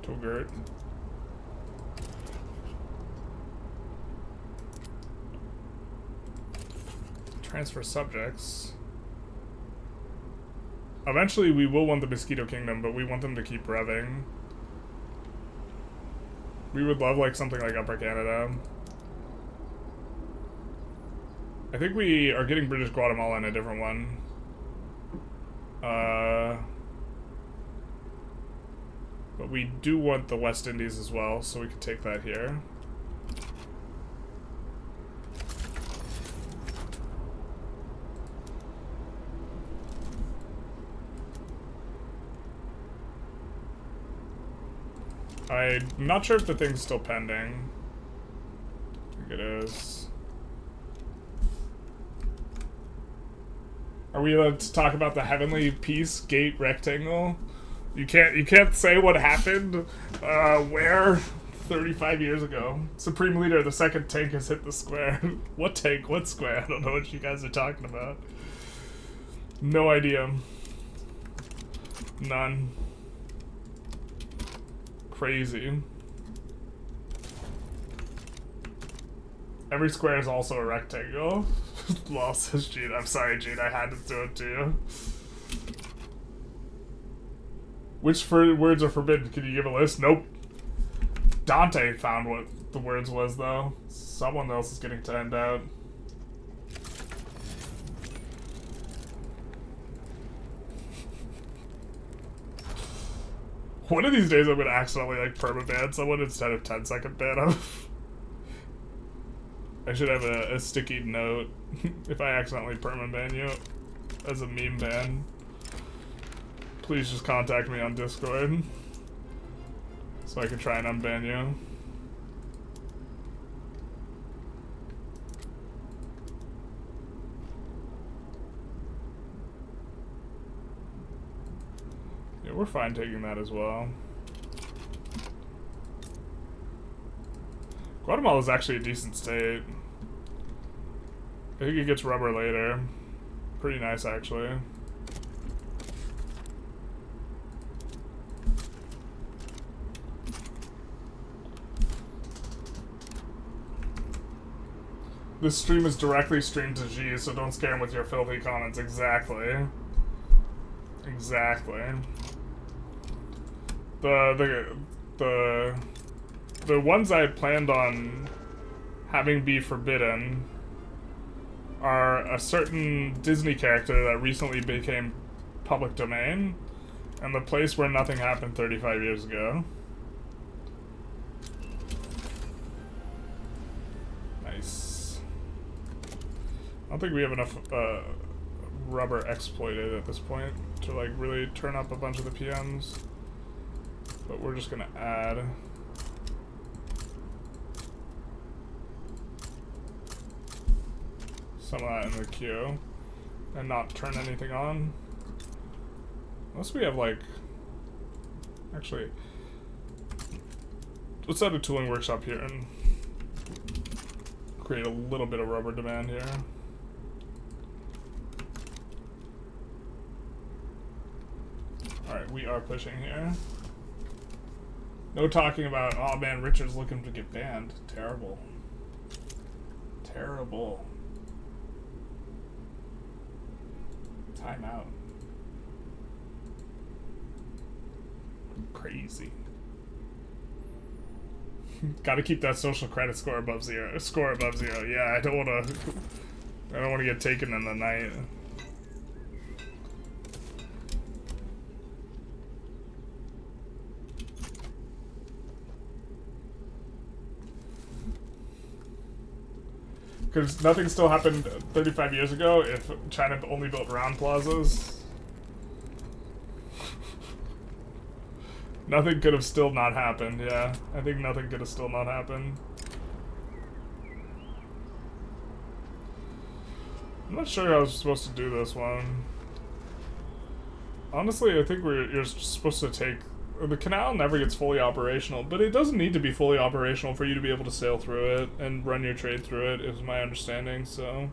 Togurt. Transfer subjects. Eventually we will want the Mosquito Kingdom, but we want them to keep revving. We would love like something like Upper Canada. I think we are getting British Guatemala in a different one. But we do want the West Indies as well, so we could take that here. I'm not sure if the thing's still pending. I think it is. Are we allowed to talk about the Heavenly Peace Gate rectangle? You can't say what happened where 35 years ago. Supreme Leader, the second tank has hit the square. What tank? What square? I don't know what you guys are talking about. No idea. None. Crazy. Every square is also a rectangle. Lol, says Gene. I'm sorry, Gene. I had to do it to you. Which words are forbidden? Can you give a list? Nope. Dante found what the words was, though. Someone else is getting timed out. One of these days I'm gonna accidentally like permaban someone instead of 10-second ban them. I should have a sticky note if I accidentally permaban you as a meme ban. Please just contact me on Discord so I can try and unban you. Yeah, we're fine taking that as well. Guatemala is actually a decent state. I think it gets rubber later. Pretty nice, actually. This stream is directly streamed to G, so don't scare him with your filthy comments. Exactly. Exactly. The ones I planned on having be forbidden are a certain Disney character that recently became public domain, and the place where nothing happened 35 years ago. Nice. I don't think we have enough rubber exploited at this point to like really turn up a bunch of the PMs, but we're just gonna add some of that in the queue and not turn anything on. Unless we have like, actually, let's add a tooling workshop here and create a little bit of rubber demand here. Alright, we are pushing here. No talking about, oh man, Richard's looking to get banned. Terrible. Terrible. Time out. Crazy. Gotta keep that social credit score above zero. Yeah, I don't wanna get taken in the night. Because nothing still happened 35 years ago if China only built round plazas. Nothing could have still not happened, yeah. I think nothing could have still not happened. I'm not sure how I was supposed to do this one. Honestly, I think you're supposed to take... The canal never gets fully operational, but it doesn't need to be fully operational for you to be able to sail through it and run your trade through it, is my understanding, so...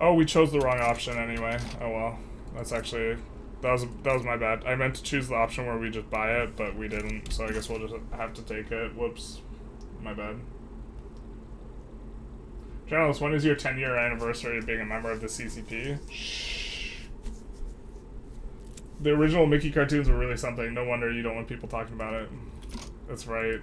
Oh, we chose the wrong option anyway. Oh well. That's actually... That was my bad. I meant to choose the option where we just buy it, but we didn't, so I guess we'll just have to take it. Whoops. My bad. Journalist, when is your 10-year anniversary of being a member of the CCP? The original Mickey cartoons were really something. No wonder you don't want people talking about it. That's right.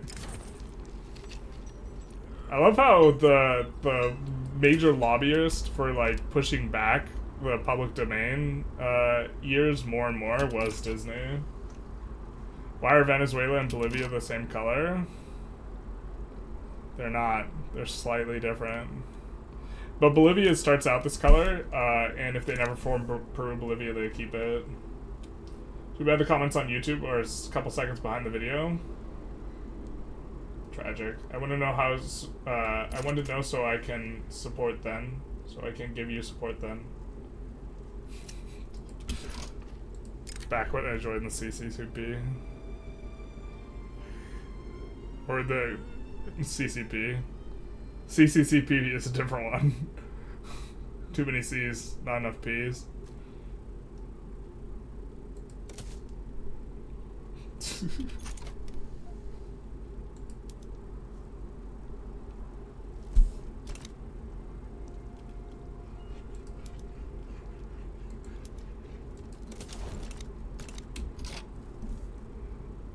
I love how the major lobbyist for, like, pushing back the public domain years more and more was Disney. Why are Venezuela and Bolivia the same color? They're not. They're slightly different. But Bolivia starts out this color, and if they never form Peru-Bolivia, they keep it. Too bad the comments on YouTube are a couple seconds behind the video. Tragic. I want to know I want to know so I can support then. So I can give you support then. Back when I joined the CCCP. Or the CCP. CCCP is a different one. Too many C's, not enough P's.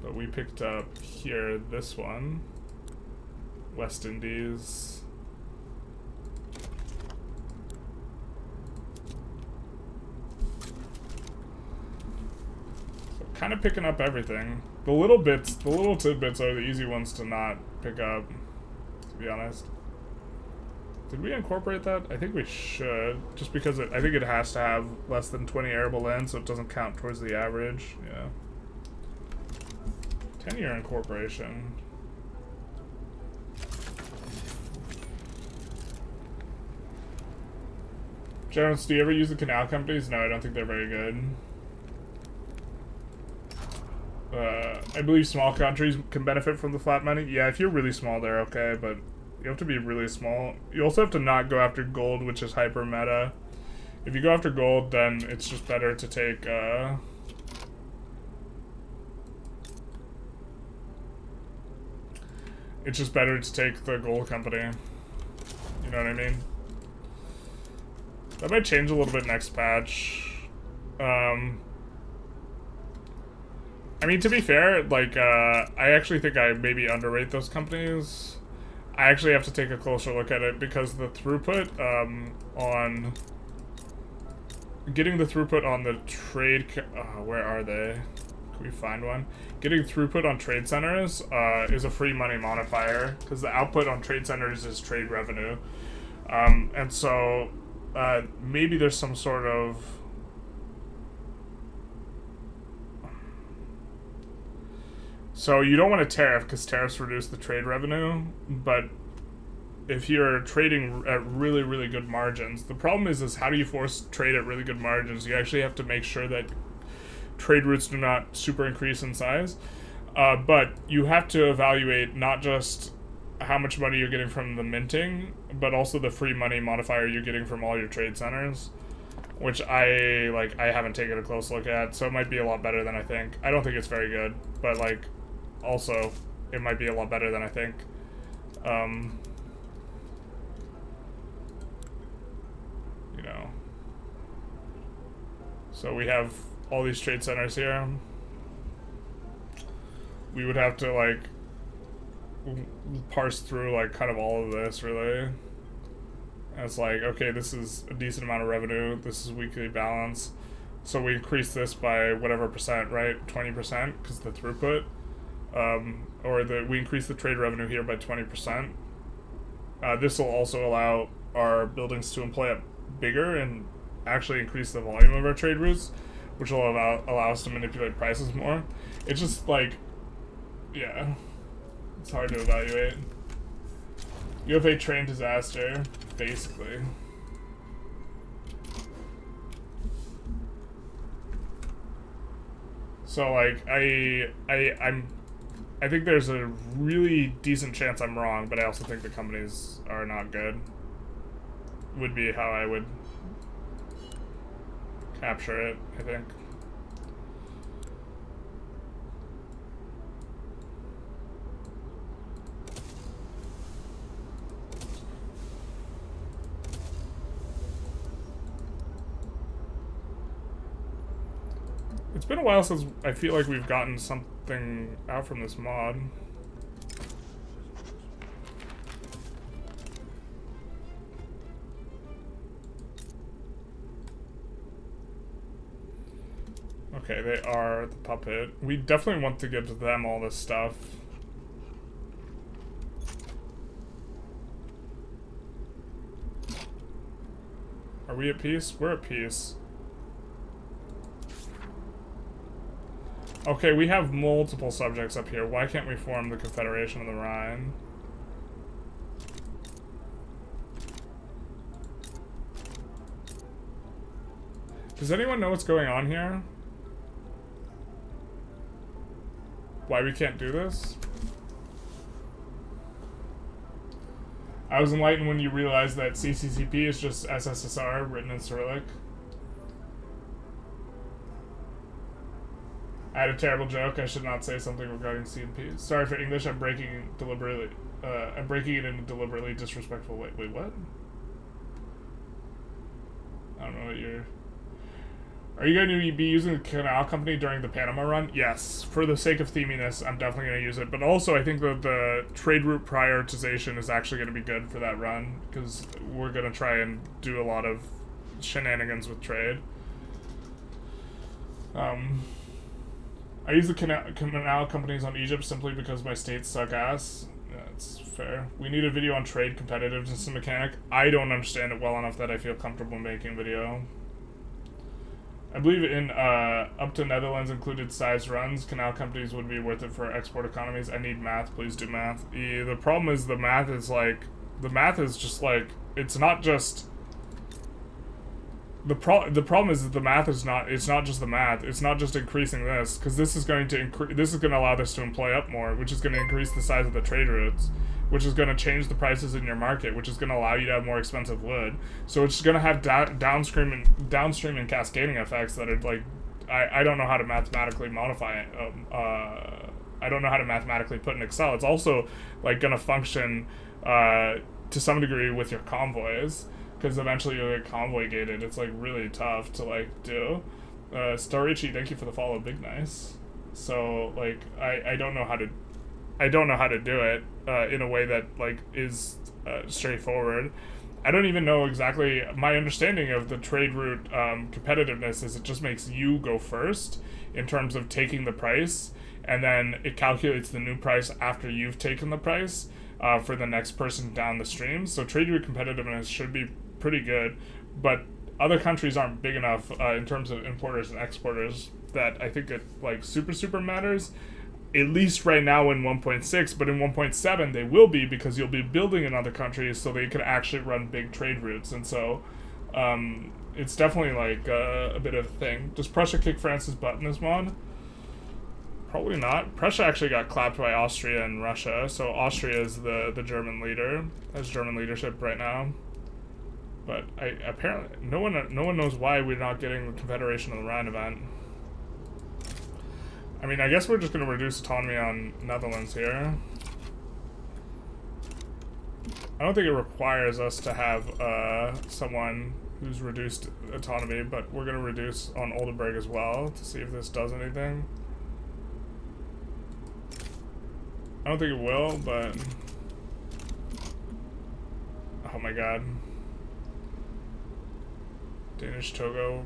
But we picked up here this one. West Indies. So kind of picking up everything. The little tidbits are the easy ones to not pick up, to be honest. Did we incorporate that? I think we should, just because I think it has to have less than 20 arable land, so it doesn't count towards the average. Yeah. 10-year incorporation. Jones, do you ever use the canal companies? No, I don't think they're very good. I believe small countries can benefit from the flat money. Yeah, if you're really small, they're okay, but you have to be really small. You also have to not go after gold, which is hyper meta. If you go after gold, then it's just better to take, it's just better to take the gold company. You know what I mean? That might change a little bit next patch. I mean, to be fair, like, I actually think I maybe underrate those companies. I actually have to take a closer look at it because the throughput, on... Getting the throughput on the trade... where are they? Can we find one? Getting throughput on trade centers, is a free money modifier because the output on trade centers is trade revenue. And so... maybe there's some sort of... So you don't want a tariff because tariffs reduce the trade revenue, but if you're trading at really, really good margins, the problem is how do you force trade at really good margins? You actually have to make sure that trade routes do not super increase in size, but you have to evaluate not just how much money you're getting from the minting, but also the free money modifier you're getting from all your trade centers, which I haven't taken a close look at, so it might be a lot better than I think. I don't think it's very good, but like, also, it might be a lot better than I think. You know, So we have all these trade centers here. We would have to like parse through like kind of all of this really. And it's like, okay, this is a decent amount of revenue. This is weekly balance. So we increase this by whatever percent, right? 20% because the throughput. We increase the trade revenue here by 20%. This will also allow our buildings to employ up bigger and actually increase the volume of our trade routes, which will allow us to manipulate prices more. It's just like, yeah, it's hard to evaluate. You have a train disaster, basically. So like I think there's a really decent chance I'm wrong, but I also think the companies are not good. Would be how I would capture it, I think. It's been a while since I feel like we've gotten something out from this mod. Okay, they are the puppet. We definitely want to give them all this stuff. Are we at peace? We're at peace. Okay, we have multiple subjects up here. Why can't we form the Confederation of the Rhine? Does anyone know what's going on here? Why we can't do this? I was enlightened when you realized that CCCP is just SSSR written in Cyrillic. I had a terrible joke. I should not say something regarding C&P. Sorry for English. I'm breaking it deliberately. I'm breaking it in a deliberately disrespectful way. Wait, what? I don't know what you're... Are you going to be using the Canal company during the Panama run? Yes. For the sake of theminess, I'm definitely going to use it. But also, I think that the trade route prioritization is actually going to be good for that run, because we're going to try and do a lot of shenanigans with trade. I use the canal companies on Egypt simply because my states suck ass. That's fair. We need a video on trade competitiveness and mechanic. I don't understand it well enough that I feel comfortable making a video. I believe in up to Netherlands included size runs, canal companies would be worth it for export economies. I need math. Please do math. The problem is the math is just like, it's not just... The problem is that the math is not, it's not just the math, it's not just increasing this, because this is going to allow this to employ up more, which is going to increase the size of the trade routes, which is going to change the prices in your market, which is going to allow you to have more expensive wood. So it's going to have downstream and cascading effects that are like, I don't know how to mathematically modify it. I don't know how to mathematically put in Excel. It's also like going to function to some degree with your convoys, because eventually you'll get convoy gated. It's like really tough to like do. Storici, thank you for the follow, big nice. So like I don't know how to do it in a way that like is straightforward. I don't even know exactly. My understanding of the trade route competitiveness is it just makes you go first in terms of taking the price, and then it calculates the new price after you've taken the price for the next person down the stream. So trade route competitiveness should be pretty good, but other countries aren't big enough in terms of importers and exporters that I think it like super matters, at least right now in 1.6, but in 1.7 they will be, because you'll be building in other countries so they can actually run big trade routes. And so it's definitely like a bit of a thing. Does Prussia kick France's butt in this mod? Probably not. Prussia actually got clapped by Austria and Russia, so Austria is the German leader, has German leadership right now. But apparently no one knows why we're not getting the Confederation of the Rhine event. I mean, I guess we're just going to reduce autonomy on Netherlands here. I don't think it requires us to have someone who's reduced autonomy, but we're gonna reduce on Oldenburg as well to see if this does anything. I don't think it will, but oh my god. Danish Togo.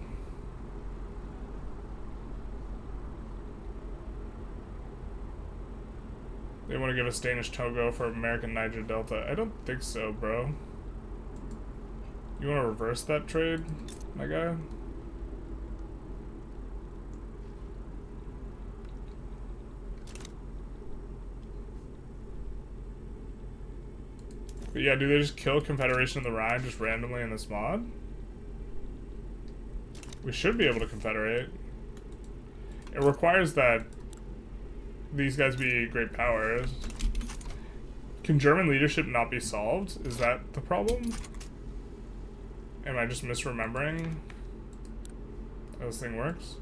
They want to give us Danish Togo for American Niger Delta. I don't think so, bro. You want to reverse that trade, my guy? But yeah, do they just kill Confederation of the Rhine just randomly in this mod? We should be able to confederate. It requires that these guys be great powers. Can German leadership not be solved? Is that the problem? Am I just misremembering how this thing works?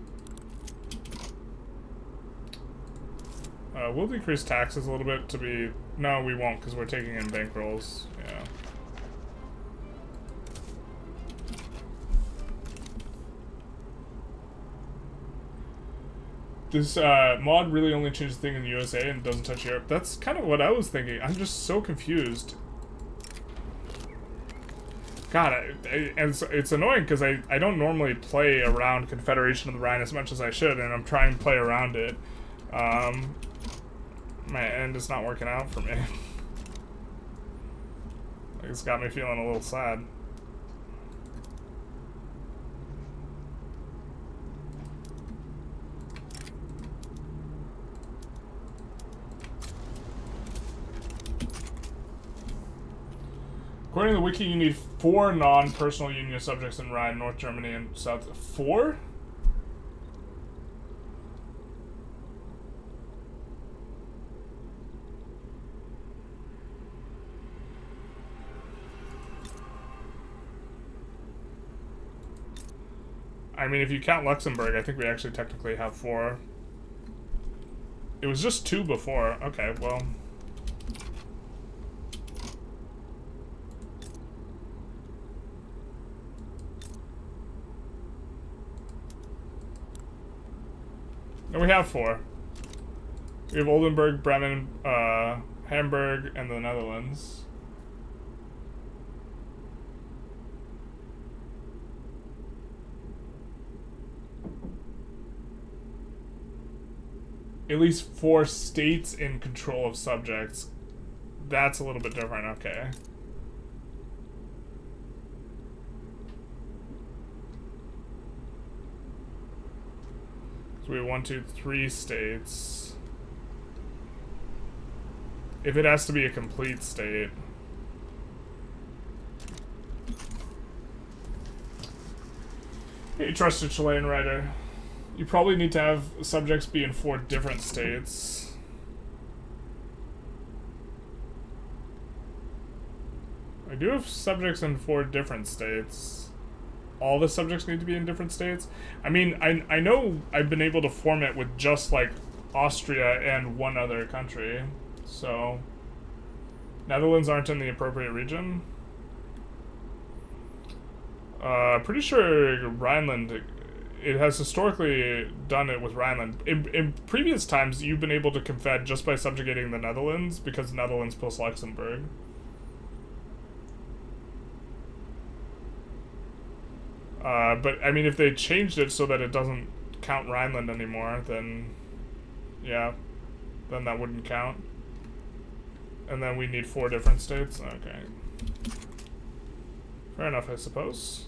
We'll decrease taxes a little bit to be... No, we won't, because we're taking in bankrolls. Yeah. This mod really only changes the thing in the USA and doesn't touch Europe. That's kind of what I was thinking. I'm just so confused. God, it's annoying because I don't normally play around Confederation of the Rhine as much as I should, and I'm trying to play around it. My end is not working out for me. It's got me feeling a little sad. According to the wiki, you need 4 non-personal union subjects in Rhine, North Germany, and South. 4? I mean, if you count Luxembourg, I think we actually technically have 4. It was just 2 before. Okay, well... No, we have 4. We have Oldenburg, Bremen, Hamburg, and the Netherlands. At least 4 states in control of subjects. That's a little bit different, okay. So we have 1, 2, 3 states. If it has to be a complete state. Hey, trusted Chilean writer. You probably need to have subjects be in 4 different states. I do have subjects in 4 different states. All the subjects need to be in different states? I mean, I know I've been able to form it with just, like, Austria and 1 other country. So, Netherlands aren't in the appropriate region. Pretty sure Rhineland... It has historically done it with Rhineland. In previous times, you've been able to confed just by subjugating the Netherlands, because Netherlands plus Luxembourg. But, I mean, if they changed it so that it doesn't count Rhineland anymore, then, yeah, then that wouldn't count. And then we need 4 different states? Okay. Fair enough, I suppose.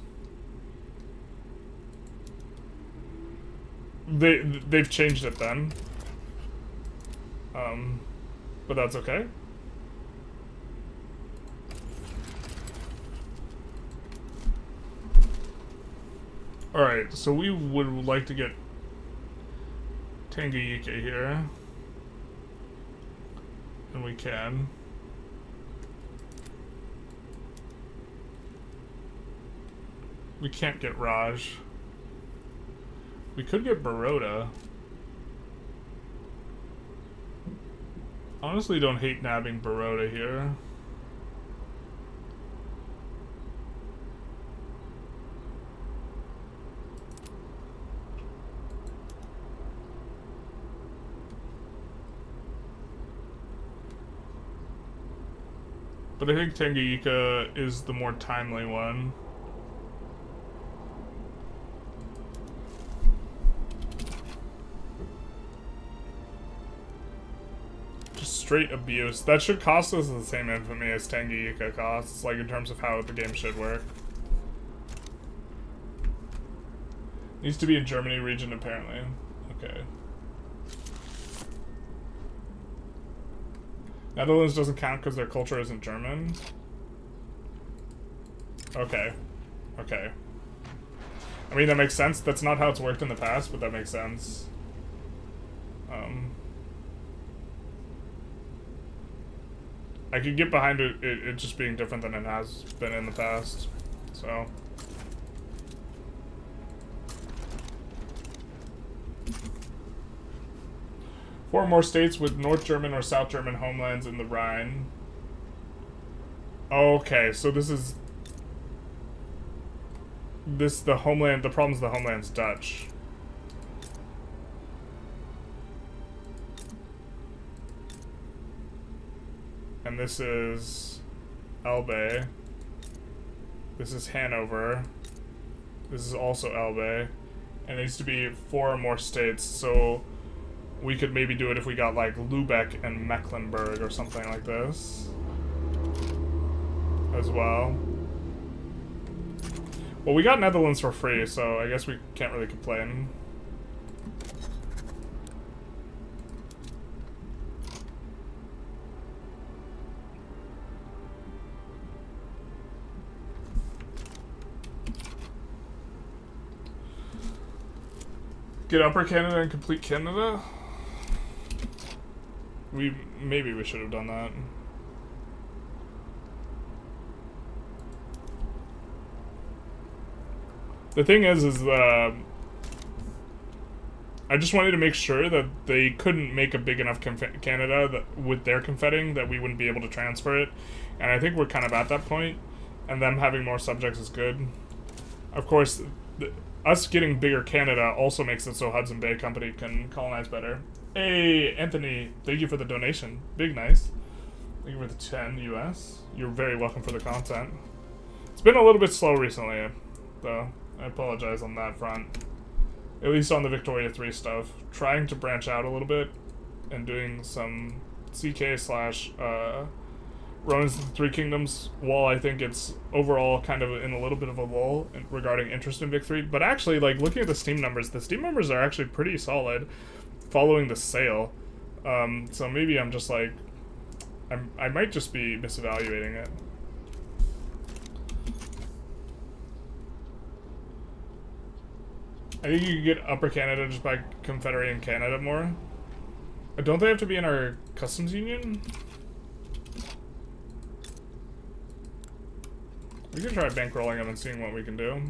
They've changed it then. But that's okay. Alright, so we would like to get Tanganyika here. And we can. We can't get Raj. We could get Baroda. Honestly, don't hate nabbing Baroda here. But I think Tanganyika is the more timely one. Just straight abuse. That should cost us the same infamy as Tanganyika costs, like in terms of how the game should work. Needs to be in Germany region, apparently. Okay. Netherlands doesn't count because their culture isn't German. Okay. Okay. I mean, that makes sense. That's not how it's worked in the past, but that makes sense. I could get behind it just being different than it has been in the past. So... 4 more states with North German or South German homelands in the Rhine. Okay, so this is... the homeland... the problem's the homeland's Dutch. And this is... Elbe. This is Hanover. This is also Elbe. And it needs to be 4 or more states, so... we could maybe do it if we got, like, Lübeck and Mecklenburg or something like this. As well. Well, we got Netherlands for free, so I guess we can't really complain. Get Upper Canada and complete Canada? Maybe we should have done that. The thing is I just wanted to make sure that they couldn't make a big enough Canada that with their confetting that we wouldn't be able to transfer it, and I think we're kind of at that point, and them having more subjects is good. Of course, us getting bigger Canada also makes it so Hudson Bay Company can colonize better. Hey, Anthony, thank you for the donation. Big nice. Thank you for the 10 US. You're very welcome for the content. It's been a little bit slow recently, though. I apologize on that front. At least on the Victoria 3 stuff. Trying to branch out a little bit and doing some CK slash Romans of the Three Kingdoms, while I think it's overall kind of in a little bit of a lull regarding interest in Vic 3. But actually, like, looking at the Steam numbers are actually pretty solid following the sale. So maybe I'm just like, I might just be misevaluating it. I think you can get Upper Canada just by confederating Canada more. Don't they have to be in our customs union? We can try bankrolling them and seeing what we can do.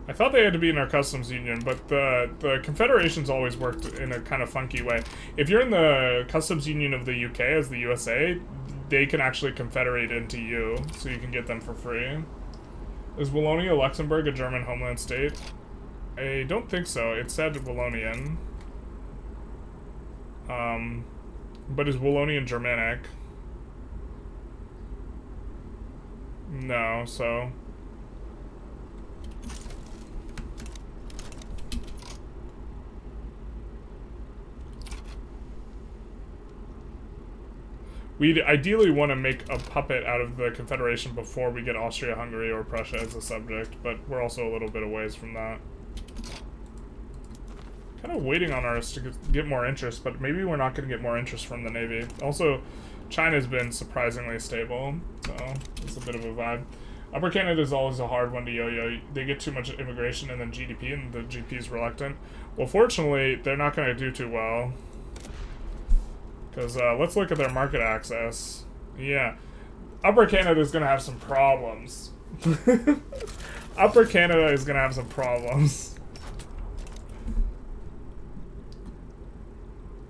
I thought they had to be in our customs union, but the confederations always worked in a kind of funky way. If you're in the customs union of the UK as the USA, they can actually confederate into you, so you can get them for free. Is Wallonia Luxembourg a German homeland state? I don't think so. It said Wallonian. But is Wallonian Germanic? No, so... We'd ideally want to make a puppet out of the Confederation before we get Austria-Hungary or Prussia as a subject, but we're also a little bit away from that. Kind of waiting on ours to get more interest, but maybe we're not going to get more interest from the Navy. Also, China's been surprisingly stable, so it's a bit of a vibe. Upper Canada is always a hard one to yo-yo. They get too much immigration and then GDP, and the GDP is reluctant. Well, fortunately, they're not going to do too well. Because let's look at their market access. Yeah. Upper Canada is going to have some problems. Upper Canada is going to have some problems.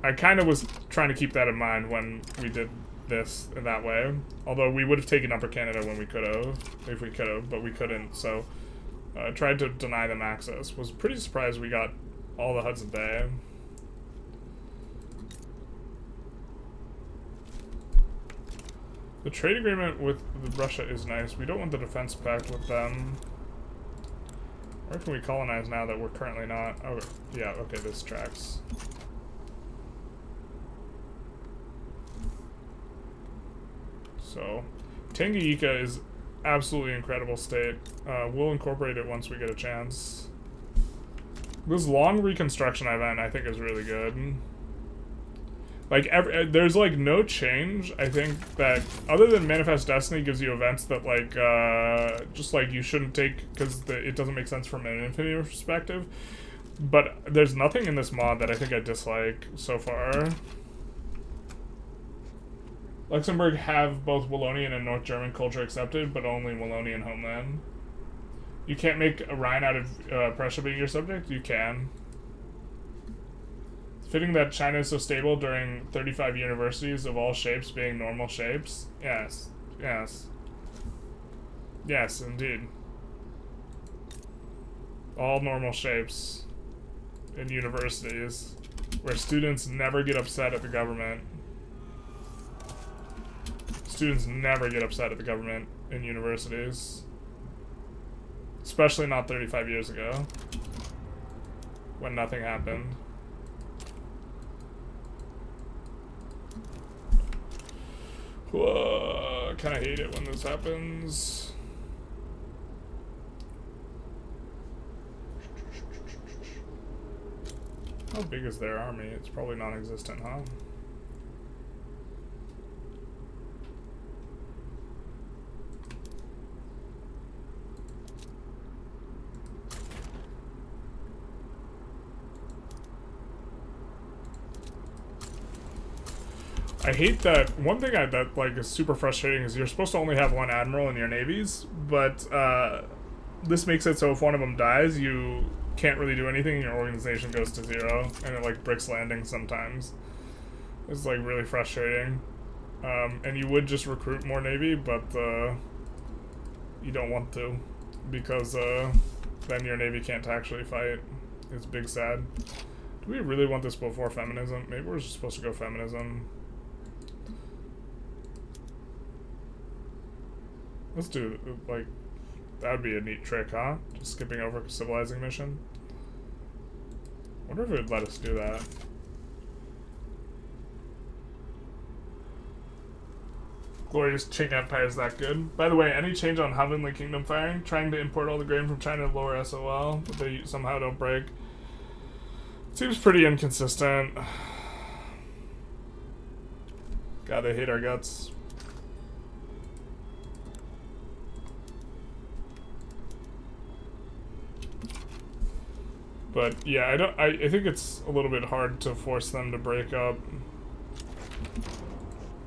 I kind of was trying to keep that in mind when we did this in that way. Although we would have taken Upper Canada when we could have. If we could have, but we couldn't. So tried to deny them access. Was pretty surprised we got all the Hudson Bay. The trade agreement with Russia is nice. We don't want the defense pact with them. Where can we colonize now that we're currently not? Oh, yeah, okay, this tracks. So, Tanganyika is absolutely incredible state. We'll incorporate it once we get a chance. This long reconstruction event, I think, is really good. Like, there's, like, no change, I think, that, other than Manifest Destiny gives you events that, like, just, like, you shouldn't take, because it doesn't make sense from an Infinity perspective. But there's nothing in this mod that I think I dislike so far. Luxembourg have both Wallonian and North German culture accepted, but only Wallonian homeland. You can't make a Rhine out of Prussia being your subject? You can. It's fitting that China is so stable during 35 universities of all shapes being normal shapes. Yes. Yes. Yes, indeed. All normal shapes in universities where students never get upset at the government. Students never get upset at the government in universities. Especially not 35 years ago, when nothing happened. Whoa, I kind of hate it when this happens. How big is their army? It's probably non-existent, huh? I hate that. One thing that like is super frustrating is you're supposed to only have one admiral in your navies, but this makes it so if one of them dies, you can't really do anything and your organization goes to 0, and it like bricks landings sometimes. It's like really frustrating. And you would just recruit more navy, but you don't want to, because then your navy can't actually fight. It's big sad. Do we really want this before feminism? Maybe we're just supposed to go feminism. Let's do, like, that would be a neat trick, huh? Just skipping over a civilizing mission. Wonder if it would let us do that. Glorious Qing Empire is that good. By the way, any change on Heavenly Kingdom firing? Trying to import all the grain from China to lower SOL, but they somehow don't break. Seems pretty inconsistent. God, they hate our guts. But yeah, I think it's a little bit hard to force them to break up.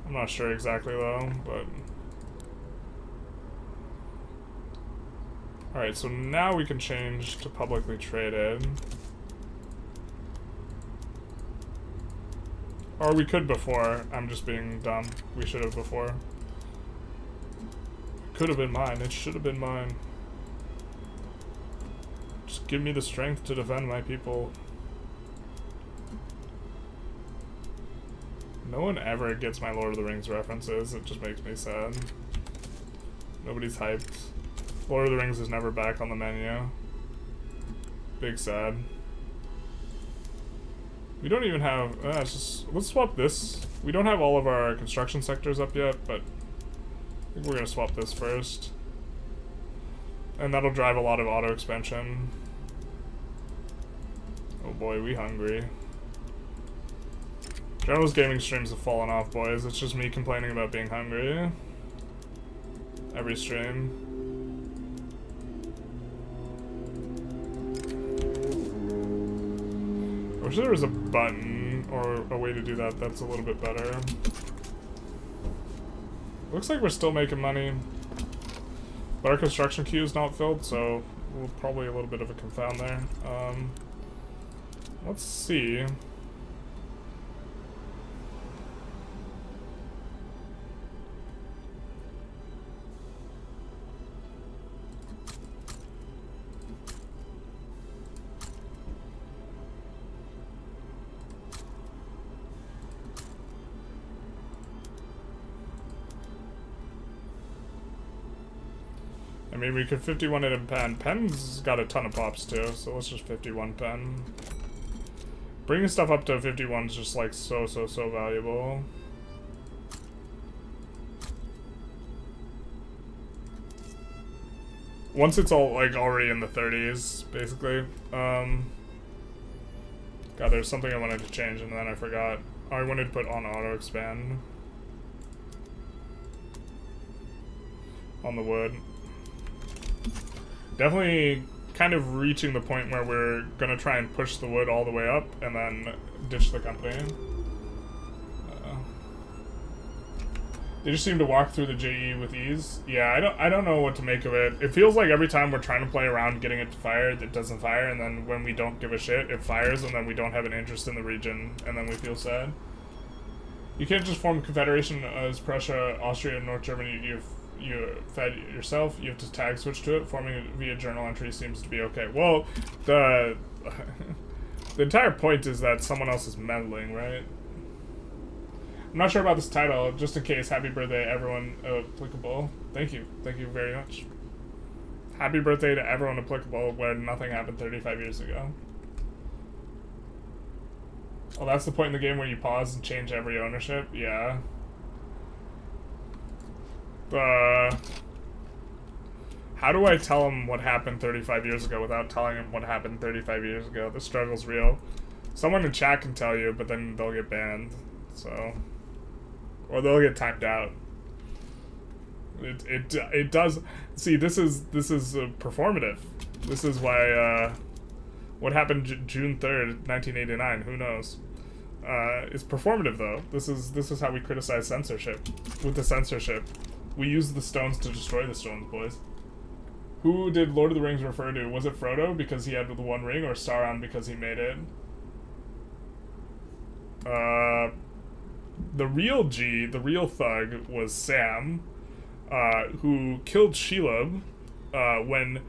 I'm not sure exactly though, but alright, so now we can change to publicly traded. Or we could before. I'm just being dumb. We should have before. Could have been mine. It should have been mine. Just give me the strength to defend my people. No one ever gets my Lord of the Rings references. It just makes me sad. Nobody's hyped. Lord of the Rings is never back on the menu. Big sad. We don't even have... it's just, let's swap this. We don't have all of our construction sectors up yet, but I think we're going to swap this first. And that'll drive a lot of auto expansion. Oh boy, we hungry. General's gaming streams have fallen off, boys. It's just me complaining about being hungry. Every stream. I wish there was a button or a way to do that that's a little bit better. Looks like we're still making money. But our construction queue is not filled, so we'll probably a little bit of a confound there. Let's see. mean, we could 51 it in Pen. Pen's got a ton of pops too, so let's just 51 Pen. Bringing stuff up to 51 is just like so valuable. Once it's all like already in the 30s, basically. God, there's something I wanted to change and then I forgot. Oh, I wanted to put on auto expand on the wood. Definitely kind of reaching the point where we're gonna try and push the wood all the way up and then ditch the company. They just seem to walk through the JE with ease. Yeah, I don't know what to make of it. It feels like every time we're trying to play around getting it to fire, it doesn't fire, and then when we don't give a shit, it fires, and then we don't have an interest in the region, and then we feel sad. You can't just form a confederation as Prussia, Austria, and North Germany. You fed yourself. You have to tag switch to it. Forming it via journal entry seems to be okay. Well, the entire point is that someone else is meddling, right? I'm not sure about this title. Just in case, happy birthday, everyone applicable. Thank you very much. Happy birthday to everyone applicable where nothing happened 35 years ago. Oh, that's the point in the game where you pause and change every ownership? Yeah. How do I tell him what happened 35 years ago without telling him what happened 35 years ago? The struggle's real. Someone in chat can tell you, but then they'll get banned. So... or they'll get timed out. It does... See, this is performative. This is why, what happened June 3rd, 1989, who knows? It's performative, though. This is how we criticize censorship. With the censorship. We use the stones to destroy the stones, boys. Who did Lord of the Rings refer to? Was it Frodo because he had the one ring, or Sauron because he made it? The real G, the real thug, was Sam, who killed Shelob, when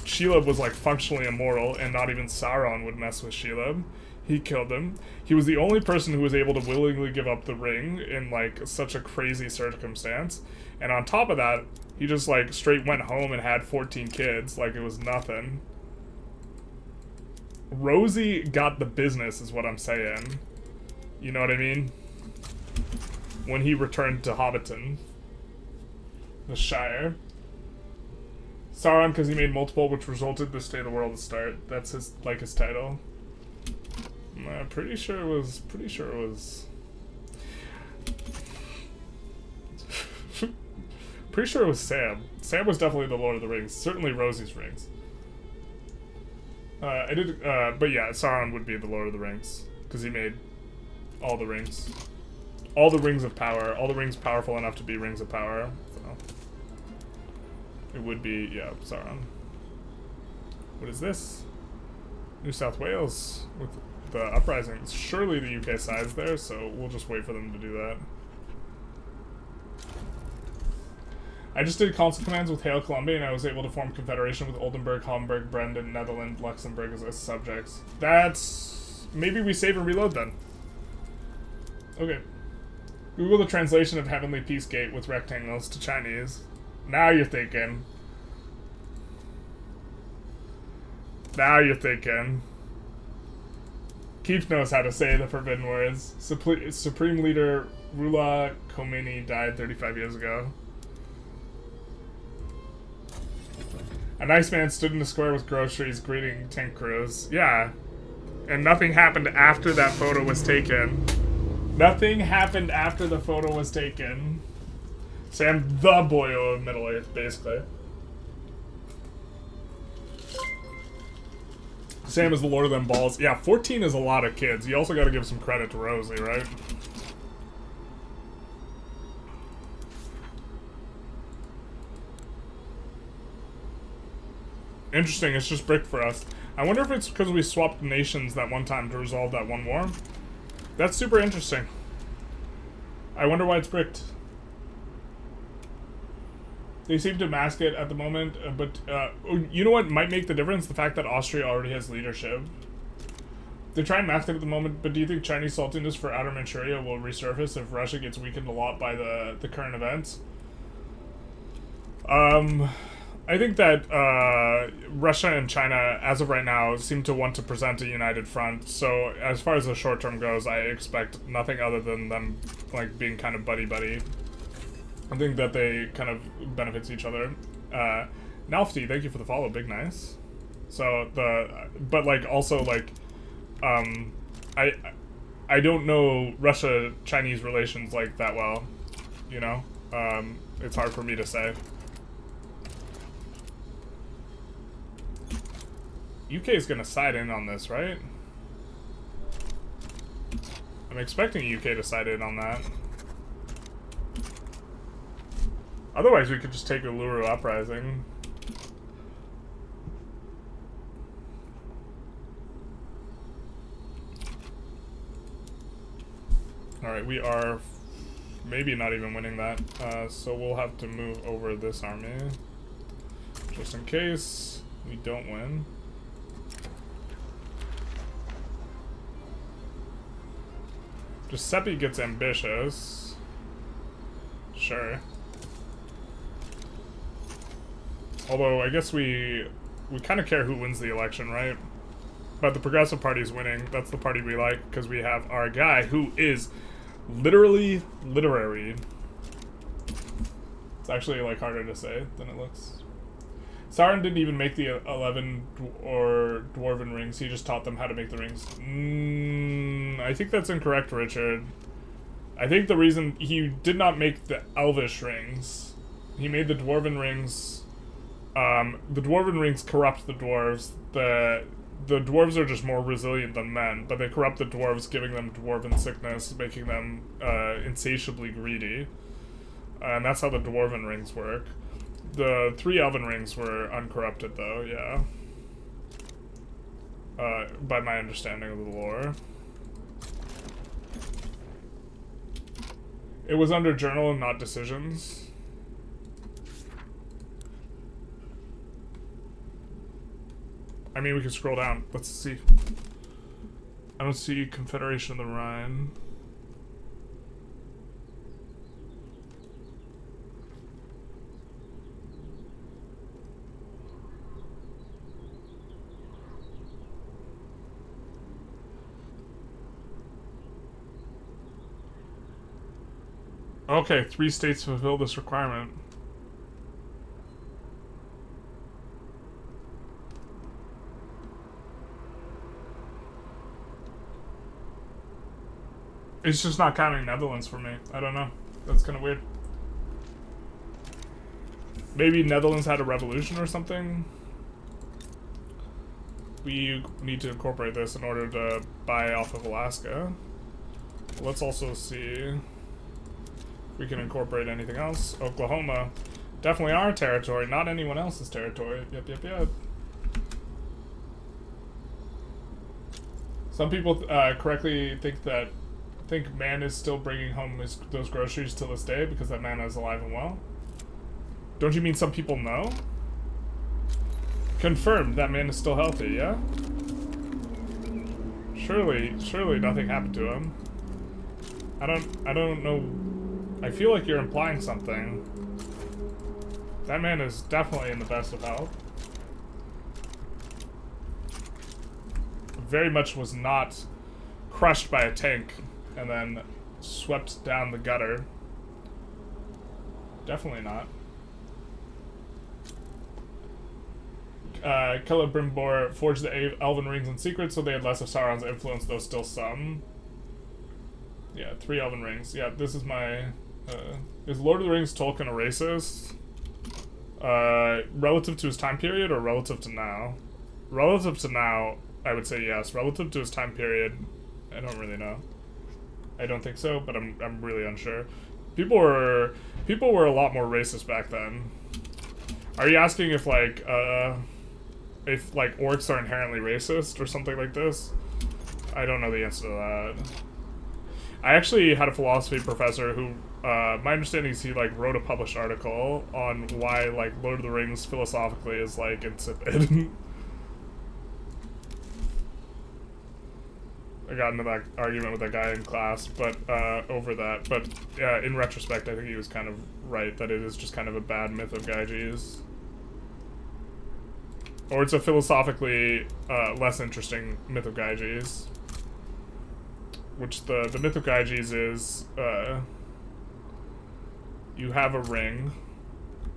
Shelob was, like, functionally immortal, and not even Sauron would mess with Shelob. He killed him. He was the only person who was able to willingly give up the ring in, like, such a crazy circumstance. And on top of that, he just, like, straight went home and had 14 kids, like it was nothing. Rosie got the business, is what I'm saying. You know what I mean? When he returned to Hobbiton. The Shire. Sauron because he made multiple, which resulted in the state of the world to start. That's his, like, his title. I'm pretty sure it was... pretty sure it was Sam. Sam was definitely the Lord of the Rings. Certainly Rosie's rings. But yeah, Sauron would be the Lord of the Rings. Because he made all the rings. All the rings of power. All the rings powerful enough to be rings of power. So it would be, yeah, Sauron. What is this? New South Wales with the uprisings. Surely the UK side's there, so we'll just wait for them to do that. I just did console commands with Hail Columbia, and I was able to form confederation with Oldenburg, Hamburg, Brendan, Netherlands, Luxembourg as subjects. That's... maybe we save and reload then. Okay. Google the translation of Heavenly Peace Gate with rectangles to Chinese. Now you're thinking. Now you're thinking. Keith knows how to say the forbidden words. Supreme Leader Rula Khomeini died 35 years ago. A nice man stood in the square with groceries greeting tank crews. Yeah. And nothing happened after that photo was taken. Nothing happened after the photo was taken. Sam, the boyo of Middle Earth, basically. Sam is the Lord of them balls. Yeah, 14 is a lot of kids. You also gotta give some credit to Rosie, right? Interesting, it's just bricked for us. I wonder if it's because we swapped nations that one time to resolve that one war. That's super interesting. I wonder why it's bricked. They seem to mask it at the moment, but you know what might make the difference? The fact that Austria already has leadership. They try and mask it at the moment, but do you think Chinese saltiness for Outer Manchuria will resurface if Russia gets weakened a lot by the current events? I think that Russia and China, as of right now, seem to want to present a united front. So as far as the short term goes, I expect nothing other than them like being kind of buddy-buddy. I think that they kind of benefits each other. Nalfty, thank you for the follow, big nice. So but like also like, I don't know Russia-Chinese relations like that well, you know. It's hard for me to say. UK is gonna side in on this, right? I'm expecting UK to side in on that. Otherwise, we could just take Uluru Uprising. Alright, we are maybe not even winning that, so we'll have to move over this army. Just in case we don't win. Giuseppe gets ambitious. Sure. Although, I guess we kind of care who wins the election, right? But the Progressive Party's winning. That's the party we like, because we have our guy who is literally literary. It's actually, like, harder to say than it looks. Sauron didn't even make the 11 or Dwarven rings. He just taught them how to make the rings. I think that's incorrect, Richard. I think the reason he did not make the Elvish rings, he made the Dwarven rings. The Dwarven rings corrupt the dwarves. The dwarves are just more resilient than men, but they corrupt the dwarves, giving them dwarven sickness, making them insatiably greedy. And that's how the Dwarven rings work. The 3 Elven rings were uncorrupted, though, yeah. By my understanding of the lore. It was under journal and not decisions. I mean, we can scroll down. Let's see. I don't see Confederation of the Rhine. Okay, 3 states fulfill this requirement. It's just not counting Netherlands for me. I don't know. That's kind of weird. Maybe Netherlands had a revolution or something? We need to incorporate this in order to buy off of Alaska. Let's also see... we can incorporate anything else. Oklahoma. Definitely our territory, not anyone else's territory. Yep. Some people correctly think man is still bringing home those groceries to this day because that man is alive and well. Don't you mean some people know? Confirmed that man is still healthy, yeah? Surely nothing happened to him. I don't know. I feel like you're implying something. That man is definitely in the best of health. Very much was not crushed by a tank and then swept down the gutter. Definitely not. Celebrimbor forged the Elven rings in secret, so they had less of Sauron's influence, though still some. Yeah, 3 Elven rings. Yeah, this is my... is Lord of the Rings Tolkien a racist? Relative to his time period or relative to now? Relative to now, I would say yes. Relative to his time period, I don't really know. I don't think so, but I'm really unsure. People were a lot more racist back then. Are you asking if like orcs are inherently racist or something like this? I don't know the answer to that. I actually had a philosophy professor who, my understanding is he like wrote a published article on why like Lord of the Rings philosophically is like insipid. I got into that argument with that guy in class, but over that. But in retrospect, I think he was kind of right that it is just kind of a bad myth of Gyges. Or it's a philosophically less interesting myth of Gyges. Which the myth of Gyges is you have a ring,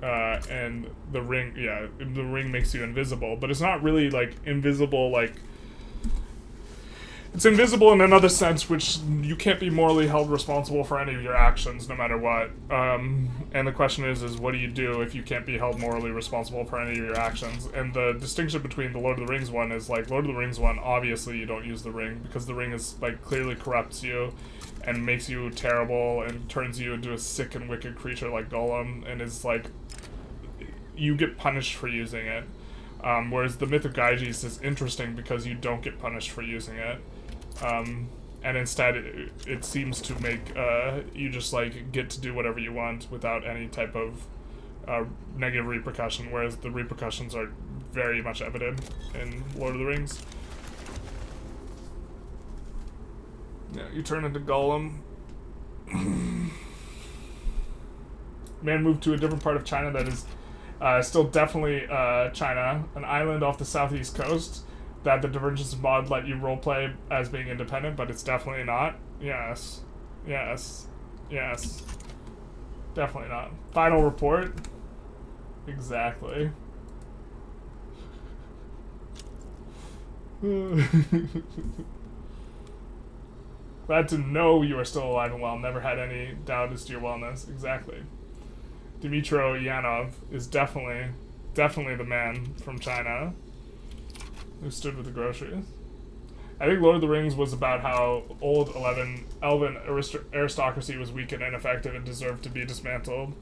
and the ring makes you invisible, but it's not really like invisible like. It's invisible in another sense, which you can't be morally held responsible for any of your actions, no matter what. And the question is what do you do if you can't be held morally responsible for any of your actions? And the distinction between the Lord of the Rings one is, like, Lord of the Rings one, obviously you don't use the ring, because the ring is, like, clearly corrupts you, and makes you terrible, and turns you into a sick and wicked creature like Gollum, and is, like, you get punished for using it. Whereas the myth of Gyges is interesting because you don't get punished for using it. And instead it seems to make you just like get to do whatever you want without any type of negative repercussion, whereas the repercussions are very much evident in Lord of the Rings. Yeah, you turn into Gollum. Man moved to a different part of China that is still definitely China, an island off the southeast coast. That the Divergence mod let you roleplay as being independent, but it's definitely not. Yes. Yes. Yes. Definitely not. Final report? Exactly. Glad to know you are still alive and well. Never had any doubt as to your wellness. Exactly. Dmitro Yanov is definitely the man from China who stood with the groceries. I think Lord of the Rings was about how old elven aristocracy was weak and ineffective and deserved to be dismantled.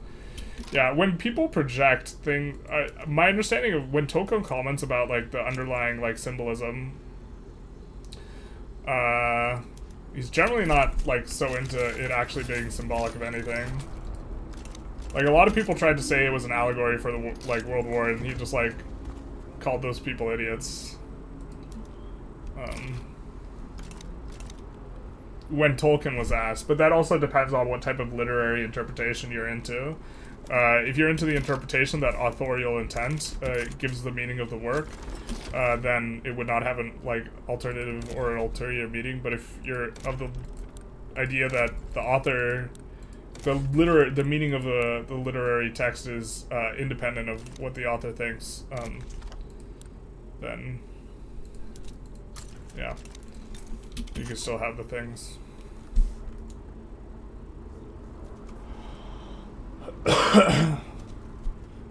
Yeah, when people project things, my understanding of when Tolkien comments about like the underlying like symbolism, he's generally not like so into it actually being symbolic of anything. Like a lot of people tried to say it was an allegory for the like World War, and he just like called those people idiots. When Tolkien was asked, but that also depends on what type of literary interpretation you're into. If you're into the interpretation that authorial intent gives the meaning of the work, then it would not have an like alternative or an ulterior meaning. But if you're of the idea that the author, the meaning of the literary text is independent of what the author thinks, then yeah, you can still have the things.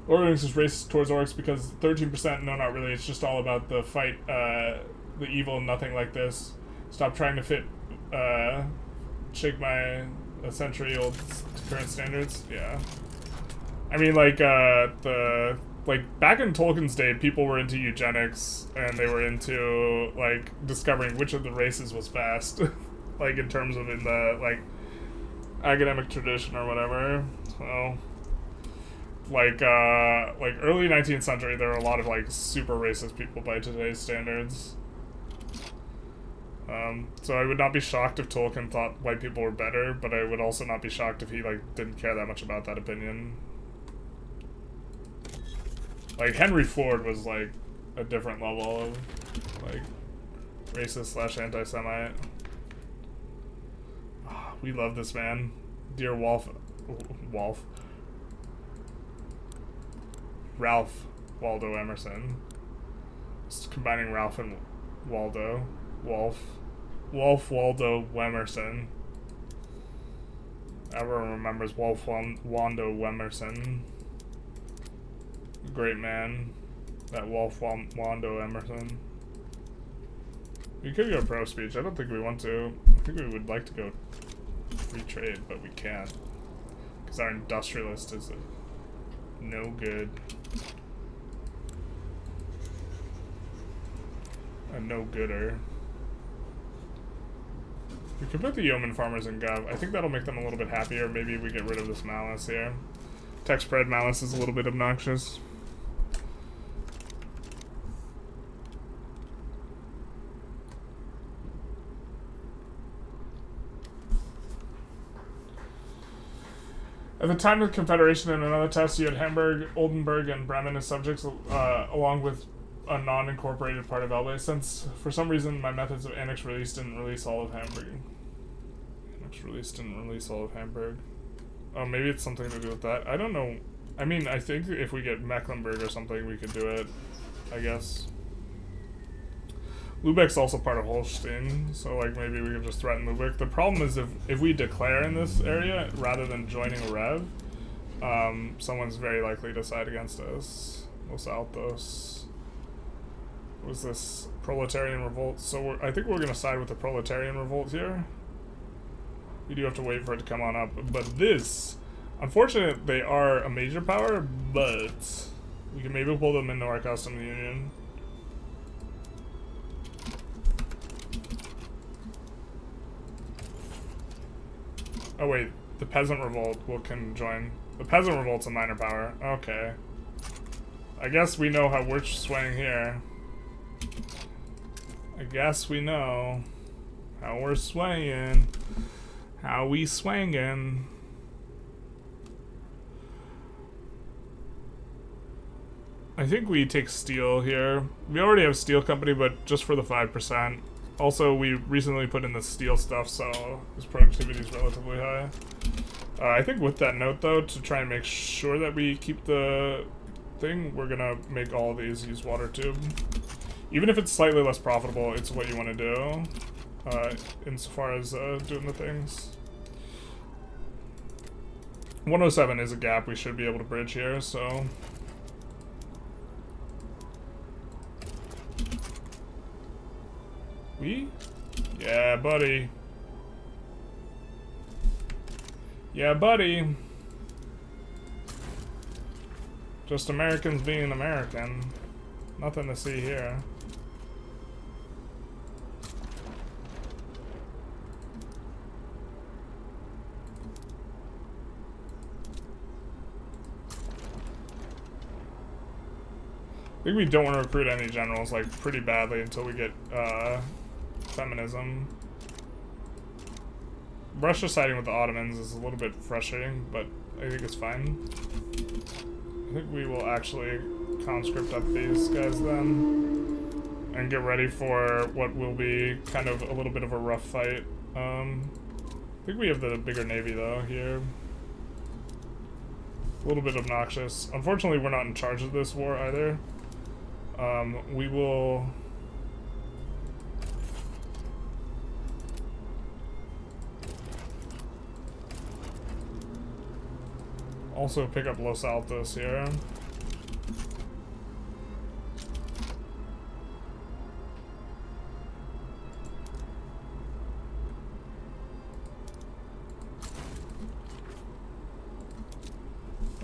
Orcs is racist towards orcs because 13%, no, not really, it's just all about the fight, the evil, nothing like this. Stop trying to fit, shake my a century-old current standards, yeah. I mean, like, back in Tolkien's day, people were into eugenics, and they were into, like, discovering which of the races was best, like, in terms of in the, like, academic tradition or whatever, so, like, early 19th century, there were a lot of, like, super racist people by today's standards. So I would not be shocked if Tolkien thought white people were better, but I would also not be shocked if he, like, didn't care that much about that opinion. Like, Henry Ford was, like, a different level of, like, racist/anti-Semite. Oh, we love this man. Dear Ralph Waldo Emerson. Just combining Ralph and Waldo. Wolf Waldo Emerson. Everyone remembers Wolf Waldo Emerson. Great man. That Wolf Waldo Emerson. We could go pro speech. I don't think we want to. I think we would like to go free trade, but we can't. Because our industrialist is no good. A no-gooder. We could put the yeoman farmers in Gov. I think that'll make them a little bit happier. Maybe we get rid of this malice here. Tech spread malice is a little bit obnoxious. At the time of the Confederation, in another test, you had Hamburg, Oldenburg, and Bremen as subjects, along with a non-incorporated part of Elbe. Since, for some reason, my methods of annex release didn't release all of Hamburg. Annex release didn't release all of Hamburg. Oh, maybe it's something to do with that. I don't know. I mean, I think if we get Mecklenburg or something, we could do it, I guess. Lübeck's also part of Holstein, so like maybe we could just threaten Lübeck. The problem is if we declare in this area rather than joining a rev, someone's very likely to side against us. Los Altos. What was this? Proletarian Revolt. So I think we're going to side with the Proletarian Revolt here. We do have to wait for it to come on up. But this, unfortunately, they are a major power, but we can maybe pull them into our customs union. Oh wait, the Peasant Revolt can join. The Peasant Revolt's a minor power. Okay. I guess we know how we're swaying here. I guess we know how we're swaying. How we swangin'. I think we take steel here. We already have steel company, but just for the 5%. Also, we recently put in the steel stuff, so his productivity is relatively high. I think with that note, though, to try and make sure that we keep the thing, we're gonna make all of these use water tube. Even if it's slightly less profitable, it's what you want to do, insofar as doing the things. 107 is a gap we should be able to bridge here, so... We? Yeah, buddy. Yeah, buddy. Just Americans being American. Nothing to see here. I think we don't want to recruit any generals, like, pretty badly until we get, feminism. Russia siding with the Ottomans is a little bit frustrating, but I think it's fine. I think we will actually conscript up these guys then, and get ready for what will be kind of a little bit of a rough fight. I think we have the bigger navy though here. A little bit obnoxious. Unfortunately, we're not in charge of this war either. We will... also pick up Los Altos here.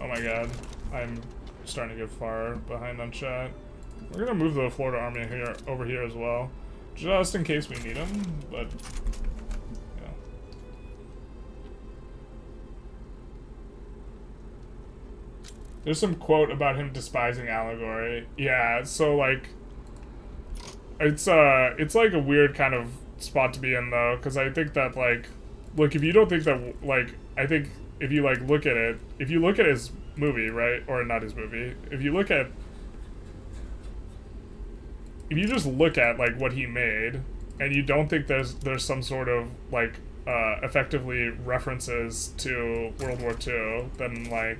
Oh my god, I'm starting to get far behind on chat. We're gonna move the Florida army here over here as well, just in case we need them, but yeah. There's some quote about him despising allegory. Yeah, so like it's like a weird kind of spot to be in though, because I think that like, look, if you don't think that, like, I think if you like look at it, if you look at his movie, right, or not his movie, if you just look at like what he made, and you don't think there's some sort of like effectively references to World War II, then like,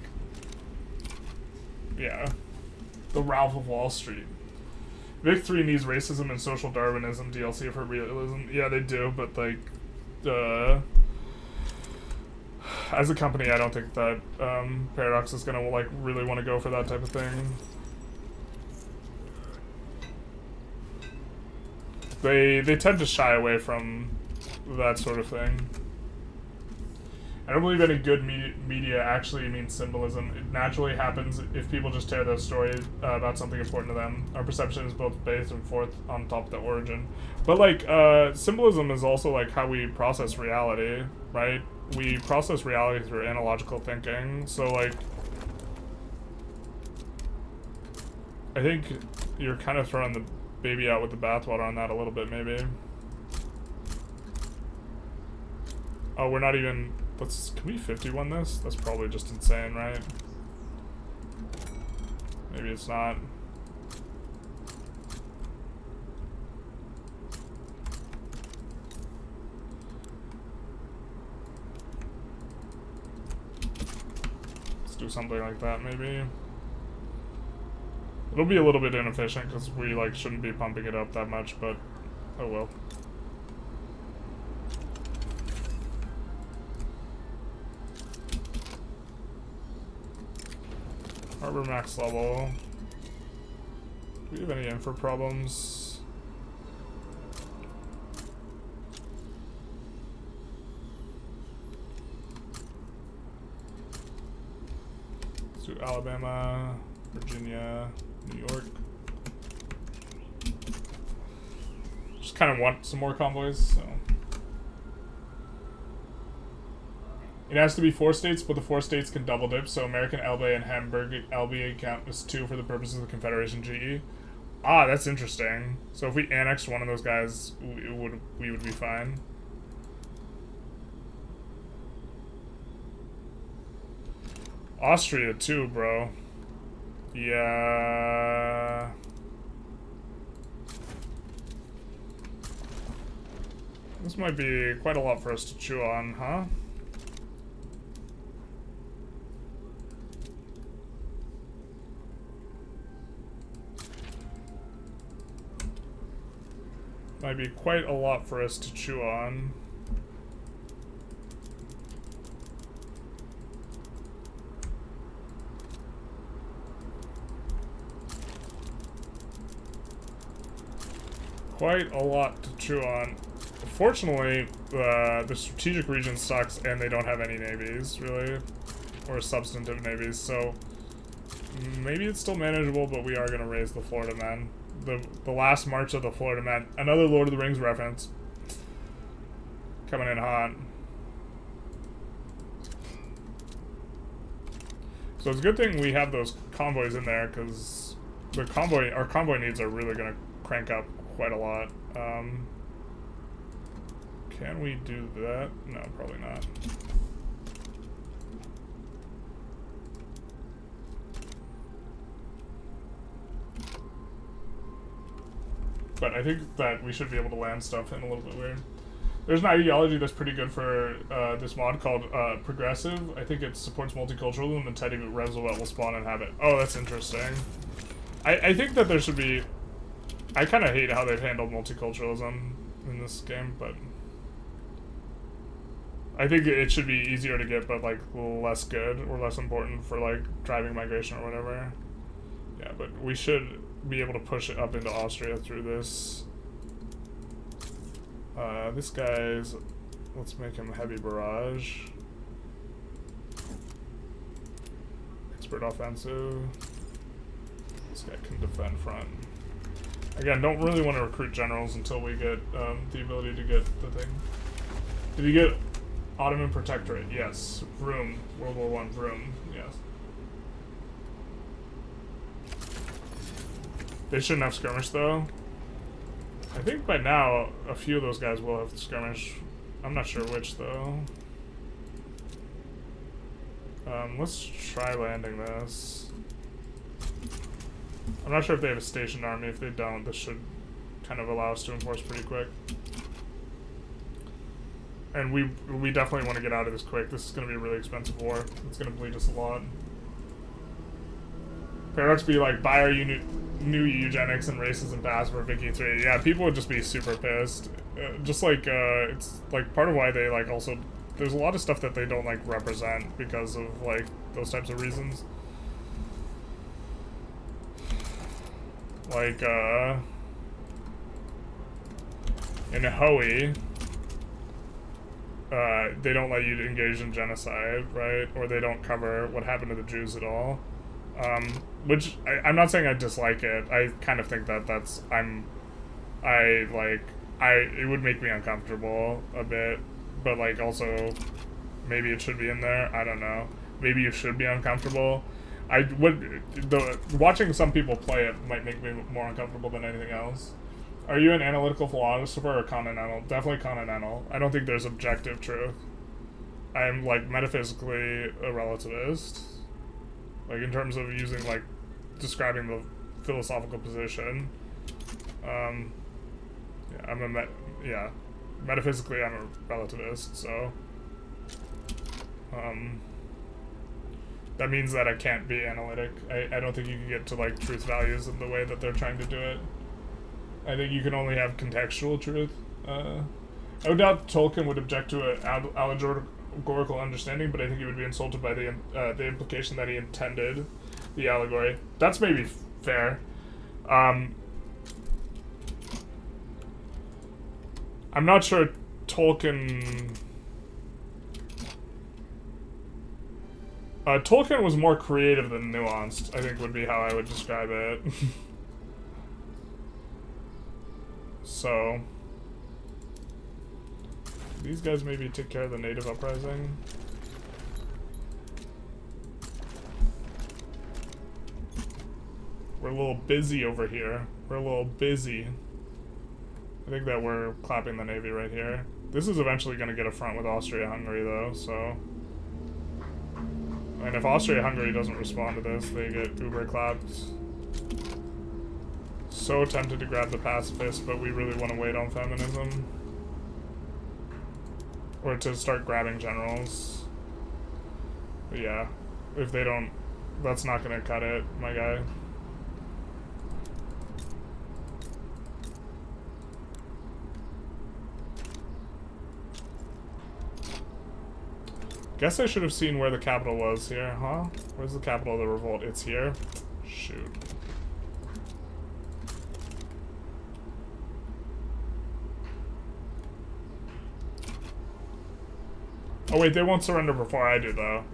yeah, the Ralph of Wall Street. Vic 3 needs racism and social Darwinism DLC for realism. Yeah, they do, but like, as a company, I don't think that Paradox is gonna like really want to go for that type of thing. They tend to shy away from that sort of thing. I don't believe any good media actually means symbolism. It naturally happens if people just tear the story about something important to them. Our perception is both based and forth on top of the origin. But like, symbolism is also like how we process reality, right? We process reality through analogical thinking. So like, I think you're kind of throwing the baby out with the bathwater on that a little bit, maybe. Oh, we're not even... Can we 51 this? That's probably just insane, right? Maybe it's not. Let's do something like that, maybe. It'll be a little bit inefficient because we like shouldn't be pumping it up that much, but oh well. Harbor max level. Do we have any infra problems? Let's do Alabama, Virginia, New York. Just kind of want some more convoys, so. It has to be 4 states, but the 4 states can double dip, so American Elbe and Hamburg Elbe count as 2 for the purposes of the Confederation GE. Ah, that's interesting. So if we annexed one of those guys, we would be fine. Austria too, bro. Yeah. This might be quite a lot for us to chew on, huh? Might be quite a lot for us to chew on. Quite a lot to chew on. Fortunately, the strategic region sucks and they don't have any navies, really. Or substantive navies, so maybe it's still manageable, but we are going to raise the Florida men. The last march of the Florida men. Another Lord of the Rings reference. Coming in hot. So it's a good thing we have those convoys in there, because our convoy needs are really going to crank up quite a lot. Can we do that? No, probably not. But I think that we should be able to land stuff in a little bit weird. There's an ideology that's pretty good for this mod called Progressive. I think it supports multiculturalism, and Teddy Roosevelt will spawn and have it. Oh, that's interesting. I think that there should be... I kind of hate how they've handled multiculturalism in this game, but... I think it should be easier to get, but like less good or less important for like driving migration or whatever. Yeah, but we should be able to push it up into Austria through this. This guy's... Let's make him heavy barrage. Expert offensive. This guy can defend front. Again, don't really want to recruit generals until we get the ability to get the thing. Did he get Ottoman Protectorate? Yes. Vroom. World War I. Vroom. Yes. They shouldn't have skirmish, though. I think by now, a few of those guys will have skirmish. I'm not sure which, though. Let's try landing this. I'm not sure if they have a stationed army. If they don't, this should kind of allow us to enforce pretty quick. And we definitely want to get out of this quick. This is going to be a really expensive war. It's going to bleed us a lot. Paradox be like, buy our new eugenics and racism pass for Vicky 3. Yeah, people would just be super pissed. Just like, it's like part of why they like also... There's a lot of stuff that they don't like represent because of like those types of reasons. Like, in Hoey, they don't let you engage in genocide, right? Or they don't cover what happened to the Jews at all. Which, I'm not saying I dislike it. I kind of think that that's, it would make me uncomfortable a bit. But, like, also, maybe it should be in there. I don't know. Maybe you should be uncomfortable. Watching some people play it might make me more uncomfortable than anything else. Are you an analytical philosopher or continental? Definitely continental. I don't think there's objective truth. I'm like metaphysically a relativist, like in terms of using like describing the philosophical position. Yeah, metaphysically I'm a relativist, so that means that I can't be analytic. I don't think you can get to like truth values in the way that they're trying to do it. I think you can only have contextual truth. I would doubt Tolkien would object to an allegorical understanding, but I think he would be insulted by the implication that he intended the allegory. That's maybe fair. I'm not sure Tolkien... Tolkien was more creative than nuanced, I think would be how I would describe it. So... these guys maybe take care of the native uprising. We're a little busy over here. We're a little busy. I think that we're clapping the navy right here. This is eventually going to get a front with Austria-Hungary though, so... and if Austria-Hungary doesn't respond to this, they get uber clapped. So tempted to grab the pacifist, but we really want to wait on feminism. Or to start grabbing generals. But yeah, if they don't, that's not gonna cut it, my guy. Guess I should have seen where the capital was here, huh? Where's the capital of the revolt? It's here? Shoot. Oh wait, they won't surrender before I do though.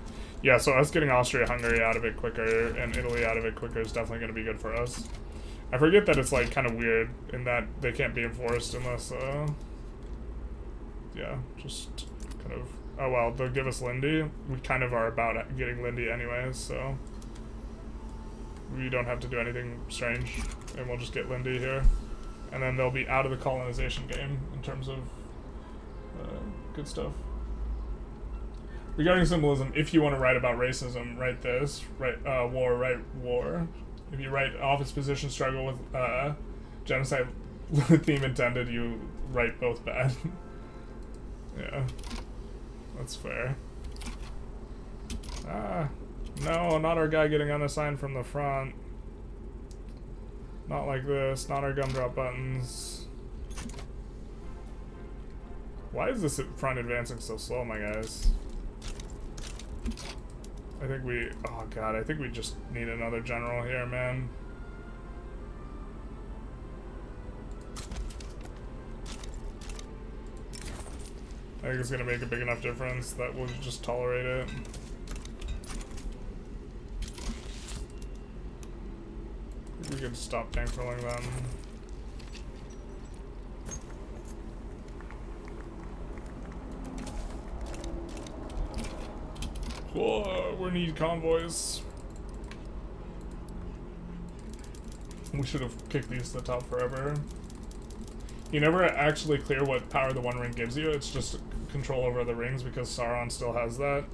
Yeah, so us getting Austria-Hungary out of it quicker and Italy out of it quicker is definitely going to be good for us. I forget that it's like kind of weird in that they can't be enforced unless, yeah, just kind of, oh well, they'll give us Lindy. We kind of are about getting Lindy anyways, so we don't have to do anything strange and we'll just get Lindy here. And then they'll be out of the colonization game in terms of good stuff. Regarding symbolism, if you want to write about racism, write this. Write war, write war. If you write office position struggle with genocide theme intended, you write both bad. Yeah, that's fair. No, not our guy getting unassigned from the front. Not like this, not our gumdrop buttons. Why is this front advancing so slow, my guys? I think we, oh god, I think we just need another general here, man. I think it's gonna make a big enough difference that we'll just tolerate it. We could stop tankrolling them. Whoa, we need convoys. We should have kicked these to the top forever. You never actually clear what power the One Ring gives you. It's just control over the rings because Sauron still has that.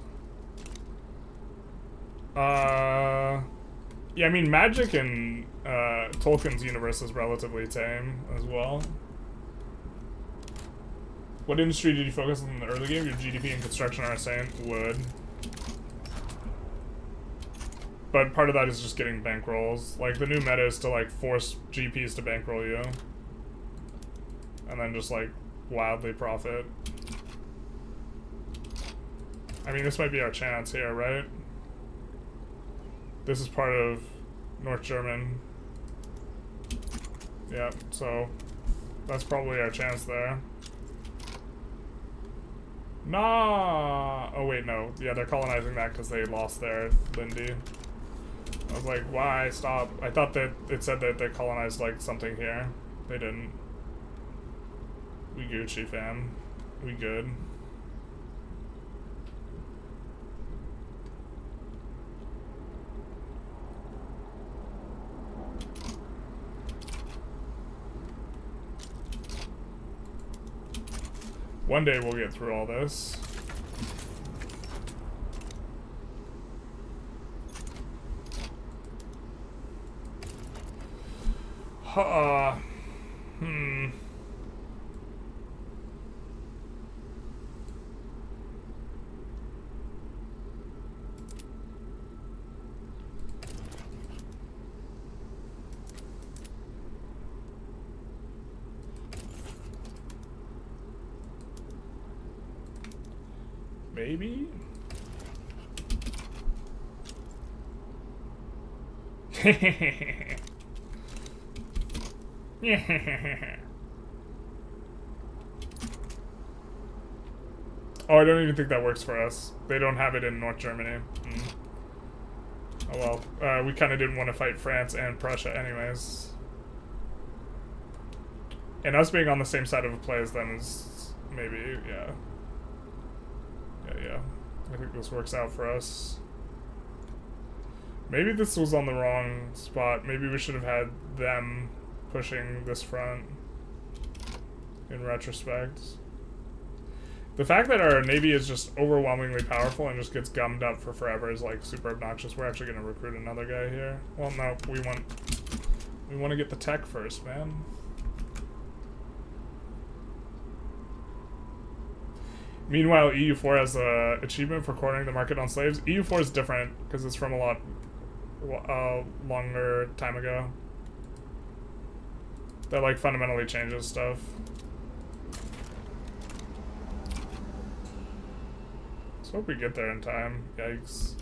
Yeah, I mean, magic in Tolkien's universe is relatively tame as well. What industry did you focus on in the early game? Your GDP and construction are insane. Wood. But part of that is just getting bankrolls. Like, the new meta is to, like, force GPs to bankroll you. And then just, like, wildly profit. I mean, this might be our chance here, right? This is part of North German. Yeah, so that's probably our chance there. Nah! Oh, wait, no. Yeah, they're colonizing that because they lost their Lindy. I was like, why? Stop. I thought that it said that they colonized, like, something here. They didn't. We Gucci, fam. We good. One day we'll get through all this. Hmm. Maybe? Oh, I don't even think that works for us. They don't have it in North Germany. Oh well. We kind of didn't want to fight France and Prussia anyways. And us being on the same side of a play as them is maybe, yeah. Yeah. I think this works out for us. Maybe this was on the wrong spot. Maybe we should have had them pushing this front in retrospect. The fact that our navy is just overwhelmingly powerful and just gets gummed up for forever is like super obnoxious. We're actually going to recruit another guy here. Well, no, we want to get the tech first, man. Meanwhile, EU4 has a achievement for cornering the market on slaves. EU4 is different because it's from a lot longer time ago. That like fundamentally changes stuff. Let's hope we get there in time. Yikes.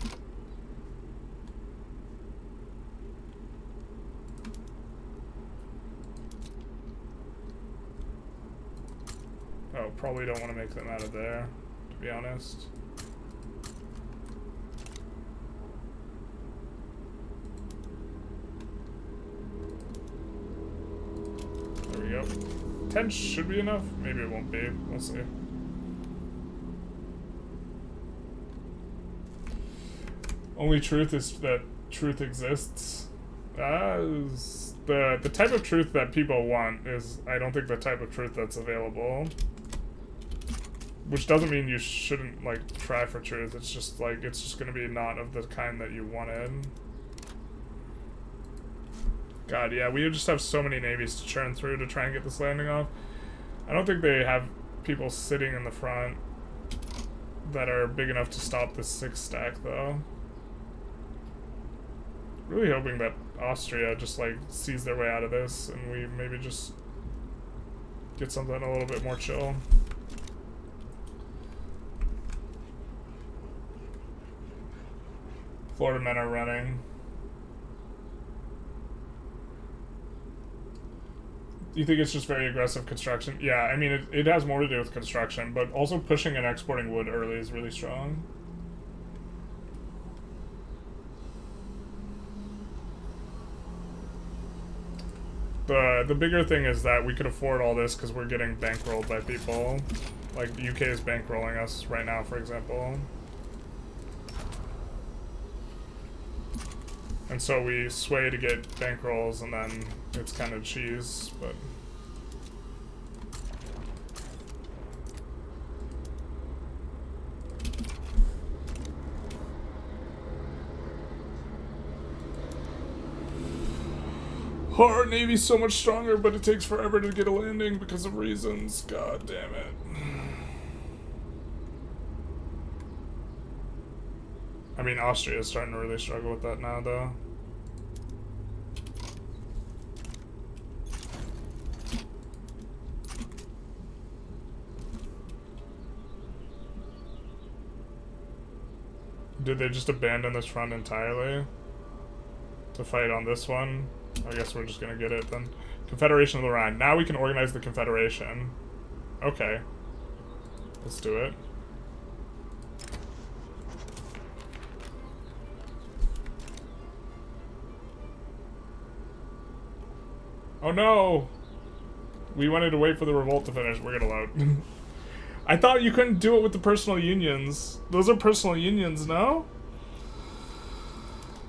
Oh, probably don't want to make them out of there, to be honest. There we go. 10 should be enough. Maybe it won't be. We'll see. Only truth is that truth exists. The type of truth that people want is, I don't think, the type of truth that's available. Which doesn't mean you shouldn't, like, try for truth. It's just, like, it's just gonna be not of the kind that you wanted. God, yeah, we just have so many navies to churn through to try and get this landing off. I don't think they have people sitting in the front that are big enough to stop this 6 stack, though. Really hoping that Austria just, like, sees their way out of this and we maybe just get something a little bit more chill. Florida men are running. Do you think it's just very aggressive construction? Yeah, I mean, it has more to do with construction, but also pushing and exporting wood early is really strong. The bigger thing is that we could afford all this because we're getting bankrolled by people. Like, the UK is bankrolling us right now, for example. And so we sway to get bankrolls, and then it's kind of cheese, but... Our Navy's so much stronger, but it takes forever to get a landing because of reasons. God damn it. I mean, Austria is starting to really struggle with that now, though. Did they just abandon this front entirely to fight on this one? I guess we're just gonna get it then. Confederation of the Rhine. Now we can organize the Confederation. Okay. Let's do it. Oh no! We wanted to wait for the revolt to finish. We're gonna load. I thought you couldn't do it with the personal unions. Those are personal unions, no?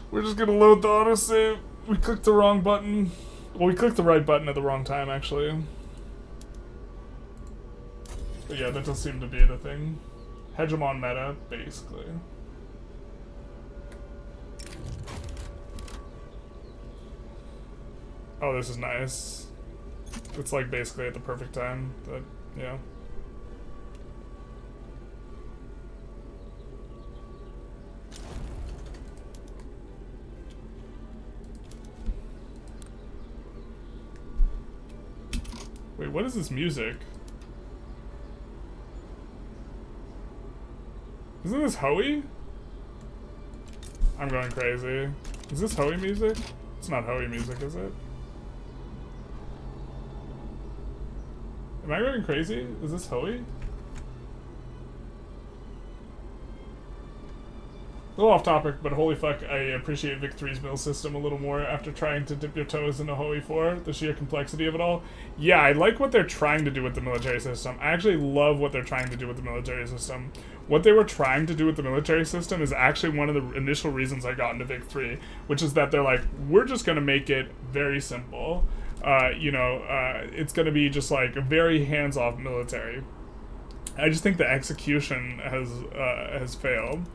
We're just gonna load the autosave. We clicked the wrong button. Well, we clicked the right button at the wrong time, actually. But yeah, that does seem to be the thing. Hegemon meta, basically. Oh, this is nice. It's like basically at the perfect time, but yeah. Wait, what is this music? Isn't this Hoey? I'm going crazy. Is this Hoey music? It's not Hoey music, is it? Am I going crazy? Is this Hoey? A little off topic, but holy fuck, I appreciate Vic 3's mill system a little more after trying to dip your toes into Hoey 4, the sheer complexity of it all. Yeah, I like what they're trying to do with the military system. I actually love what they're trying to do with the military system. What they were trying to do with the military system is actually one of the initial reasons I got into Vic 3, which is that they're like, we're just going to make it very simple. It's going to be just like a very hands-off military. I just think the execution has failed.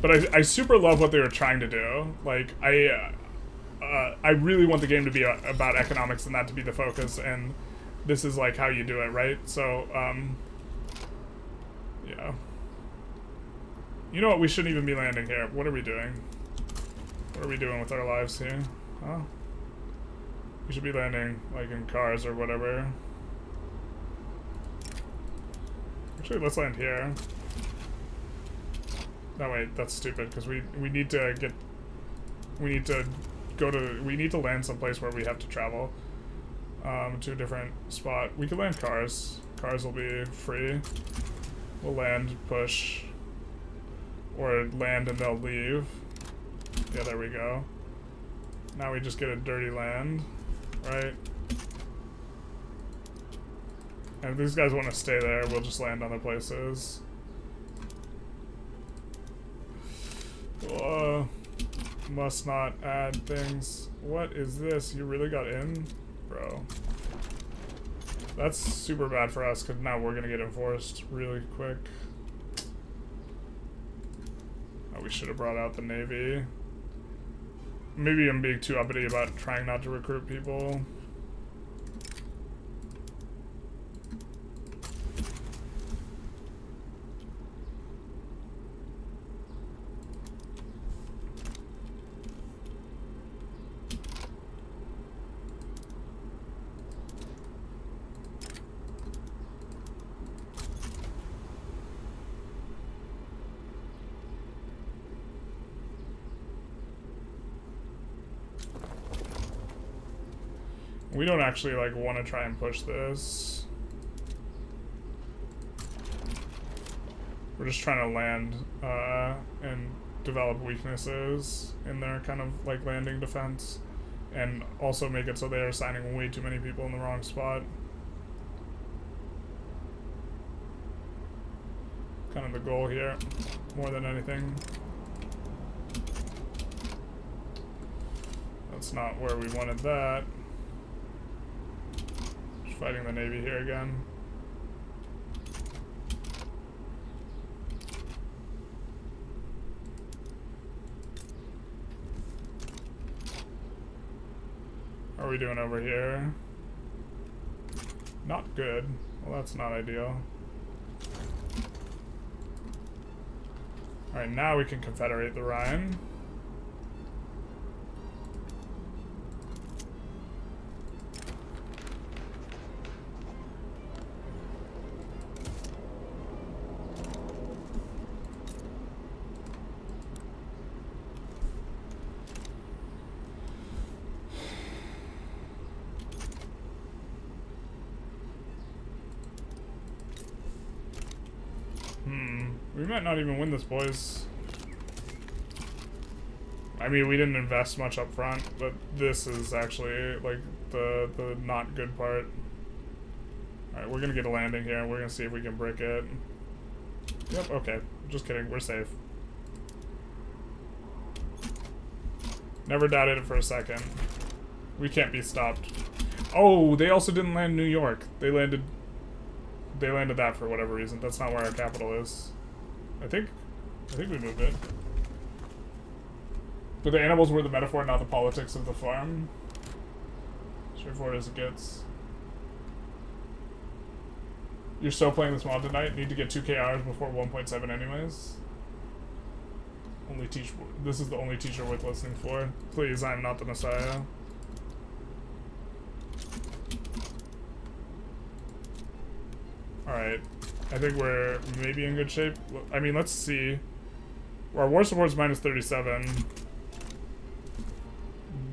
But I super love what they were trying to do. Like, I really want the game to be about economics and that to be the focus, and this is like how you do it, right? So, yeah. You know what? We shouldn't even be landing here. What are we doing? What are we doing with our lives here? Huh? We should be landing, like, in cars or whatever. Actually, let's land here. No, wait, that's stupid, because we need to get... We need to land someplace where we have to travel to a different spot. We could land cars. Cars will be free. We'll land, push, or land and they'll leave. Yeah, there we go. Now we just get a dirty land, right? And if these guys want to stay there, we'll just land other places. Must not add things. What is this? You really got in? Bro. That's super bad for us, because now we're going to get enforced really quick. Oh, we should have brought out the Navy. Maybe I'm being too uppity about trying not to recruit people. We don't actually, like, want to try and push this. We're just trying to land, and develop weaknesses in their kind of, like, landing defense. And also make it so they are assigning way too many people in the wrong spot. Kind of the goal here, more than anything. That's not where we wanted that. Fighting the Navy here again. How are we doing over here? Not good. Well, that's not ideal. Alright, now we can confederate the Rhine. We might not even win this, boys. I mean, we didn't invest much up front, but this is actually, like, the not good part. Alright, we're gonna get a landing here, and we're gonna see if we can break it. Yep, okay. Just kidding, we're safe. Never doubted it for a second. We can't be stopped. Oh, they also didn't land New York. They landed that for whatever reason. That's not where our capital is. I think we moved it. But the animals were the metaphor, not the politics of the farm. Straightforward as it gets. You're still playing this mod tonight? Need to get 2k hours before 1.7 anyways? This is the only teacher worth listening for. Please, I am not the Messiah. Alright. I think we're maybe in good shape. I mean, let's see. Our war support's minus 37.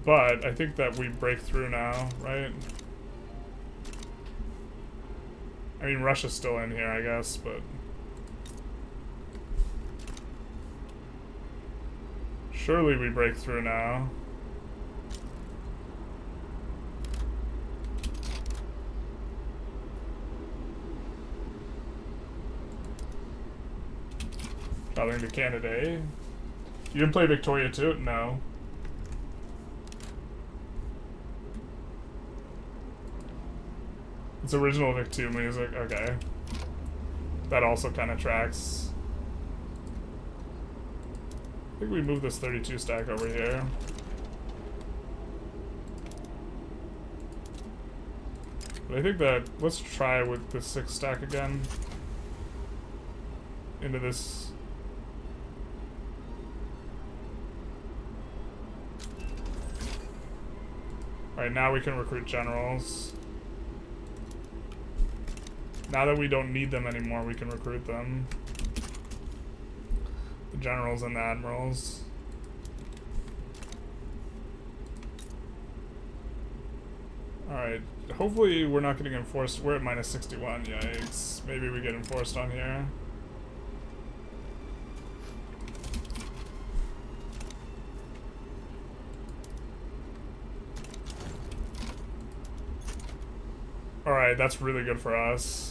But I think that we break through now, right? I mean, Russia's still in here, I guess, but... Surely we break through now. Traveling to Canada. You didn't play Victoria too? No. It's original Vic 2 music, okay. That also kind of tracks. I think we move this 32 stack over here. But I think that, let's try with the 6 stack again. Into this. Alright, now we can recruit generals. Now that we don't need them anymore, we can recruit them. The generals and the admirals. Alright, hopefully we're not getting enforced. We're at minus 61, yikes. Maybe we get enforced on here. Alright, that's really good for us.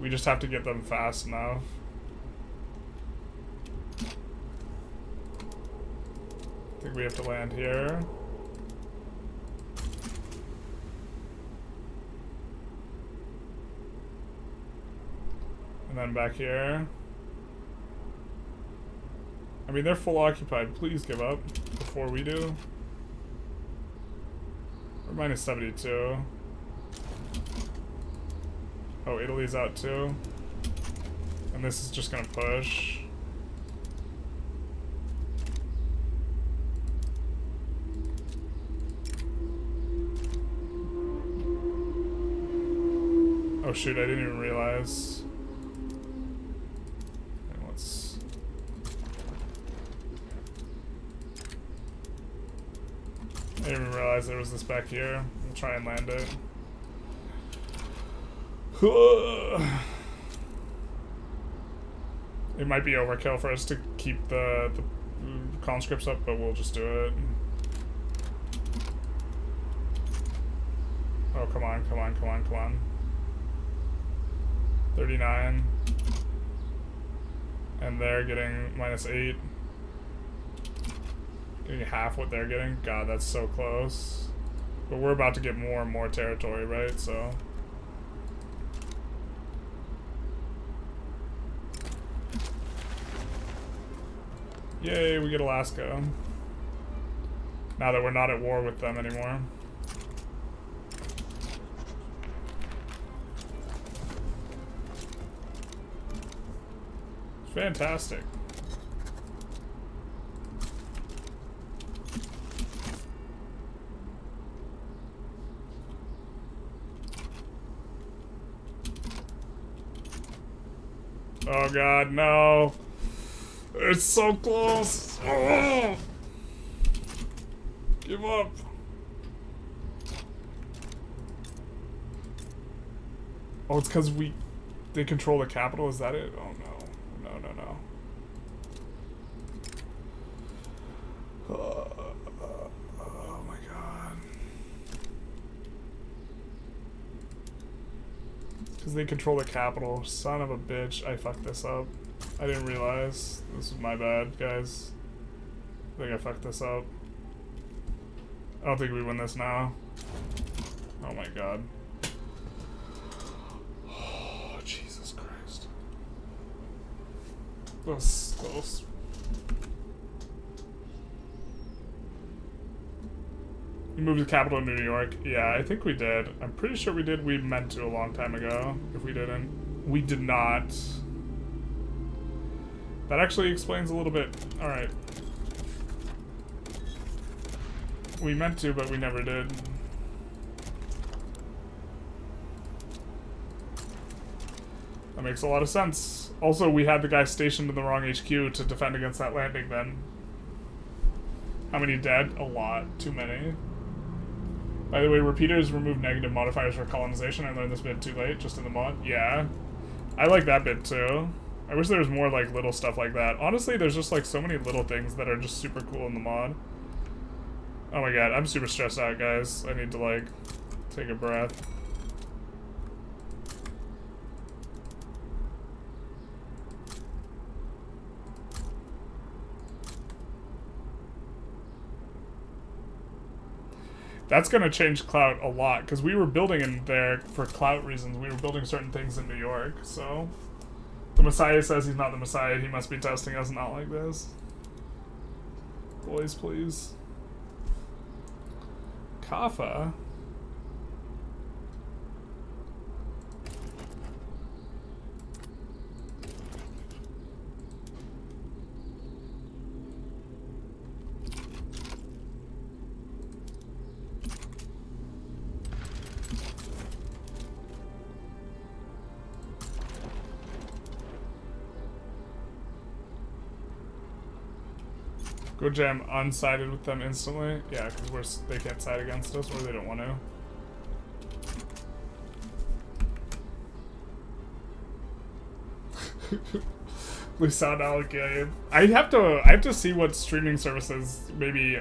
We just have to get them fast enough. I think we have to land here. And then back here. I mean, they're full occupied. Please give up before we do. We're minus 72. Oh, Italy's out too. And this is just gonna push. Oh shoot, I didn't even realize. Okay, let's... I didn't even realize there was this back here. We'll try and land it. It might be overkill for us to keep the conscripts up, but we'll just do it. Oh, come on, come on, come on, come on. 39. And they're getting minus 8. Getting half what they're getting. God, that's so close. But we're about to get more and more territory, right? So... Yay, we get Alaska. Now that we're not at war with them anymore. Fantastic. Oh god, no. It's so close. Oh. Give up. Oh, it's because they control the capital? Is that it? Oh no. No, no, no. Oh my god. Because they control the capital. Son of a bitch. I fucked this up. I didn't realize. This is my bad, guys. I think I fucked this up. I don't think we win this now. Oh my god. Oh, Jesus Christ. Close, close. We moved the capital to New York. Yeah, I think we did. I'm pretty sure we did. We meant to a long time ago. If we didn't, we did not. That actually explains a little bit. All right. We meant to, but we never did. That makes a lot of sense. Also, we had the guy stationed in the wrong HQ to defend against that landing then. How many dead? A lot. Too many. By the way, repeaters remove negative modifiers for colonization. I learned this bit too late, just in the mod. Yeah. I like that bit too. I wish there was more like little stuff like that. Honestly, there's just like so many little things that are just super cool in the mod. Oh my god, I'm super stressed out, guys. I need to like take a breath. That's gonna change clout a lot, because we were building in there for clout reasons. We were building certain things in New York, so... The Messiah says he's not the Messiah, he must be testing us not like this. Boys, please. Kaffa? Go jam unsided with them instantly. Yeah, because they can't side against us, or they don't want to. We saw an Endgame. I have to see what streaming services maybe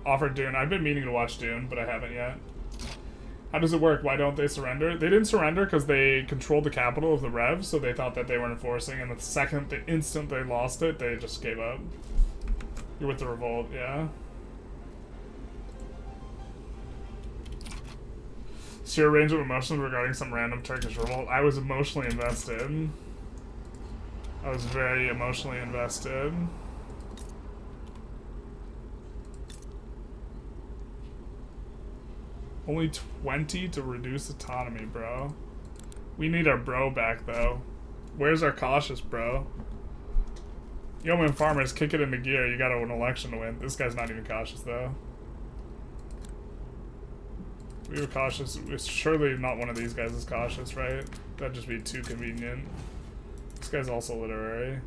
offer Dune. I've been meaning to watch Dune, but I haven't yet. How does it work? Why don't they surrender? They didn't surrender because they controlled the capital of the Rev, so they thought that they were enforcing, and the instant they lost it, they just gave up. You're with the Revolt, yeah. So your range of emotions regarding some random Turkish revolt. I was emotionally invested. I was very emotionally invested. Only 20 to reduce autonomy, bro. We need our bro back, though. Where's our cautious bro? Yeoman farmers, kick it into gear. You got an election to win. This guy's not even cautious, though. We were cautious. Surely not one of these guys is cautious, right? That'd just be too convenient. This guy's also literary.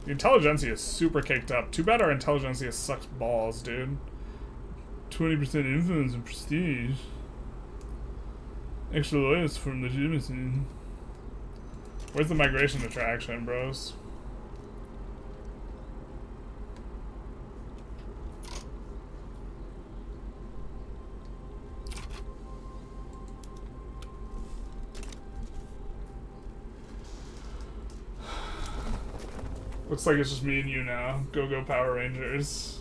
The Intelligentsia is super caked up. Too bad our Intelligentsia sucks balls, dude. 20% influence and prestige. Extra lawyers from legitimacy. Where's the migration attraction, bros? Looks like it's just me and you now. Go Power Rangers.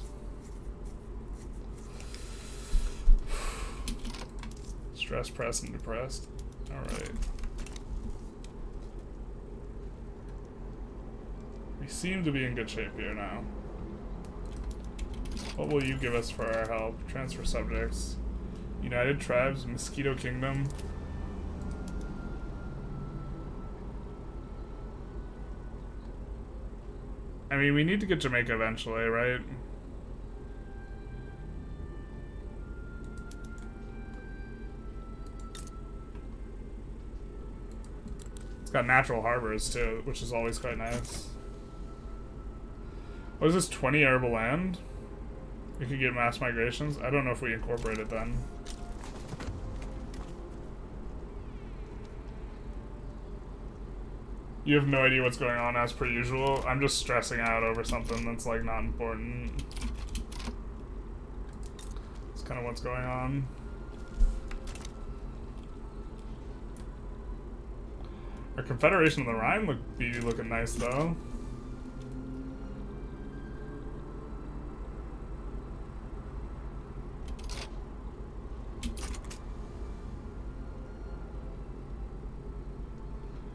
Stressed, pressed, and depressed. Alright. We seem to be in good shape here now. What will you give us for our help? Transfer subjects. United Tribes, Mosquito Kingdom. I mean, we need to get Jamaica eventually, right? It's got natural harbors too, which is always quite nice. What is this, 20 arable land? We could get mass migrations? I don't know if we incorporate it then. You have no idea what's going on as per usual. I'm just stressing out over something that's like not important. That's kind of what's going on. Our Confederation of the Rhine be looking nice though.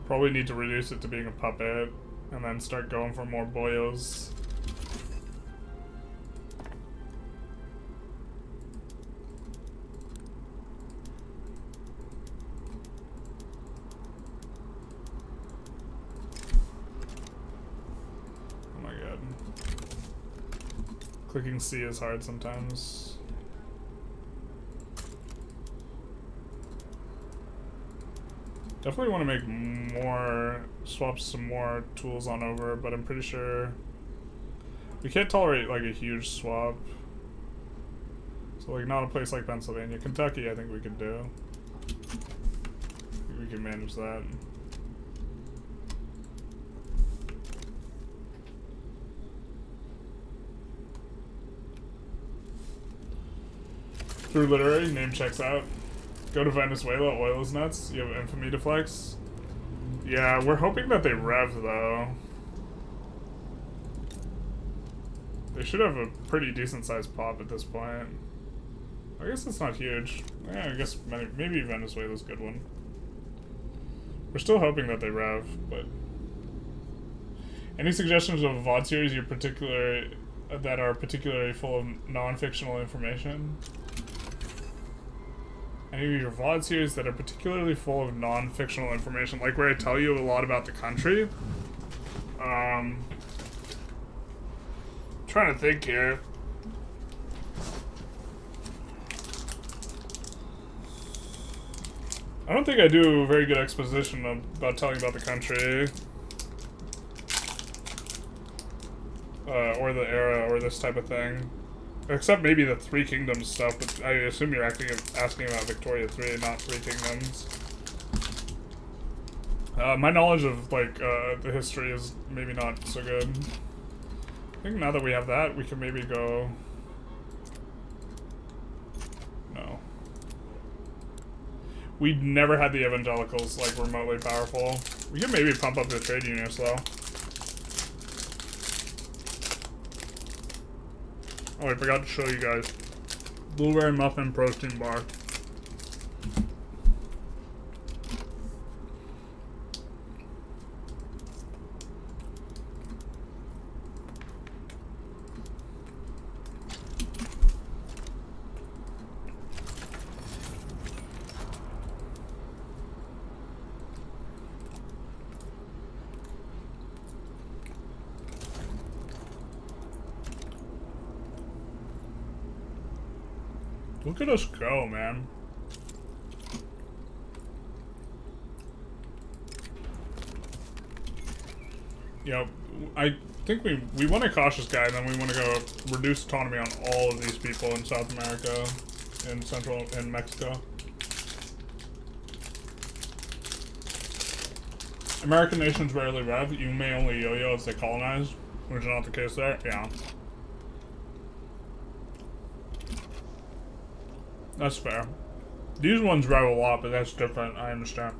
Probably need to reduce it to being a puppet, and then start going for more boyos. Clicking C is hard sometimes. Definitely want to make more, swap some more tools on over, but I'm pretty sure we can't tolerate like a huge swap. So like not a place like Pennsylvania. Kentucky I think we could do. We can manage that. Through literary, name checks out. Go to Venezuela, oil is nuts. You have Infamy to flex. Yeah, we're hoping that they rev though. They should have a pretty decent sized pop at this point. I guess it's not huge. Yeah, I guess maybe Venezuela's a good one. We're still hoping that they rev, but any suggestions of a VOD series that are particularly full of non-fictional information? Any of your VOD series that are particularly full of non-fictional information, like where I tell you a lot about the country? Trying to think here. I don't think I do a very good exposition about telling about the country. Or the era, or this type of thing. Except maybe the Three Kingdoms stuff, but I assume you're asking about Victoria 3, not Three Kingdoms. My knowledge of, like, the history is maybe not so good. I think now that we have that, we can maybe go... No. We never had the evangelicals, like, remotely powerful. We can maybe pump up the trade unions, though. Oh, I forgot to show you guys. Blueberry muffin protein bar. Look at us go, man. Yeah, I think we want a cautious guy, and then we want to go reduce autonomy on all of these people in South America, in Central, in Mexico. American nations rarely rev. You may only yo-yo if they colonize, which is not the case there. Yeah. That's fair. These ones rev a lot, but that's different. I understand.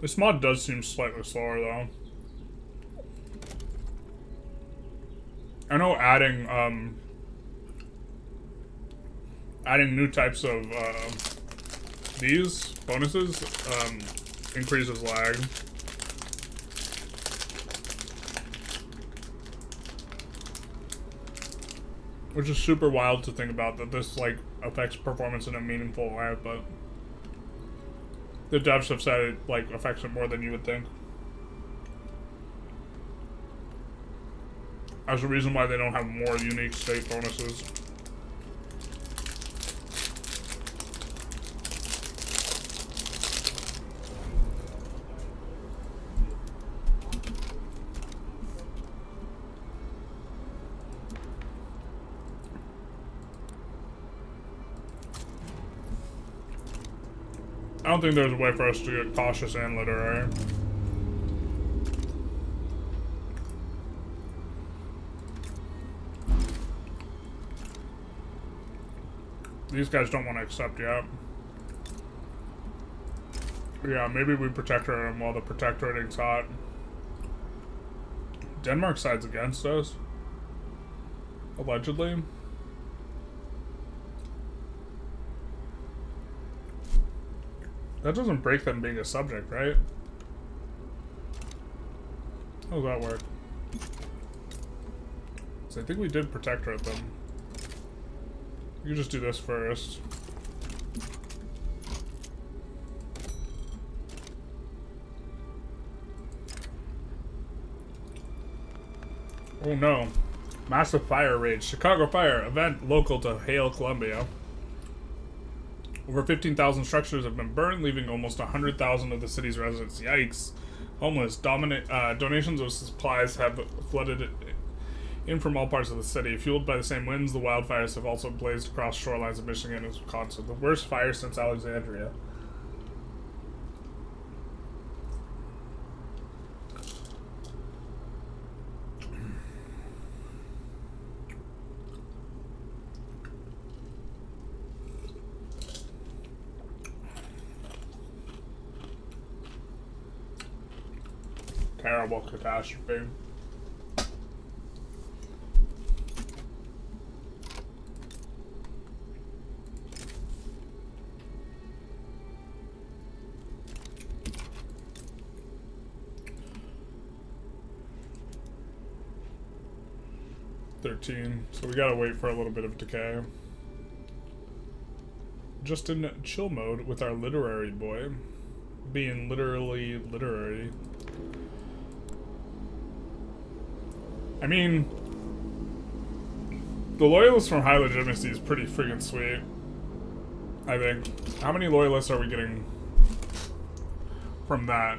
This mod does seem slightly slower, though. I know adding new types of these bonuses increases lag. Which is super wild to think about, that this like affects performance in a meaningful way, but the devs have said it like affects it more than you would think. That's the reason why they don't have more unique state bonuses. I don't think there's a way for us to get cautious and literary. These guys don't want to accept yet. Yeah, maybe we protectorate them while the protectorating's hot. Denmark sides against us. Allegedly. That doesn't break them being a subject, right? How does that work? It's I think we did protectorate them. You just do this first. Oh no. Massive fire rage. Chicago fire. Event local to Hale, Columbia. Over 15,000 structures have been burned, leaving almost 100,000 of the city's residents. Yikes. Homeless. Donations of supplies have flooded in from all parts of the city. Fueled by the same winds, the wildfires have also blazed across shorelines of Michigan and Wisconsin. The worst fire since Alexandria. Terrible catastrophe. So we gotta wait for a little bit of decay. Just in chill mode with our literary boy. Being literally literary. I mean, the loyalists from High Legitimacy is pretty friggin' sweet, I think. How many loyalists are we getting from that?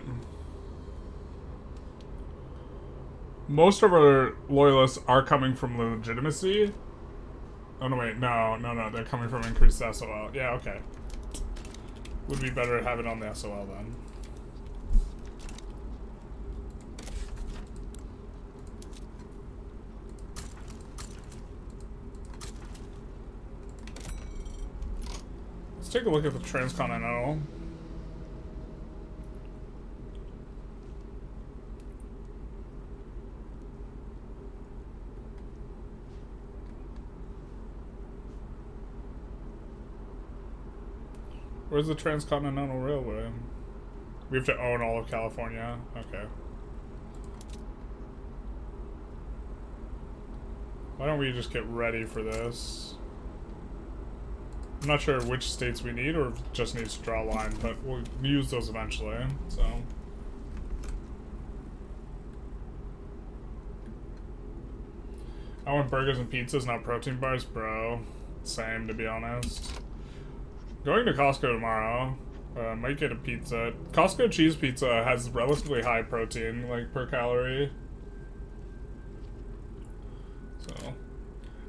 Most of our loyalists are coming from Legitimacy. Oh no, wait, no, they're coming from increased SOL. Yeah, okay. Would be better to have it on the SOL then. Let's take a look at the Transcontinental. Where's the Transcontinental Railway? We have to own all of California? Okay. Why don't we just get ready for this? I'm not sure which states we need or if it just needs to draw a line, but we'll use those eventually, so. I want burgers and pizzas, not protein bars, bro. Same, to be honest. Going to Costco tomorrow. Might get a pizza. Costco cheese pizza has relatively high protein, like, per calorie. So.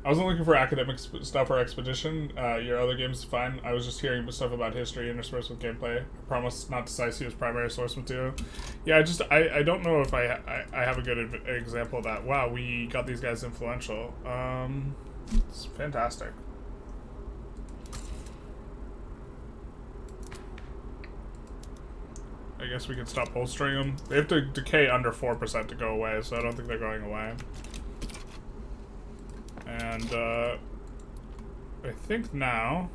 I wasn't looking for academic stuff or expedition. Your other game's fine. I was just hearing stuff about history interspersed with gameplay. I promise not to cite you as primary source material. Yeah, I don't know if I have a good example of that. Wow, we got these guys influential. It's fantastic. I guess we can stop bolstering them. They have to decay under 4% to go away, so I don't think they're going away. And, I think now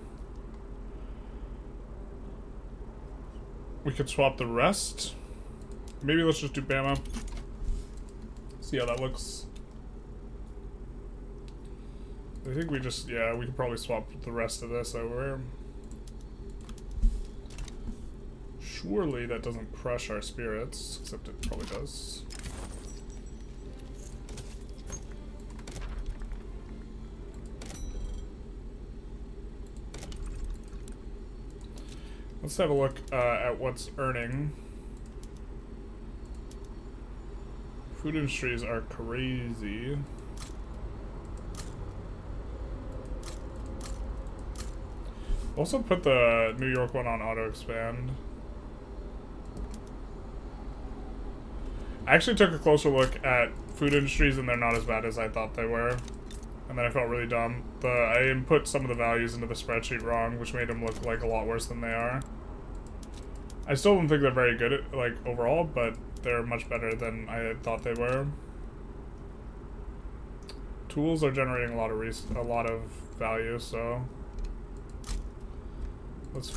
we could swap the rest. Maybe let's just do Bama. See how that looks. I think we just, yeah, we could probably swap the rest of this over. Surely that doesn't crush our spirits, except it probably does. Let's have a look at what's earning. Food industries are crazy. Also put the New York one on auto expand. I actually took a closer look at food industries and they're not as bad as I thought they were. And then I felt really dumb. I input some of the values into the spreadsheet wrong, which made them look like a lot worse than they are. I still don't think they're very good at, like, overall, but they're much better than I had thought they were. Tools are generating a lot of value, so let's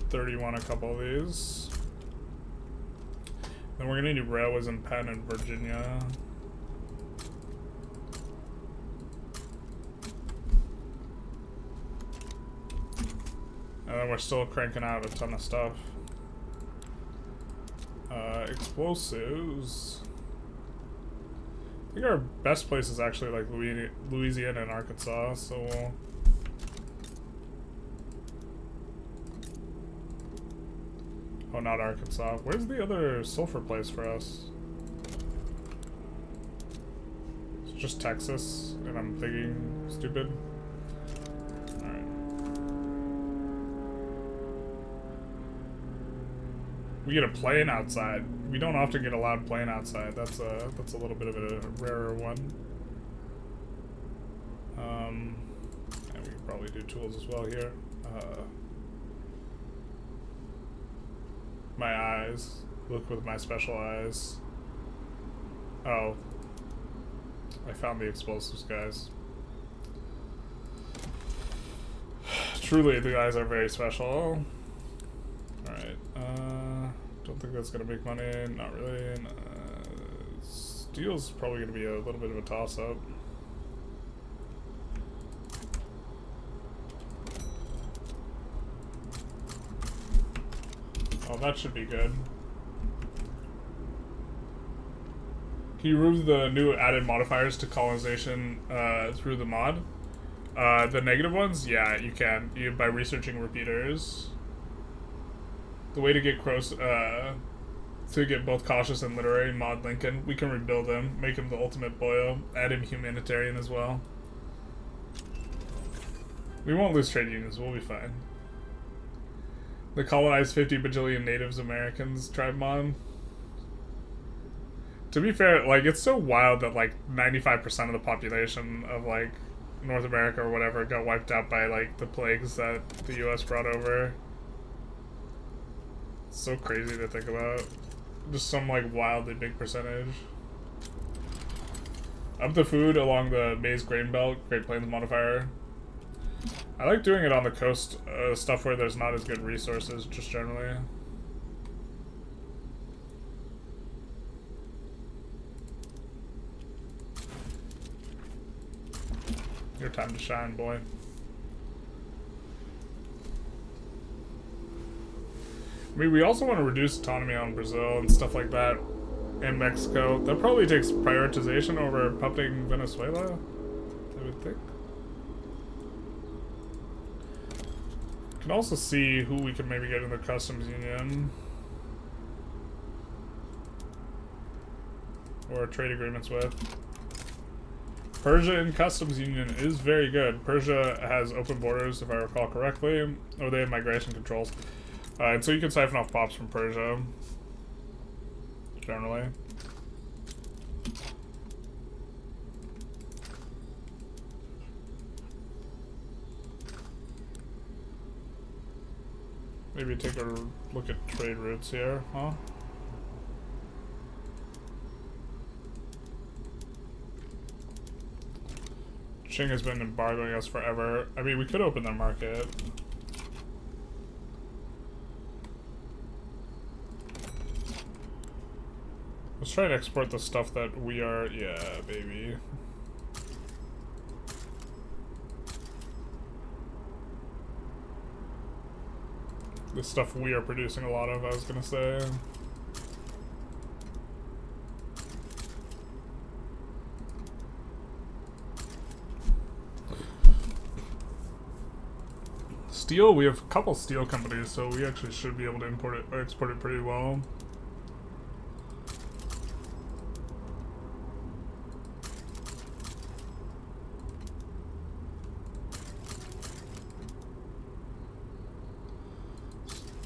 31 a couple of these. Then we're gonna need railways in Penn and Virginia. And then we're still cranking out a ton of stuff. Explosives. I think our best place is actually like Louisiana and Arkansas, so we'll... Oh, not Arkansas. Where's the other sulfur place for us? It's just Texas, and I'm thinking stupid. Alright. We get a plane outside. We don't often get a loud plane outside. That's a little bit of a rarer one. And we can probably do tools as well here. My eyes. Look with my special eyes. Oh. I found the explosives, guys. Truly, the guys are very special. Alright, don't think that's gonna make money. Not really. And, steel's probably gonna be a little bit of a toss-up. Oh, that should be good. Can you remove the new added modifiers to colonization through the mod? The negative ones? Yeah, you can. By researching repeaters. The way to get to get both cautious and literary, mod Lincoln. We can rebuild him, make him the ultimate boyo, add him humanitarian as well. We won't lose trade unions, we'll be fine. The colonized 50 bajillion Natives Americans tribe mod. To be fair, like, it's so wild that like 95% of the population of like North America or whatever got wiped out by like the plagues that the US brought over. It's so crazy to think about. Just some like wildly big percentage. Up the food along the maize grain belt, Great Plains modifier. I like doing it on the coast, stuff where there's not as good resources, just generally. Your time to shine, boy. I mean, we also want to reduce autonomy on Brazil and stuff like that, and Mexico. That probably takes prioritization over puppeting Venezuela, I would think. Can also see who we can maybe get in the customs union. Or trade agreements with. Persia in customs union is very good. Persia has open borders, if I recall correctly. Or they have migration controls. And so you can siphon off pops from Persia. Generally. Maybe take a look at trade routes here, huh? Qing has been embargoing us forever. I mean, we could open their market. Let's try and export the stuff that we are... Yeah, baby. The stuff we are producing a lot of, I was gonna say. Steel, we have a couple steel companies, so we actually should be able to import it or export it pretty well.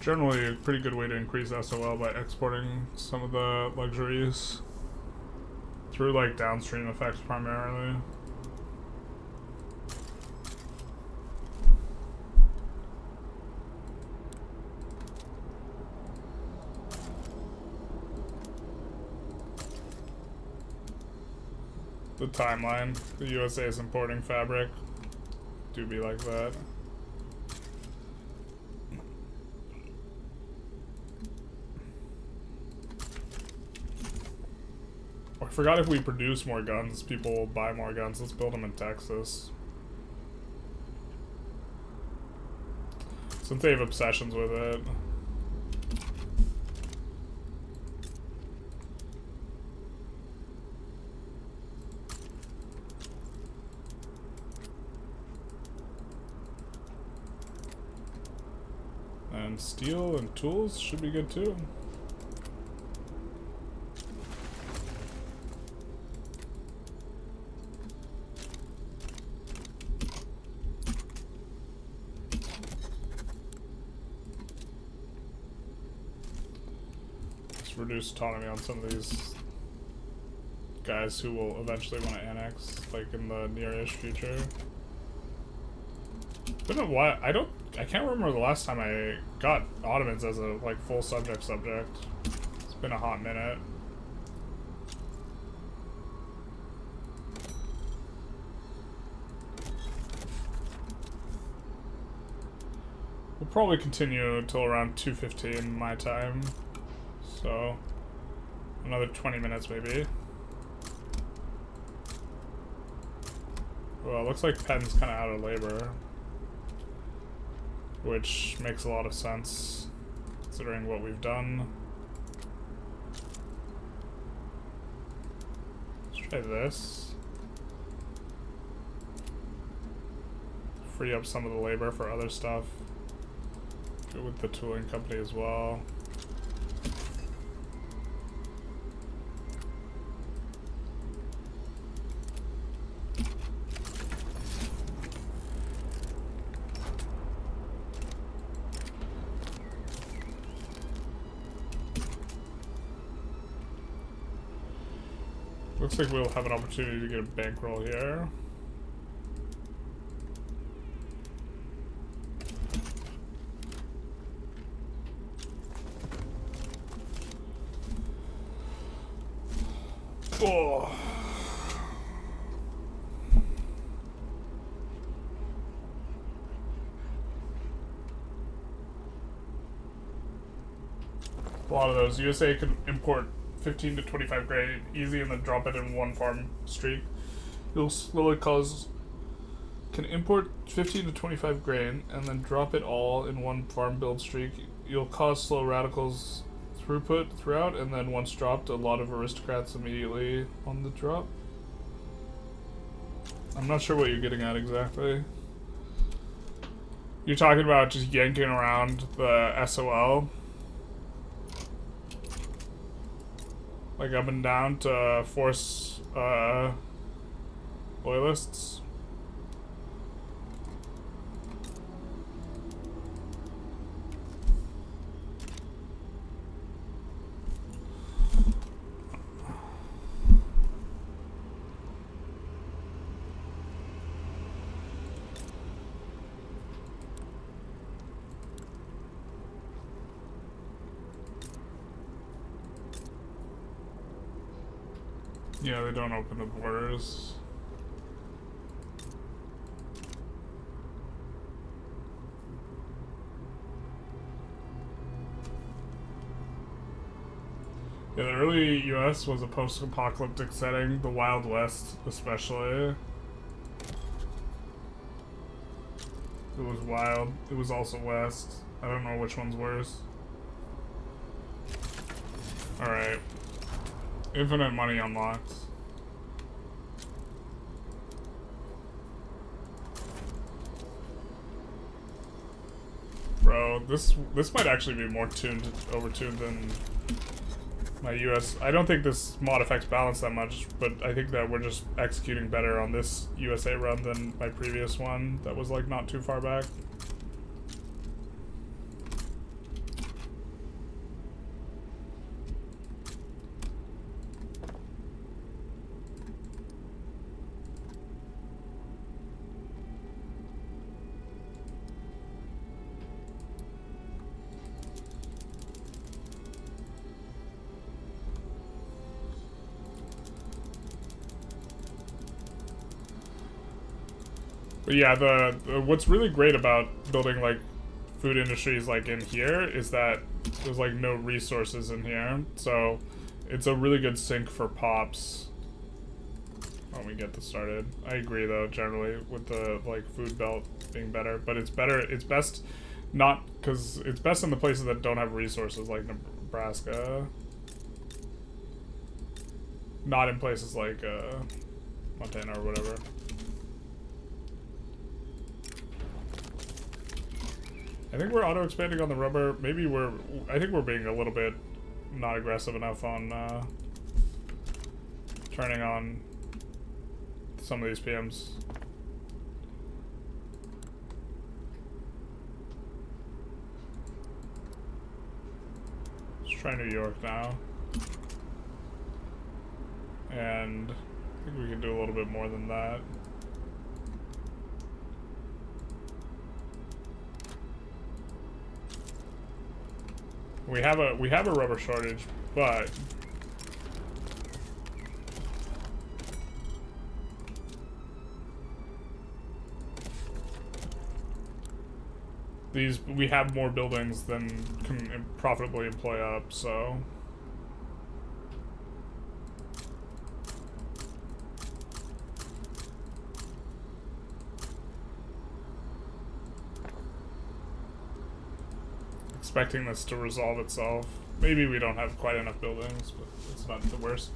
Generally a pretty good way to increase SOL by exporting some of the luxuries through like downstream effects primarily. The timeline, the USA is importing fabric, do be like that. I forgot if we produce more guns, people will buy more guns. Let's build them in Texas. Since they have obsessions with it. And steel and tools should be good too. Let's reduce autonomy on some of these guys who will eventually want to annex, like in the near-ish future. Been a while. I can't remember the last time I got Ottomans as a like full subject. It's been a hot minute. We'll probably continue until around 2:15 my time. So another 20 minutes maybe. Well, it looks like Penn's kind of out of labor, which makes a lot of sense considering what we've done. Let's try this. Free up some of the labor for other stuff. Go with the tooling company as well. Looks like we'll have an opportunity to get a bankroll here. Oh. A lot of those. USA could import 15 to 25 grain easy and then drop it in one farm streak. You'll slowly can import 15 to 25 grain and then drop it all in one farm build streak. You'll cause slow radicals throughput throughout, and then once dropped, a lot of aristocrats immediately on the drop. I'm not sure what you're getting at exactly. You're talking about just yanking around the SOL, like up and down to force loyalists. Yeah, they don't open the borders. Yeah, the early US was a post-apocalyptic setting, the Wild West especially. It was wild. It was also West. I don't know which one's worse. Alright. Infinite money unlocked. Bro, this might actually be more overtuned than my US. I don't think this mod affects balance that much, but I think that we're just executing better on this USA run than my previous one that was like not too far back. But yeah, the what's really great about building like food industries like in here is that there's like no resources in here, so it's a really good sink for pops when we get this started. I agree though generally with the like food belt being better, but it's best Not because it's best in the places that don't have resources, like Nebraska. Not in places like Montana or whatever. I think we're auto-expanding on the rubber. Maybe I think we're being a little bit not aggressive enough on turning on some of these PMs. Let's try New York now. And I think we can do a little bit more than that. We have a rubber shortage, but we have more buildings than can profitably employ up, so expecting this to resolve itself. Maybe we don't have quite enough buildings, but it's not the worst.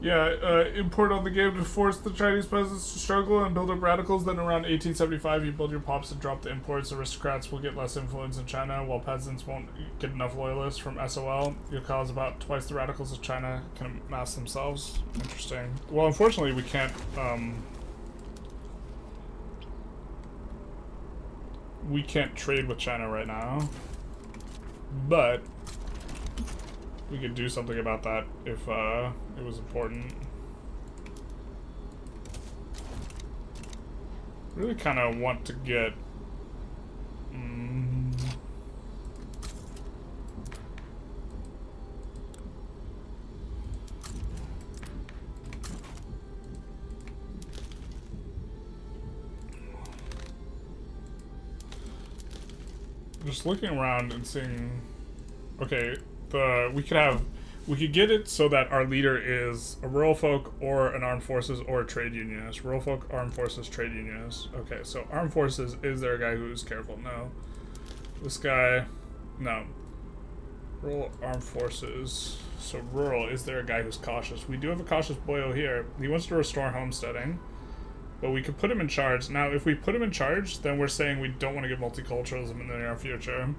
Yeah, import on the game to force the Chinese peasants to struggle and build up radicals. Then around 1875, you build your pops and drop the imports. Aristocrats will get less influence in China, while peasants won't get enough loyalists from SOL. You'll cause about twice the radicals of China can amass themselves. Interesting. Well, unfortunately, we can't, we can't trade with China right now, but we could do something about that if it was important. Really kind of want to get just looking around and seeing. Okay, we could get it so that our leader is a rural folk or an armed forces or a trade unionist. Rural folk, armed forces, trade unionist. Okay, so armed forces, is there a guy who's careful? No. This guy, no. Rural, armed forces. So rural, is there a guy who's cautious? We do have a cautious boyo here. He wants to restore homesteading, but we could put him in charge. Now, if we put him in charge, then we're saying we don't want to get multiculturalism in the near future.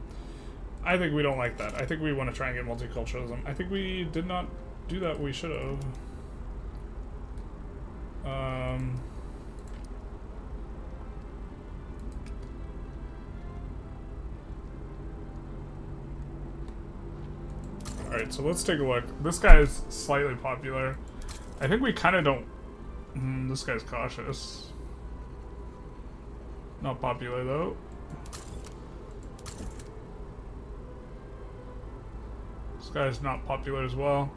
I think we don't like that. I think we want to try and get multiculturalism. I think we did not do that. We should have. Alright, so let's take a look. This guy is slightly popular. I think we kind of don't. This guy's cautious. Not popular, though. This guy's not popular as well.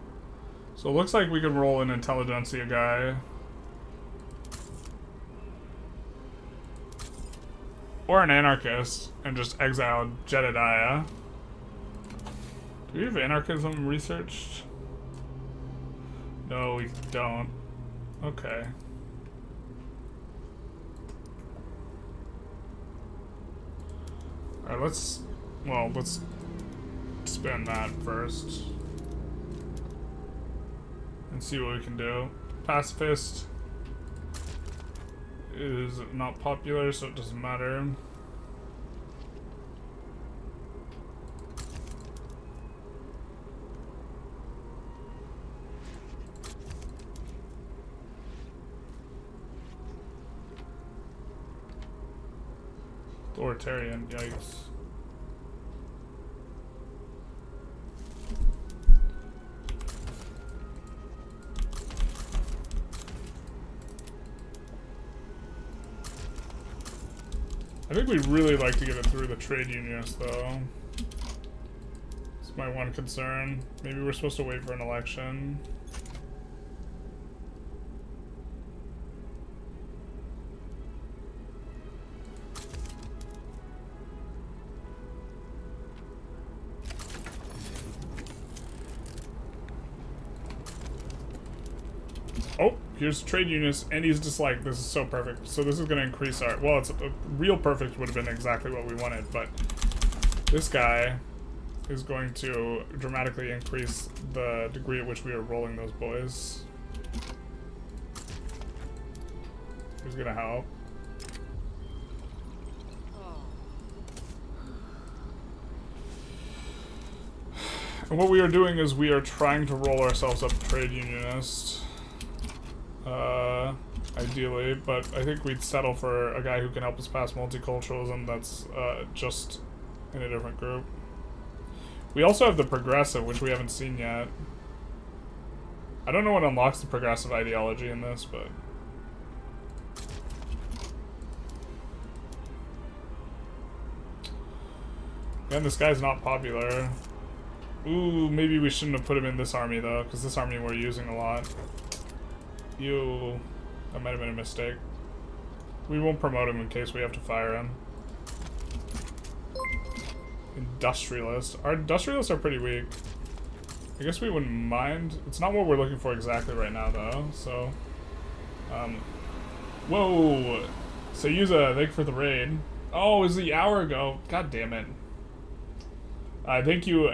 So it looks like we could roll an Intelligentsia guy. Or an anarchist and just exile Jedediah. Do we have anarchism researched? No, we don't. Okay. Alright, let's spin that first and see what we can do. Pacifist is not popular, so it doesn't matter. Authoritarian, yikes. I think we'd really like to get it through the trade unionists, though. It's my one concern. Maybe we're supposed to wait for an election. Oh, Here's trade unions, and he's just like, this is so perfect. So this is going to increase our... Well, it's a real perfect would have been exactly what we wanted, but this guy is going to dramatically increase the degree at which we are rolling those boys. Who's going to help? And what we are doing is we are trying to roll ourselves up trade unionist. Ideally, but I think we'd settle for a guy who can help us pass multiculturalism that's just in a different group. We also have the progressive, which we haven't seen yet. I don't know what unlocks the progressive ideology in this, but... Man, this guy's not popular. Ooh, maybe we shouldn't have put him in this army, though, because this army we're using a lot. Ew. That might have been a mistake. We won't promote him in case we have to fire him. Industrialists. Our industrialists are pretty weak. I guess we wouldn't mind. It's not what we're looking for exactly right now, though, so... Whoa! So use a thank for the raid. Oh, it was the hour ago. God damn it. Thank you,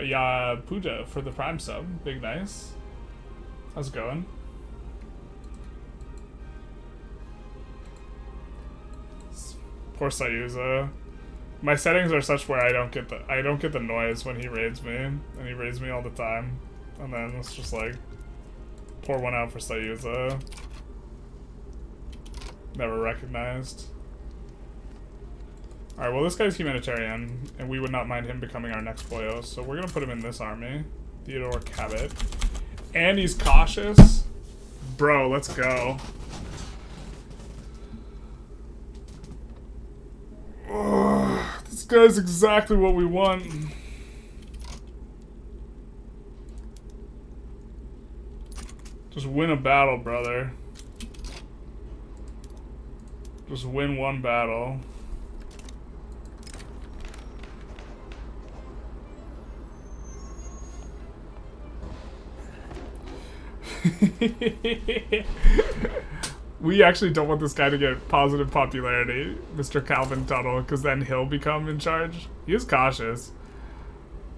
Puja, for the Prime sub. Big nice. How's it going? Poor Sayuza. My settings are such where I don't get the noise when he raids me, and he raids me all the time. And then it's just like, pour one out for Sayuza. Never recognized. Alright, well this guy's humanitarian, and we would not mind him becoming our next Boyos, so we're gonna put him in this army. Theodore Cabot. And he's cautious? Bro, let's go. Oh, this guy's exactly what we want. Just win a battle, brother. Just win one battle. We actually don't want this guy to get positive popularity, Mr. Calvin Tuttle, because then he'll become in charge. He is cautious,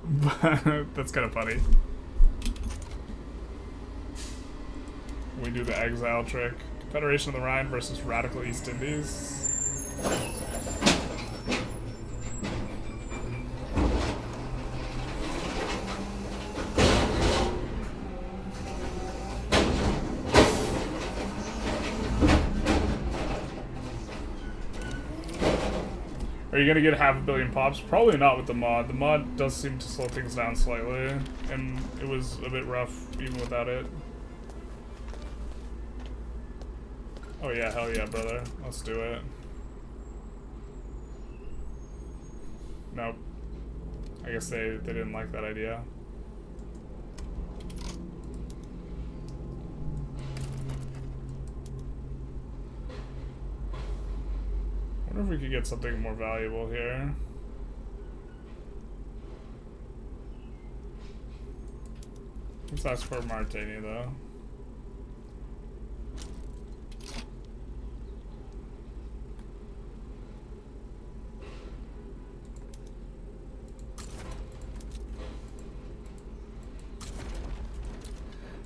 but that's kind of funny. We do the exile trick. Confederation of the Rhine versus Radical East Indies. Are you gonna get half a billion pops? Probably not with the mod. The mod does seem to slow things down slightly, and it was a bit rough even without it. Oh yeah, hell yeah, brother. Let's do it. Nope. I guess they didn't like that idea. I wonder if we could get something more valuable here. Let's ask for a martini, though.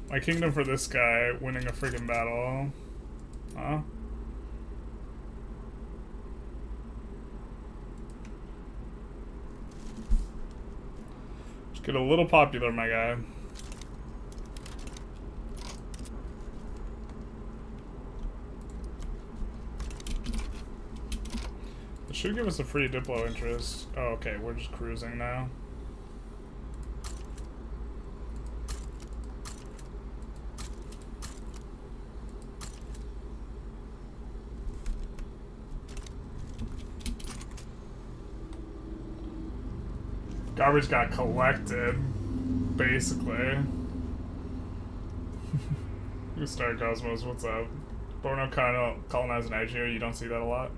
My kingdom for this guy winning a friggin' battle. Huh? Just get a little popular, my guy. It should give us a free Diplo interest. Oh, okay, we're just cruising now. Garbage got collected, basically. You Star Cosmos, what's up? Borno colonized Nigeria, you don't see that a lot?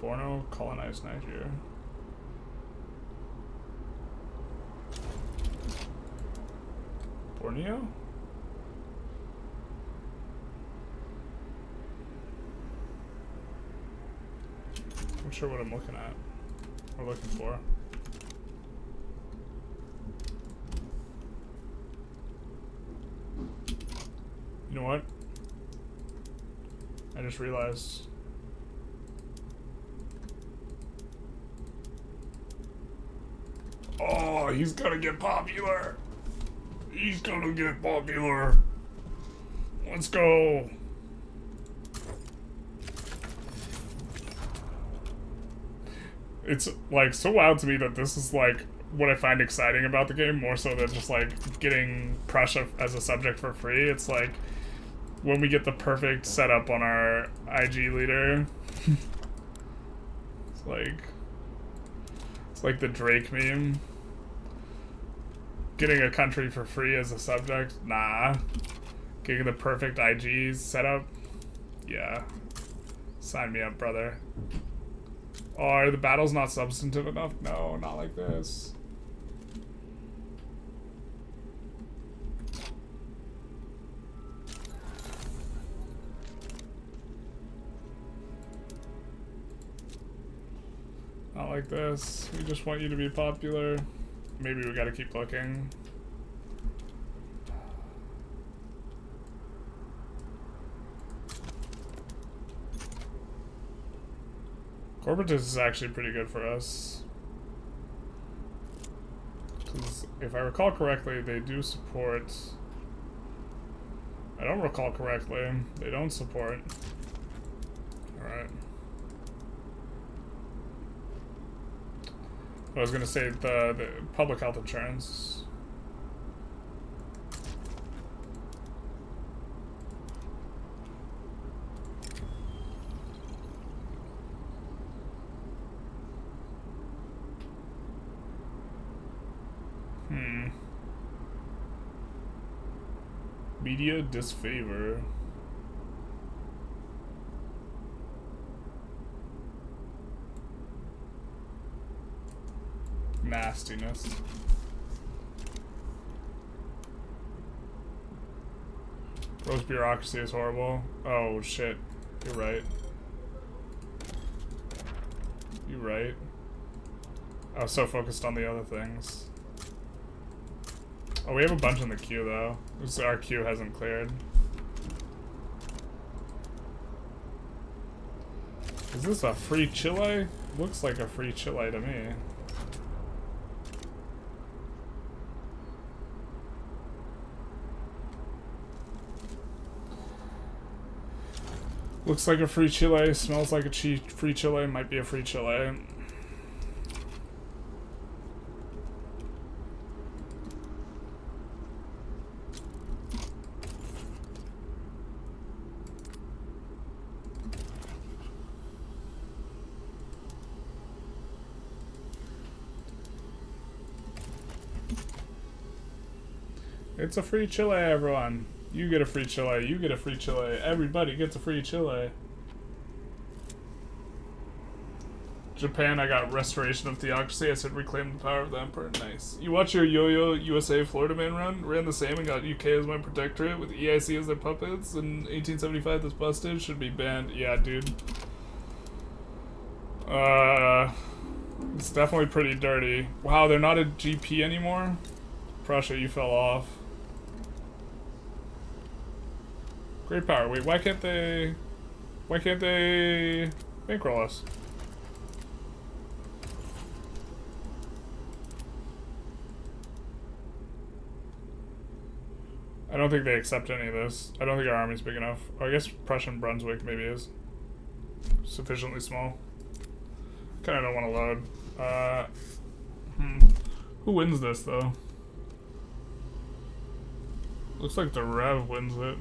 Borno colonized Nigeria. Borneo? Not sure what I'm looking at or looking for. You know what? I just realized. Oh, he's gonna get popular. He's gonna get popular. Let's go. It's like so wild to me that this is like what I find exciting about the game, more so than just like getting Prussia as a subject for free. It's like when we get the perfect setup on our IG leader. It's like the Drake meme. Getting a country for free as a subject? Nah. Getting the perfect IG setup? Yeah. Sign me up, brother. Oh, are the battles not substantive enough? No, not like this. Not like this. We just want you to be popular. Maybe we gotta keep looking. Corporatus is actually pretty good for us. Because if I recall correctly, they do support... I don't recall correctly. They don't support. Alright. I was gonna say the public health insurance. Media disfavor. Nastiness. Gross bureaucracy is horrible. Oh shit. You're right. You're right. I was so focused on the other things. Oh, we have a bunch in the queue though. Our queue hasn't cleared. Is this a free Chile? Looks like a free Chile to me. Looks like a free Chile, smells like a free Chile, might be a free Chile. It's a free Chile, everyone. You get a free Chile, you get a free Chile, everybody gets a free Chile. Japan, I got restoration of theocracy. I said reclaim the power of the emperor. Nice. You watch your Yo-Yo USA Florida Man run? Ran the same and got UK as my protectorate with EIC as their puppets in 1875. This busted. Should be banned. Yeah, dude. It's definitely pretty dirty. Wow, they're not a GP anymore? Prussia, you fell off. Great power. Wait, why can't they bankroll us? I don't think they accept any of this. I don't think our army's big enough. Oh, I guess Prussian Brunswick maybe is sufficiently small. Kinda don't want to load. Who wins this though? Looks like the Rev wins it.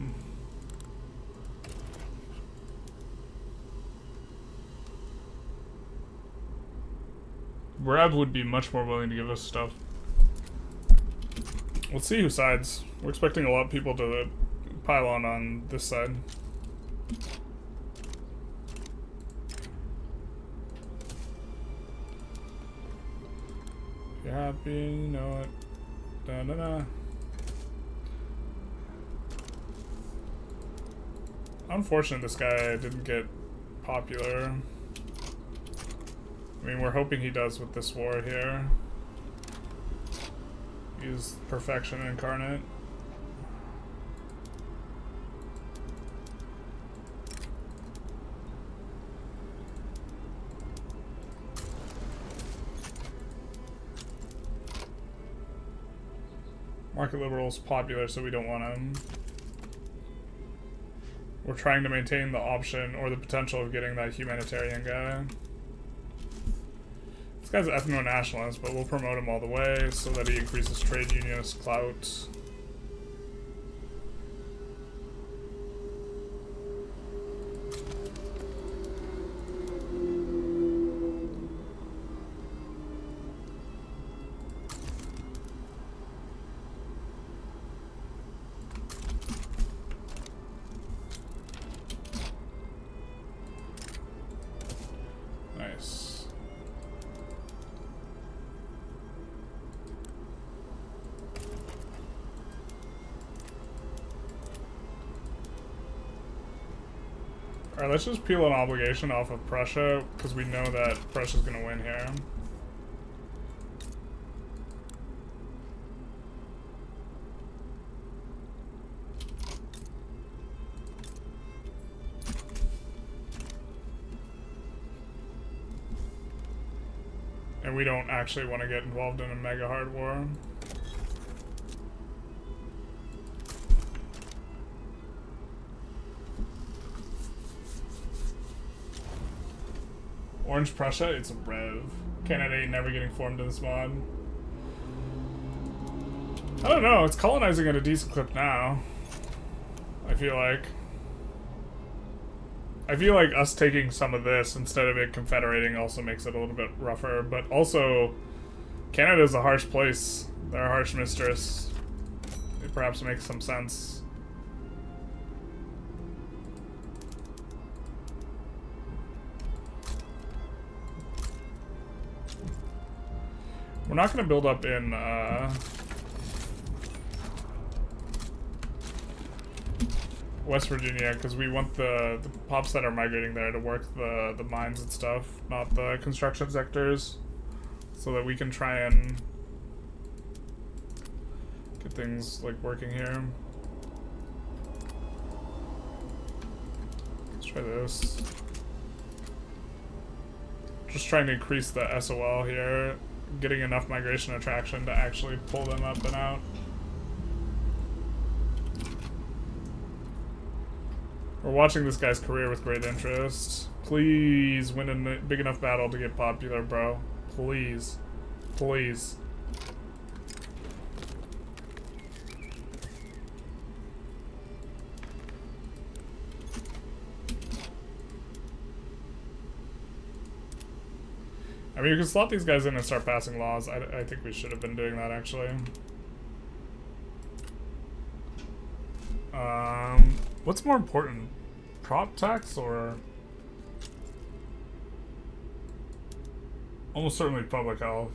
Rev would be much more willing to give us stuff. Let's see who sides. We're expecting a lot of people to pile on this side. If you're happy, you know it. Da da da. Unfortunate this guy didn't get popular. I mean, we're hoping he does with this war here. He's perfection incarnate. Market liberal's popular, so we don't want him. We're trying to maintain the option or the potential of getting that humanitarian guy. This guy's ethno-nationalist, but we'll promote him all the way so that he increases trade unionist clout. Alright, let's just peel an obligation off of Prussia, because we know that Prussia's gonna win here. And we don't actually want to get involved in a mega hard war. Orange Prussia, it's a rev. Canada ain't never getting formed in this mod. I don't know, it's colonizing at a decent clip now. I feel like us taking some of this instead of it confederating also makes it a little bit rougher, but also Canada's a harsh place. They're a harsh mistress. It perhaps makes some sense. We're not going to build up in West Virginia because we want the pops that are migrating there to work the mines and stuff, not the construction sectors, so that we can try and get things like working here. Let's try this. Just trying to increase the SOL here. Getting enough migration attraction to actually pull them up and out. We're watching this guy's career with great interest. Please win a big enough battle to get popular, bro. Please. Please. I mean, you can slot these guys in and start passing laws. I think we should have been doing that, actually. What's more important? Prop tax or... Almost certainly public health.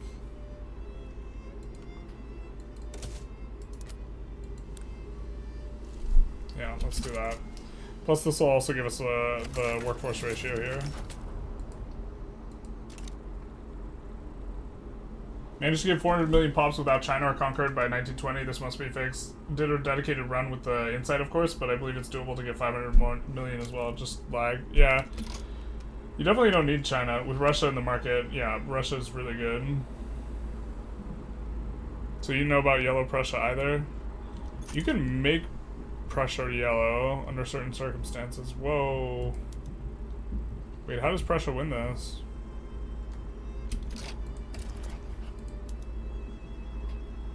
Yeah, let's do that. Plus, this will also give us the workforce ratio here. Managed to get 400 million pops without China or conquered by 1920. This must be fixed. Did a dedicated run with the Insight, of course, but I believe it's doable to get 500 more million as well. Just lag. Yeah. You definitely don't need China. With Russia in the market, yeah, Russia's really good. So you know about Yellow Prussia either? You can make Prussia yellow under certain circumstances. Whoa. Wait, how does Prussia win this?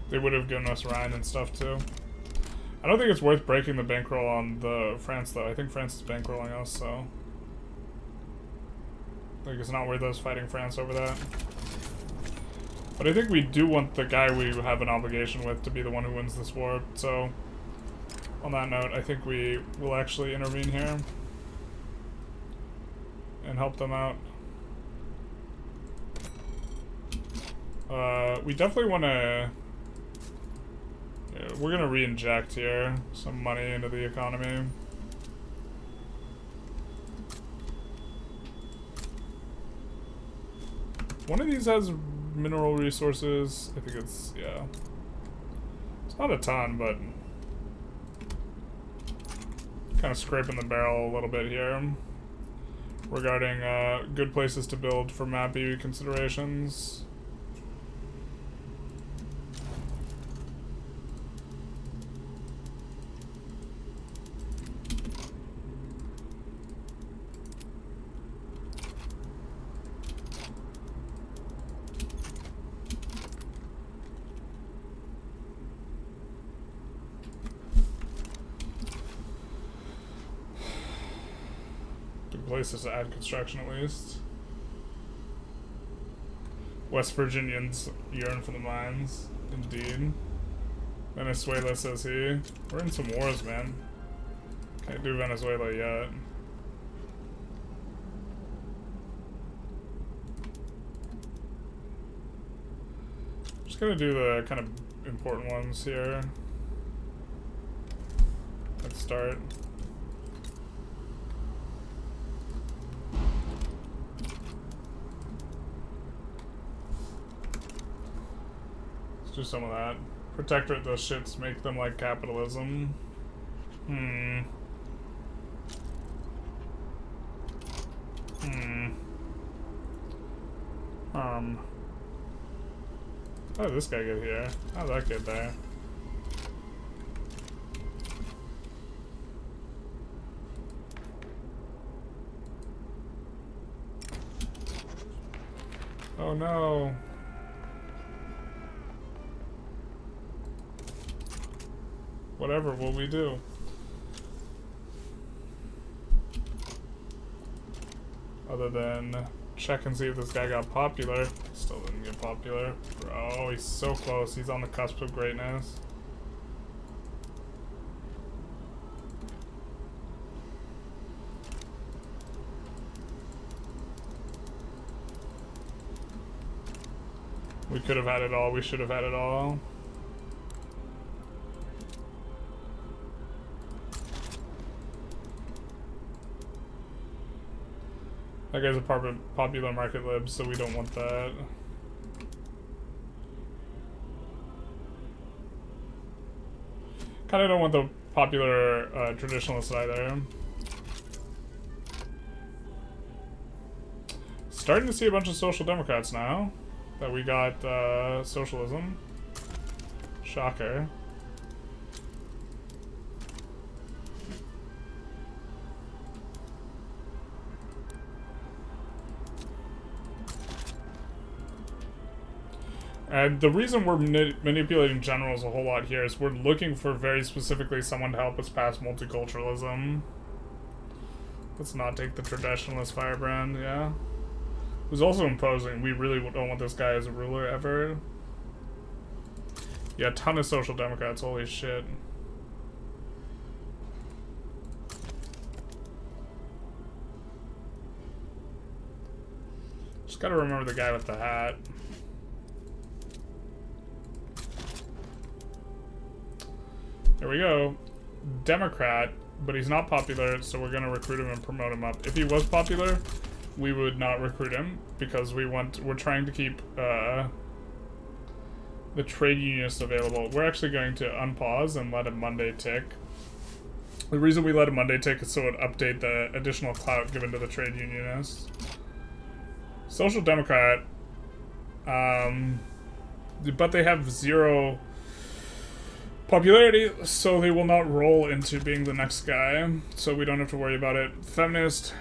They would have given us Rhine and stuff too. I don't think it's worth breaking the bankroll on the France though. I think France is bankrolling us, so like it's not worth us fighting France over that. But I think we do want the guy we have an obligation with to be the one who wins this war. So on that note, I think we will actually intervene here and help them out. We definitely want to... We're gonna re-inject here some money into the economy. One of these has mineral resources. I think it's, yeah. It's not a ton, but kind of scraping the barrel a little bit here regarding good places to build for mappy considerations. Places to add construction at least. West Virginians yearn for the mines, indeed. Venezuela, says he. We're in some wars, man. Can't do Venezuela yet. Just gonna do the kind of important ones here. Let's start. Do some of that. Protectorate those shits, make them like capitalism. How did this guy get here? How did that get there? Oh no. Whatever will we do? Other than check and see if this guy got popular. Still didn't get popular. Bro, he's so close. He's on the cusp of greatness. We could have had it all. We should have had it all. That guy's a popular market lib, so we don't want that. Kinda don't want the popular traditionalist either. Starting to see a bunch of social democrats now that we got socialism. Shocker. And the reason we're manipulating generals a whole lot here is we're looking for very specifically someone to help us pass multiculturalism. Let's not take the traditionalist firebrand, yeah. Who's also imposing. We really don't want this guy as a ruler ever. Yeah, a ton of social democrats, holy shit. Just gotta remember the guy with the hat. There we go. Democrat, but he's not popular, so we're gonna recruit him and promote him up. If he was popular, we would not recruit him because we're trying to keep the trade unionists available. We're actually going to unpause and let a Monday tick. The reason we let a Monday tick is so it would update the additional clout given to the trade unionists. Social Democrat, but they have 0 popularity, so they will not roll into being the next guy, so we don't have to worry about it. Feminist,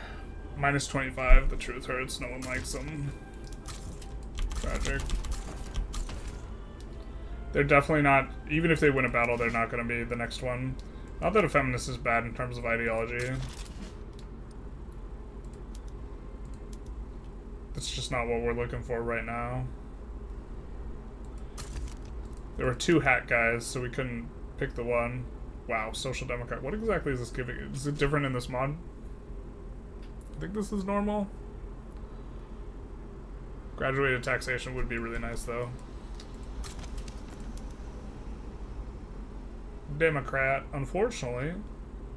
minus 25, the truth hurts, no one likes them. Tragic. They're definitely not, even if they win a battle, they're not going to be the next one. Not that a feminist is bad in terms of ideology. That's just not what we're looking for right now. There were 2 hat guys, so we couldn't pick the one. Wow, Social Democrat. What exactly is this giving? Is it different in this mod? I think this is normal. Graduated taxation would be really nice, though. Democrat. Unfortunately,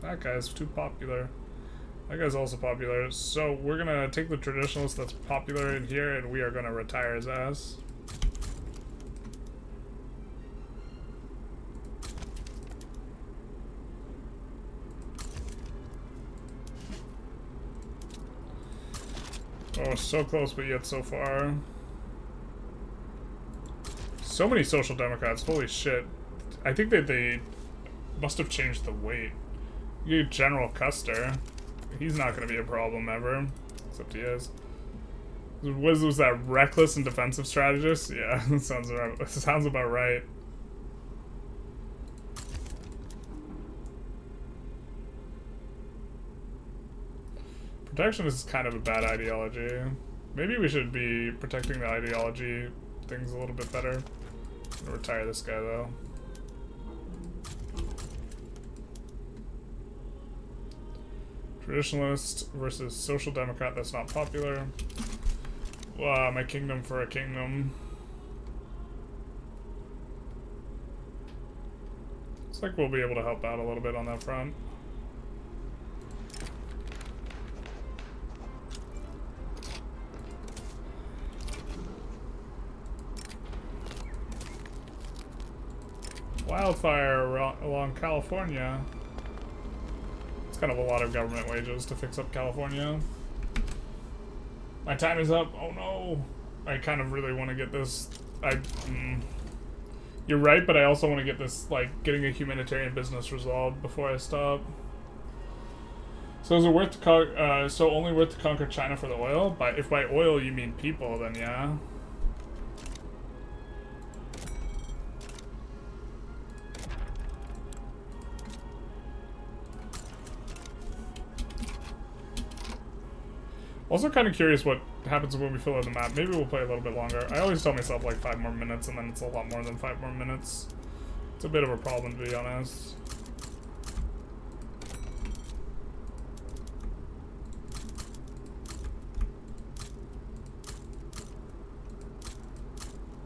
that guy's too popular. That guy's also popular. So we're gonna take the traditionalist that's popular in here and we are gonna retire his ass. Oh, so close, but yet so far. So many social democrats, holy shit. I think that they must have changed the weight. You get General Custer. He's not going to be a problem ever. Except he is. Was that reckless and defensive strategist? Yeah, that sounds about right. Protectionist is kind of a bad ideology. Maybe we should be protecting the ideology things a little bit better. I'm gonna retire this guy though. Traditionalist versus social democrat that's not popular. My kingdom for a kingdom. Looks like we'll be able to help out a little bit on that front. Wildfire along California. It's kind of a lot of government wages to fix up California. My time is up. Oh no. I kind of really want to get this. You're right, but I also want to get this, like, getting a humanitarian business resolved before I stop. So is it worth to only worth to conquer China for the oil? If by oil you mean people, then yeah. Also kind of curious what happens when we fill out the map. Maybe we'll play a little bit longer. I always tell myself like 5 more minutes and then it's a lot more than 5 more minutes. It's a bit of a problem, to be honest.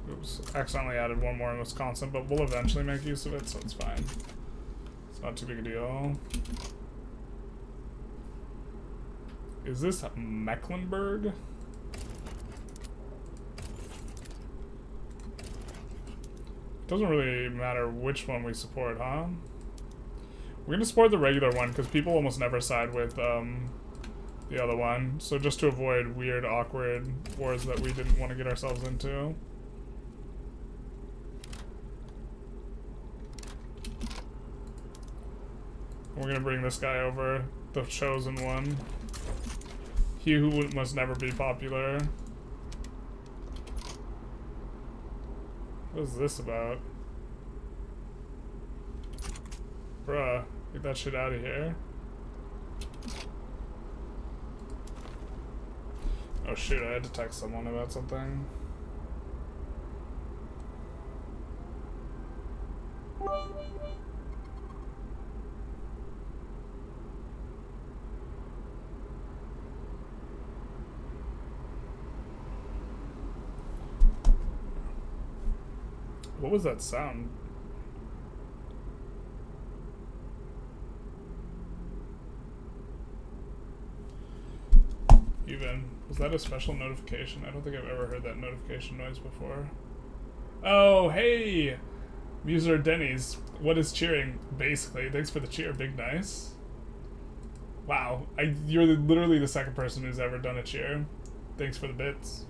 Oops, accidentally added one more in Wisconsin, but we'll eventually make use of it, so it's fine. It's not too big a deal. Is this Mecklenburg? Doesn't really matter which one we support, huh? We're gonna support the regular one because people almost never side with the other one. So just to avoid weird, awkward wars that we didn't want to get ourselves into. We're gonna bring this guy over, the chosen one. He who must never be popular. What is this about? Bruh, get that shit out of here. Oh shoot, I had to text someone about something. What was that sound? Even, was that a special notification? I don't think I've ever heard that notification noise before. Oh, hey! Muser Denny's. What is cheering? Basically. Thanks for the cheer, big nice. Wow, you're literally the second person who's ever done a cheer. Thanks for the bits.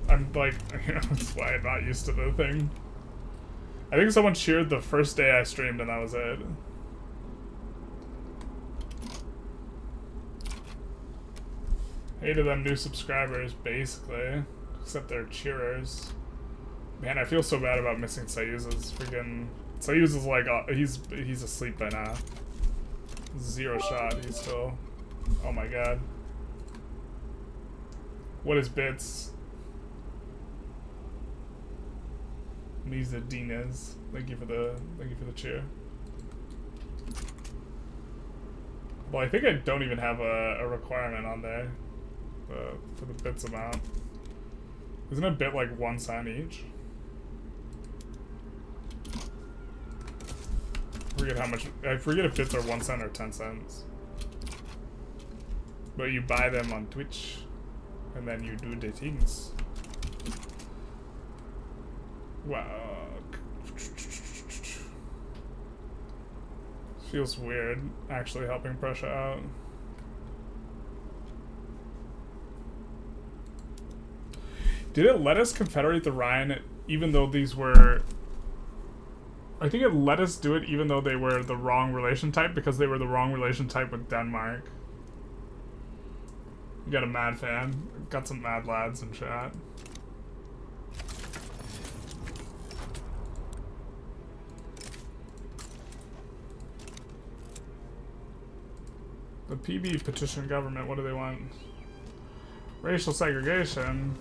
I'm like, you know, that's why I'm not used to the thing. I think someone cheered the first day I streamed and that was it. Hey to them new subscribers, basically. Except they're cheerers. Man, I feel so bad about missing Sayuz's freaking... Sayuz is like, he's asleep by now. 0 shot, he's still... Oh my god. What is bits? Misa Dinez. Thank you for the cheer. Well, I think I don't even have a requirement on there for the bits amount. Isn't a bit like 1 cent each? I forget how much. I forget if bits are 1 cent or 10 cents. But you buy them on Twitch, and then you do the things. Wow. Feels weird, actually helping Prussia out. Did it let us confederate the Rhine even though these were... I think it let us do it even though they were the wrong relation type, because they were the wrong relation type with Denmark. You got a mad fan. Got some mad lads in chat. The PB petition government, what do they want? Racial segregation.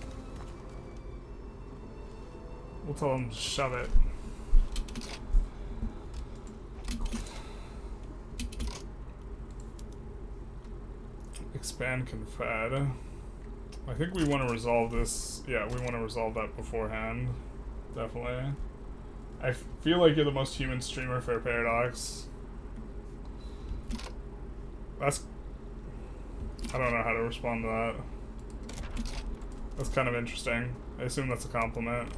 We'll tell them to shove it. Expand Confed. I think we want to resolve this. Yeah, we want to resolve that beforehand. Definitely. I feel like you're the most human streamer for Paradox. That's... I don't know how to respond to that. That's kind of interesting. I assume that's a compliment.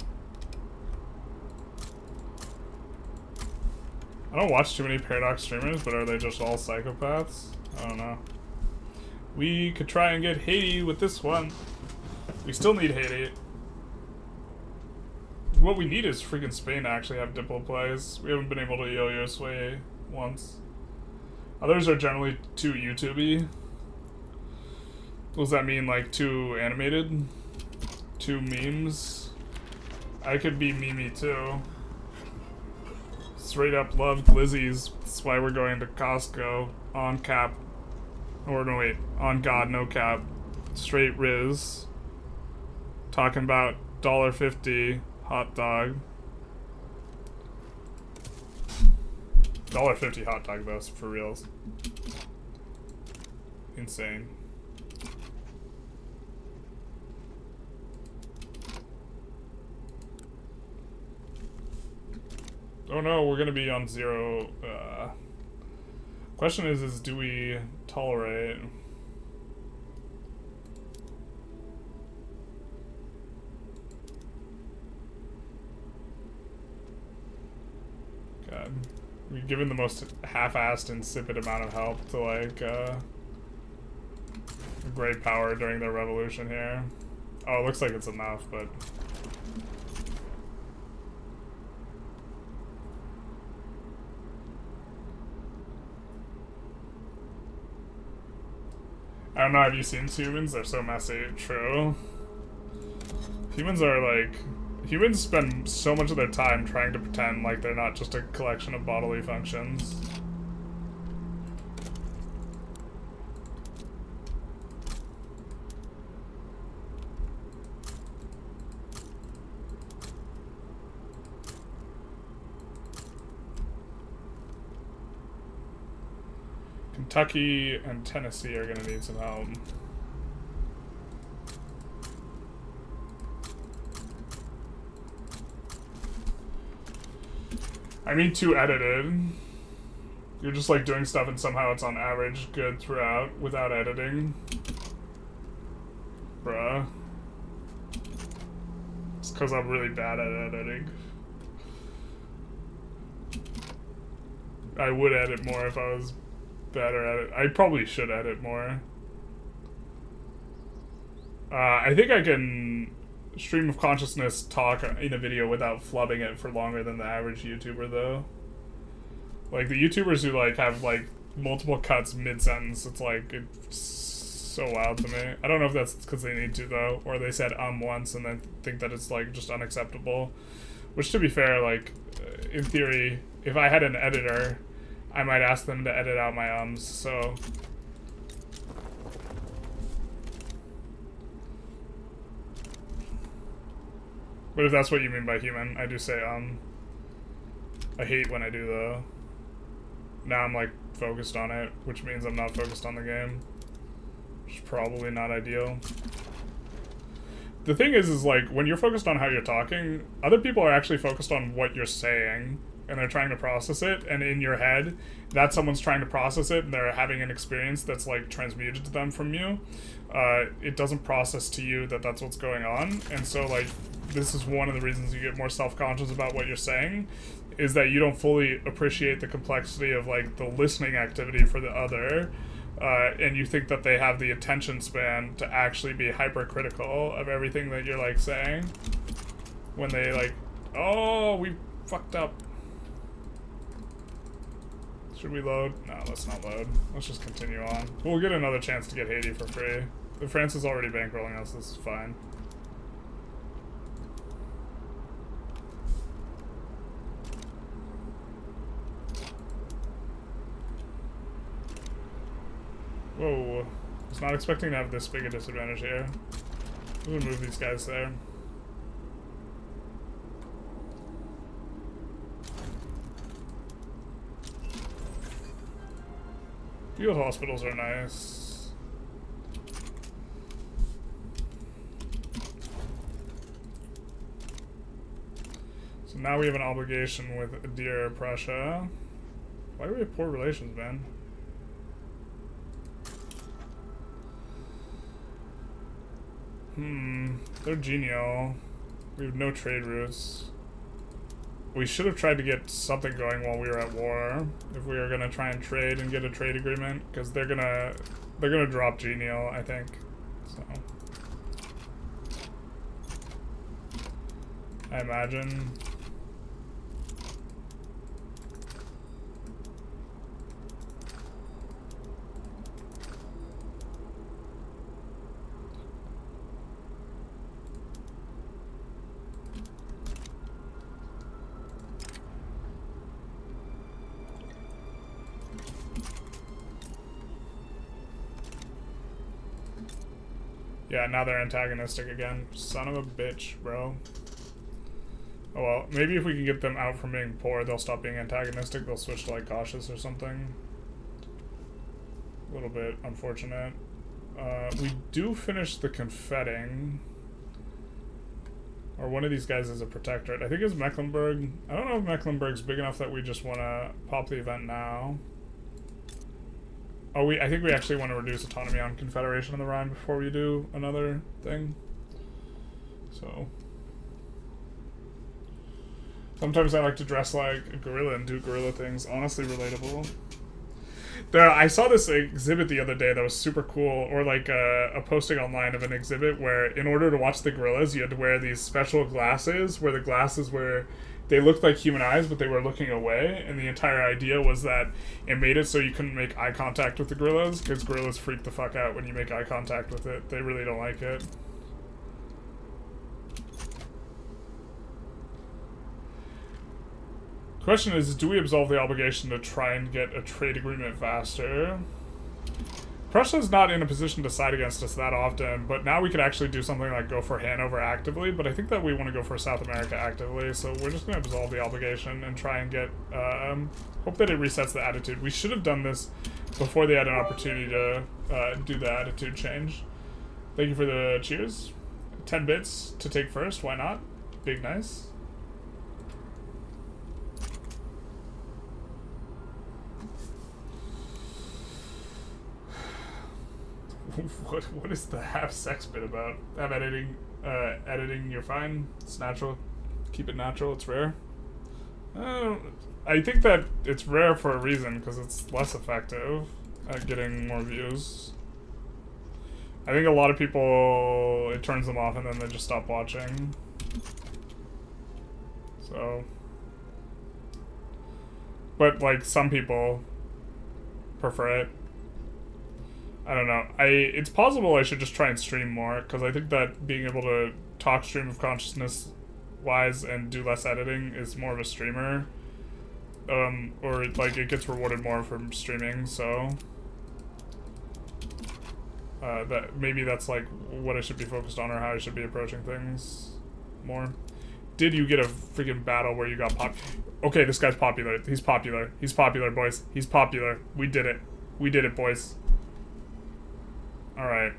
I don't watch too many Paradox streamers, but are they just all psychopaths? I don't know. We could try and get Haiti with this one. We still need Haiti. What we need is freaking Spain to actually have Diplo plays. We haven't been able to yo-yo sway once. Others are generally too YouTube-y. What does that mean, like too animated? Too memes? I could be memey too. Straight up love glizzies. That's why we're going to Costco on cap. Or no, wait, on God, no cap. Straight Riz. Talking about $1.50 hot dog. $1.50 hot dog though, for reals. Insane. Oh no, we're gonna be on 0. Question is do we tolerate? God. We've given the most half-assed, insipid amount of help to, like, great power during their revolution here. Oh, it looks like it's enough, but... I don't know, have you seen humans? They're so messy. True. Humans are like... Humans spend so much of their time trying to pretend like they're not just a collection of bodily functions. Kentucky and Tennessee are gonna need some help. I mean, too edited. You're just like doing stuff and somehow it's on average good throughout without editing. Bruh. It's because I'm really bad at editing. I would edit more if I was better at it. I probably should edit more. I think I can stream of consciousness talk in a video without flubbing it for longer than the average YouTuber, though. Like, the YouTubers who, like, have, like, multiple cuts mid-sentence, it's, like, it's so wild to me. I don't know if that's because they need to, though, or they said once and then think that it's, like, just unacceptable. Which, to be fair, like, in theory, if I had an editor, I might ask them to edit out my ums, so... But if that's what you mean by human, I do say I hate when I do, though. Now I'm, like, focused on it, which means I'm not focused on the game. Which is probably not ideal. The thing is like, when you're focused on how you're talking, other people are actually focused on what you're saying. and they're trying to process it, and in your head, that someone's trying to process it, and they're having an experience that's like transmuted to them from you, it doesn't process to you that that's what's going on. And so like this is one of the reasons you get more self-conscious about what you're saying, is that you don't fully appreciate the complexity of like the listening activity for the other, and you think that they have the attention span to actually be hypercritical of everything that you're like saying, when they like, oh, we fucked up. Should we load? No, let's not load. Let's just continue on. We'll get another chance to get Haiti for free. France is already bankrolling us, this is fine. Whoa. I was not expecting to have this big a disadvantage here. I'm gonna move these guys there. Field hospitals are nice. So now we have an obligation with dear Prussia. Why do we have poor relations, man? They're genial. We have no trade routes. We should have tried to get something going while we were at war, if we were gonna try and trade and get a trade agreement, because they're gonna drop genial, I think. So I imagine. Yeah, now they're antagonistic again. Son of a bitch, bro. Oh well, maybe if we can get them out from being poor, they'll stop being antagonistic. They'll switch to like cautious or something. A little bit unfortunate. We do finish the Confeding. Or one of these guys is a protectorate. I think it's Mecklenburg. I don't know if Mecklenburg's big enough that we just want to pop the event now. Oh, I think we actually want to reduce autonomy on Confederation in the Rhine before we do another thing. So sometimes I like to dress like a gorilla and do gorilla things. Honestly relatable. I saw this exhibit the other day that was super cool, or like a posting online of an exhibit where in order to watch the gorillas, you had to wear these special glasses where the glasses were, they looked like human eyes, but they were looking away, and the entire idea was that it made it so you couldn't make eye contact with the gorillas, because gorillas freak the fuck out when you make eye contact with it. They really don't like it. Question is, do we absolve the obligation to try and get a trade agreement faster? Prussia's not in a position to side against us that often, but now we could actually do something like go for Hanover actively, but I think that we want to go for South America actively, so we're just going to absolve the obligation and try and get, hope that it resets the attitude. We should have done this before they had an opportunity to do the attitude change. Thank you for the cheers. 10 bits to take first, why not? Big nice. What is the half sex bit about? I'm editing, you're fine. It's natural. Keep it natural, it's rare. I think that it's rare for a reason, because it's less effective at getting more views. I think a lot of people, it turns them off and then they just stop watching. So. But like some people prefer it. I don't know. It's possible I should just try and stream more, because I think that being able to talk stream of consciousness wise and do less editing is more of a streamer. Or like it gets rewarded more from streaming, so that maybe that's like what I should be focused on, or how I should be approaching things more. Did you get a freaking battle where you got Okay, this guy's popular. He's popular. He's popular, boys. He's popular. We did it. We did it, boys. Alright.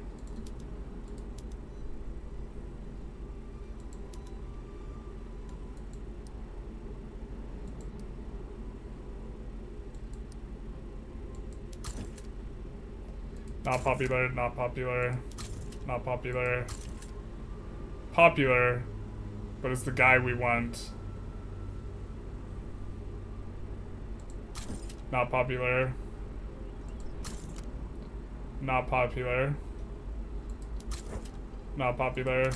Not popular, not popular, not popular. Popular, but it's the guy we want. Not popular. Not popular. Not popular.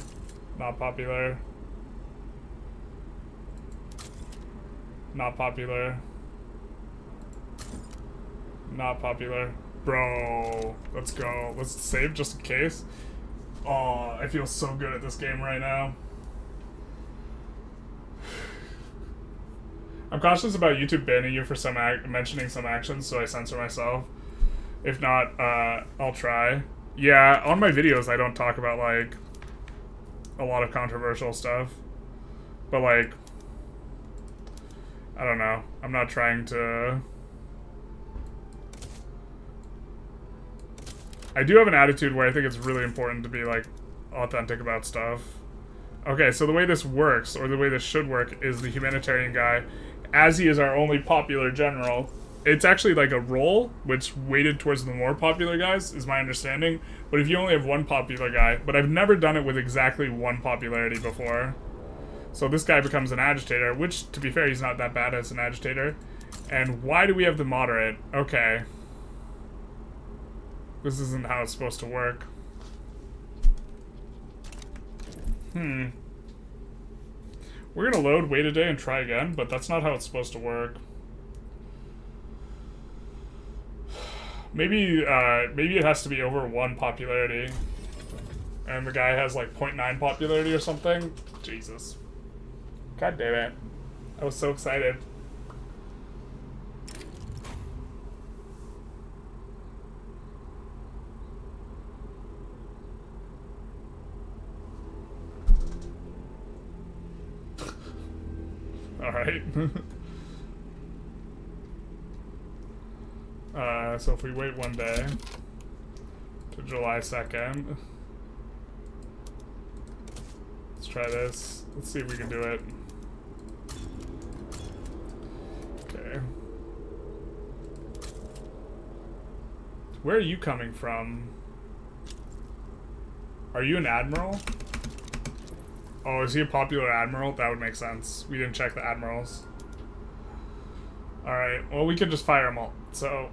Not popular. Not popular. Not popular. Bro, let's go. Let's save just in case. Oh, I feel so good at this game right now. I'm cautious about YouTube banning you for mentioning some actions, so I censor myself. If not, I'll try. Yeah, on my videos I don't talk about, like, a lot of controversial stuff. But, like, I don't know. I'm not trying to... I do have an attitude where I think it's really important to be, like, authentic about stuff. Okay, so the way this works, or the way this should work, is the humanitarian guy, as he is our only popular general, it's actually like a roll, which weighted towards the more popular guys, is my understanding. But if you only have one popular guy, but I've never done it with exactly one popularity before. So this guy becomes an agitator, which, to be fair, he's not that bad as an agitator. And why do we have the moderate? Okay. This isn't how it's supposed to work. We're gonna load, wait a day, and try again, but that's not how it's supposed to work. Maybe it has to be over 1 popularity. And the guy has like 0.9 popularity or something. Jesus. God damn it. I was so excited. Alright. So if we wait 1 day to July 2nd, let's try this. Let's see if we can do it. Okay. Where are you coming from? Are you an admiral? Oh, is he a popular admiral? That would make sense. We didn't check the admirals. Alright, well, we could just fire them all. So,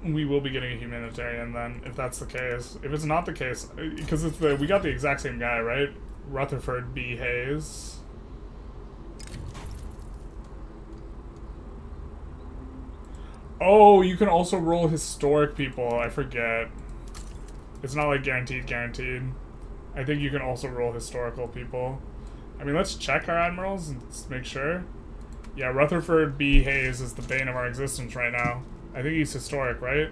we will be getting a humanitarian then, if that's the case. If it's not the case, because it's we got the exact same guy, right? Rutherford B. Hayes. Oh, you can also roll historic people. I forget. It's not like guaranteed. I think you can also roll historical people. I mean, let's check our admirals and make sure. Yeah, Rutherford B. Hayes is the bane of our existence right now. I think he's historic, right?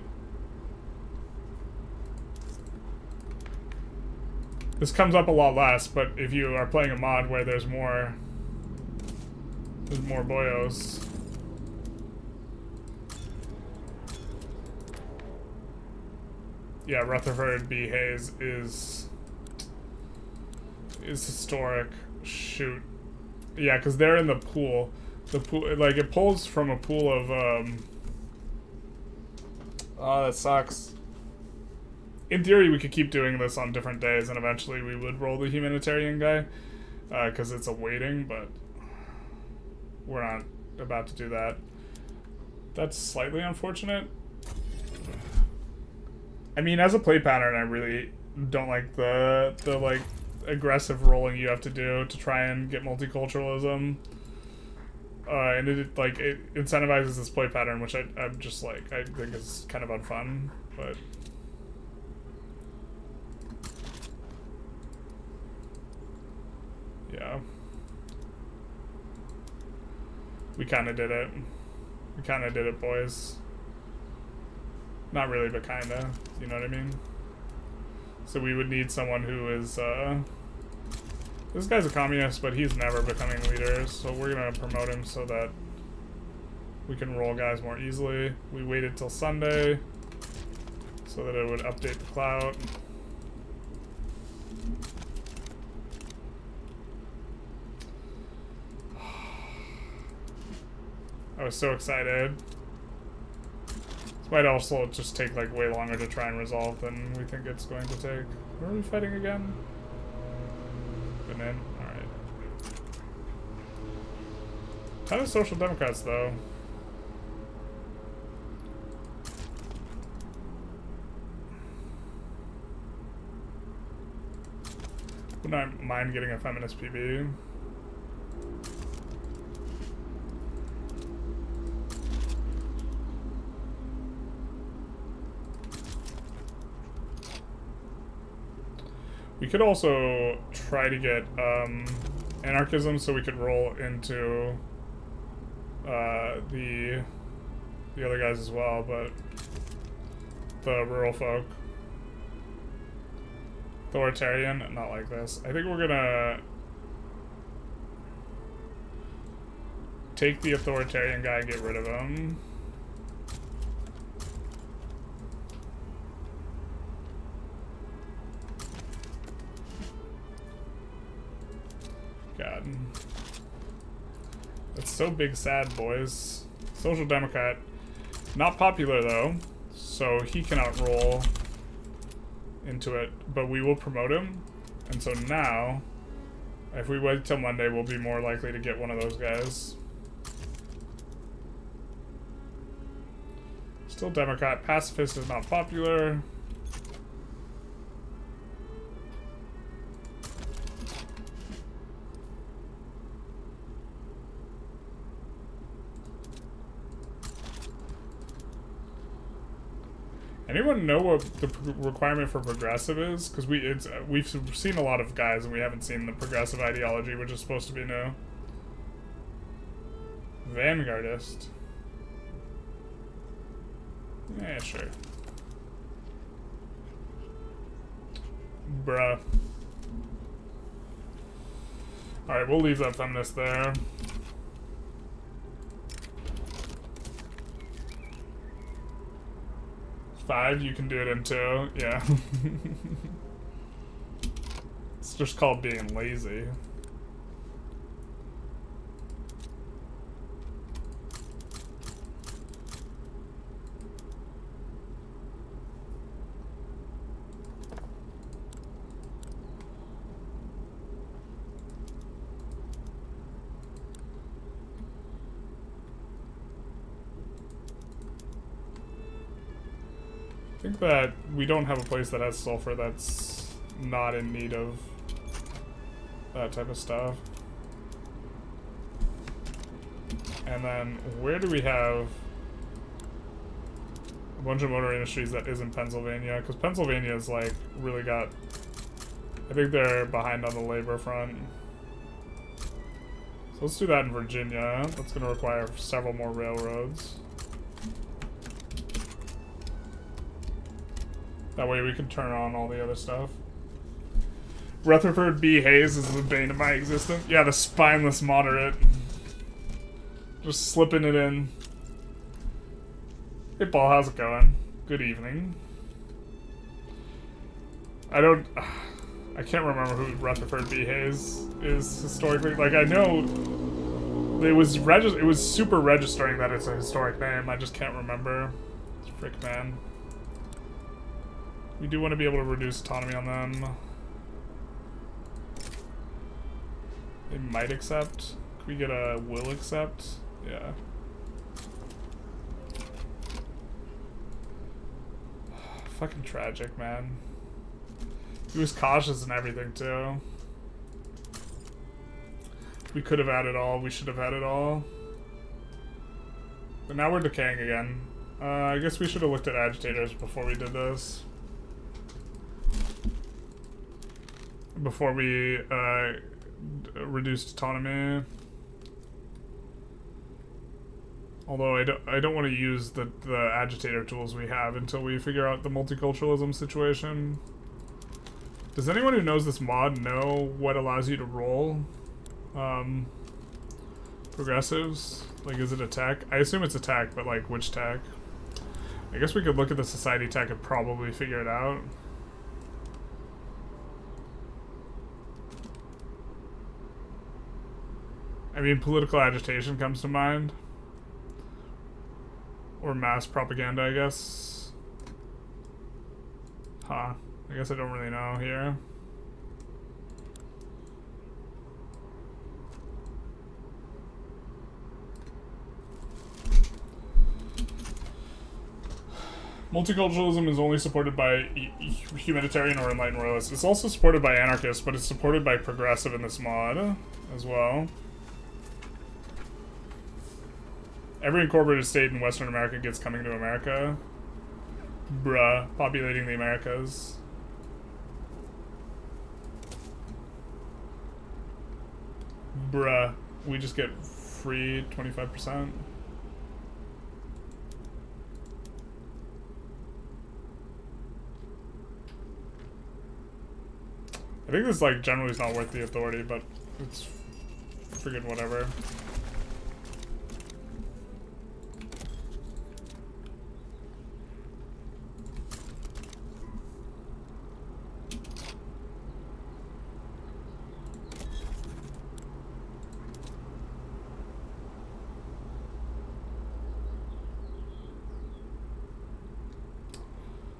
This comes up a lot less, but if you are playing a mod where there's more boyos. Yeah, Rutherford B. Hayes is historic. Shoot. Yeah, because they're in the pool. The pool, like, it pulls from a pool of, oh, that sucks. In theory, we could keep doing this on different days, and eventually we would roll the humanitarian guy, because it's a waiting, but we're not about to do that. That's slightly unfortunate. I mean, as a play pattern, I really don't like the like, aggressive rolling you have to do to try and get multiculturalism. And it incentivizes this play pattern, which I'm just like, I think is kind of unfun, but... yeah. We kind of did it. We kind of did it, boys. Not really, but kind of. You know what I mean? So we would need someone who is, this guy's a communist, but he's never becoming leader, so we're gonna promote him so that we can roll guys more easily. We waited till Sunday so that it would update the clout. I was so excited. This might also just take like way longer to try and resolve than we think it's going to take. Where are we fighting again? Quinine. Alright. Ton of Social Democrats though. Would not mind getting a feminist PB. We could also try to get anarchism so we could roll into the other guys as well, but the rural folk. Authoritarian, not like this. I think we're gonna take the authoritarian guy and get rid of him. God. That's so big sad, boys. Social Democrat. Not popular though, so he cannot roll into it, but we will promote him. And so now, if we wait till Monday, we'll be more likely to get one of those guys. Still Democrat. Pacifist is not popular. Anyone know what the requirement for progressive is? Because we've seen a lot of guys and we haven't seen the progressive ideology, which is supposed to be new. Vanguardist. Yeah, sure. Bruh. Alright, we'll leave that feminist there. Five, you can do it in two. Yeah. It's just called being lazy. I think that we don't have a place that has sulfur that's not in need of that type of stuff. And then where do we have a bunch of motor industries that isn't Pennsylvania? Because Pennsylvania is like really got, I think they're behind on the labor front. So let's do that in Virginia. That's going to require several more railroads. That way we can turn on all the other stuff. Rutherford B. Hayes is the bane of my existence. Yeah, the spineless moderate. Just slipping it in. Hey Paul, how's it going? Good evening. I can't remember who Rutherford B. Hayes is historically. Like, I know it was super registering that it's a historic name. I just can't remember. Frick, man. We do want to be able to reduce autonomy on them. They might accept. Can we get a will accept? Yeah. Fucking tragic, man. He was cautious and everything, too. We could have had it all. We should have had it all. But now we're decaying again. I guess we should have looked at agitators before we did this. Before we reduced autonomy. Although I don't want to use the agitator tools we have until we figure out the multiculturalism situation. Does anyone who knows this mod know what allows you to roll progressives? Like, is it a tech? I assume it's a tech, but like which tech? I guess we could look at the society tech and probably figure it out. I mean, political agitation comes to mind. or mass propaganda, I guess. Huh. I guess I don't really know here. Multiculturalism is only supported by humanitarian or enlightened royalists. It's also supported by anarchists, but it's supported by progressive in this mod as well. Every incorporated state in Western America gets coming to America. Bruh, populating the Americas. Bruh, we just get free 25%. I think this, like, generally is not worth the authority, but it's friggin' whatever.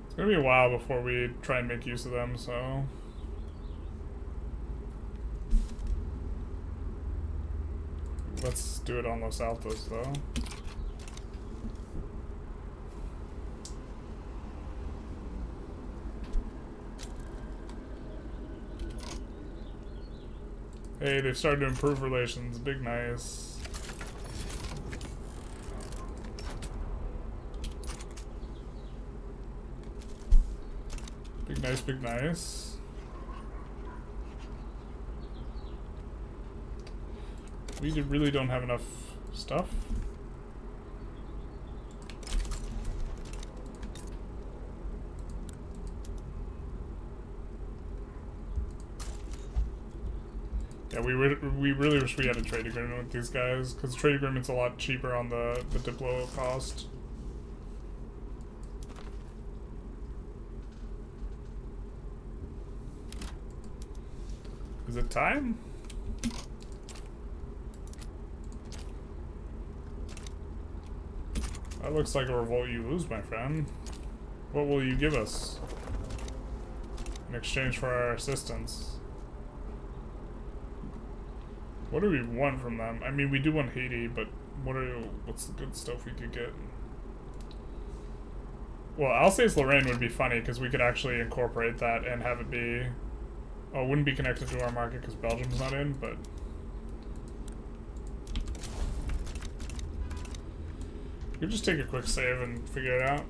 It's gonna be a while before we try and make use of them, so... Let's do it on Los Altos, though. Hey, they've started to improve relations. Big nice. Big nice, big nice. We really don't have enough stuff. Yeah, we really wish we had a trade agreement with these guys, because trade agreement's a lot cheaper on the Diplo cost. Is it time? That looks like a revolt you lose, my friend. What will you give us in exchange for our assistance? What do we want from them? I mean, we do want Haiti, but what's the good stuff we could get? Well, Alsace-Lorraine would be funny, because we could actually incorporate that and have it be... Oh, it wouldn't be connected to our market because Belgium's not in, but... We just take a quick save and figure it out.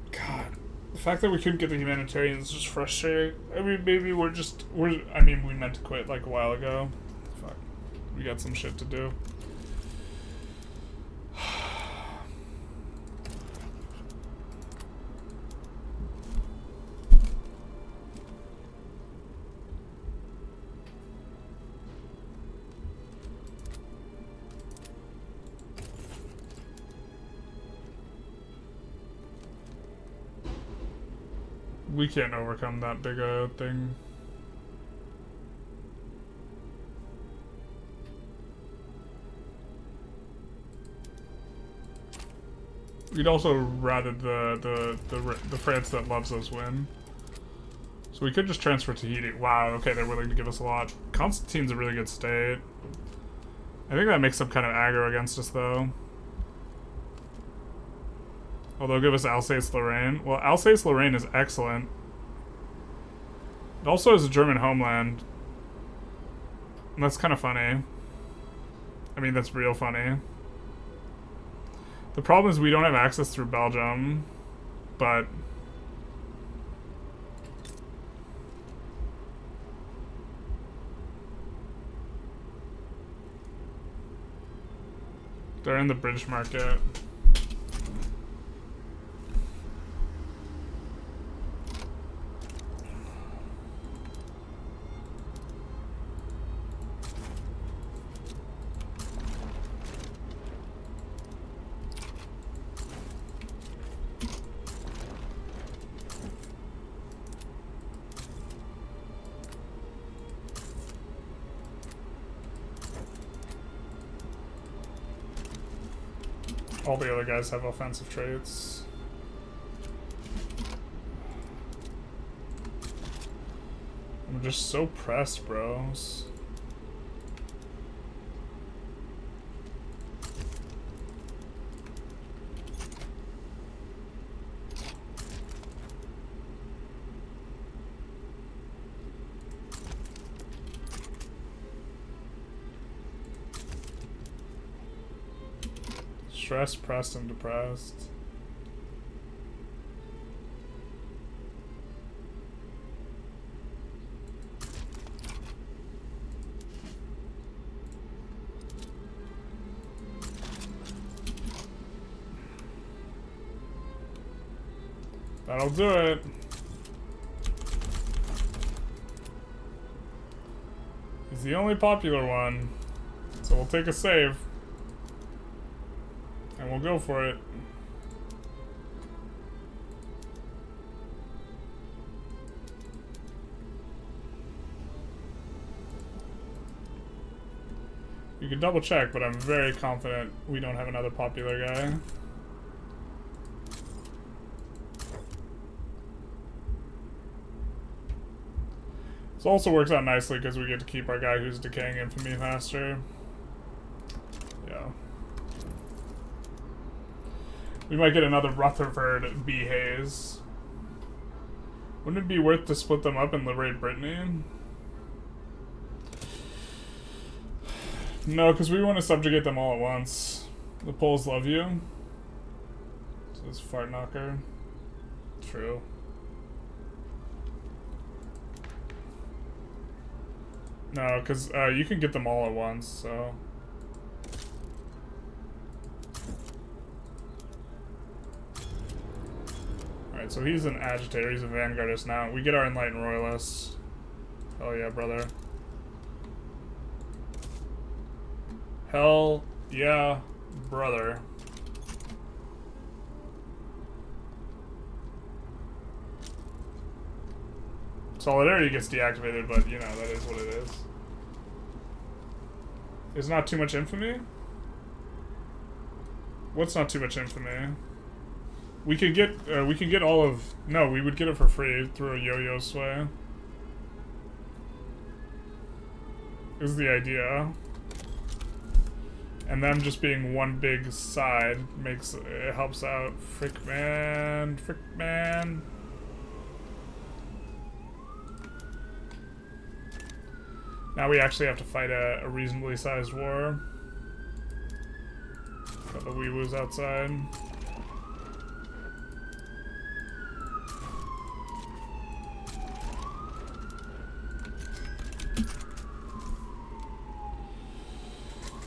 God, the fact that we couldn't get the humanitarians is just frustrating. I mean, maybe I mean, we meant to quit like a while ago. Fuck. We got some shit to do. We can't overcome that big a thing. We'd also rather the France that loves us win. So we could just transfer to Haiti. Wow, okay, they're willing to give us a lot. Constantine's a really good state. I think that makes them kind of aggro against us, though. Oh, they'll give us Alsace-Lorraine. Well, Alsace-Lorraine is excellent. It also has a German homeland. And that's kind of funny. I mean, that's real funny. The problem is we don't have access through Belgium, but... They're in the British market. All the other guys have offensive traits. I'm just so pressed, bros. Stressed, pressed, and depressed. That'll do it. He's the only popular one, so we'll take a save. And we'll go for it. You can double check, but I'm very confident we don't have another popular guy. This also works out nicely because we get to keep our guy who's decaying infamy faster. Yeah. We might get another Rutherford B. Hayes. Wouldn't it be worth to split them up and liberate Brittany? No, because we want to subjugate them all at once. The Poles love you. Says Fart Knocker. True. No, because you can get them all at once, so... Alright, so he's an agitator, he's a vanguardist now. We get our enlightened royalists. Oh yeah, brother. Hell yeah, brother. Solidarity gets deactivated, but you know, that is what it is. Is not too much infamy? What's not too much infamy? We could get all of... No, we would get it for free through a yo-yo sway. Is the idea. And them just being one big side makes... It helps out. Frick man. Frick man. Now we actually have to fight a reasonably sized war. Got the wee-woos outside.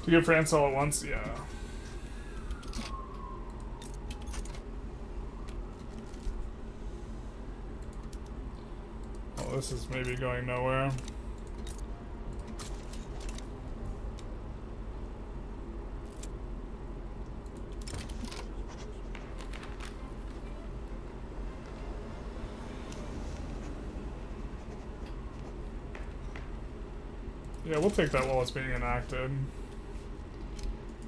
To get France all at once? Yeah. Well, this is maybe going nowhere. Yeah, we'll take that while it's being enacted.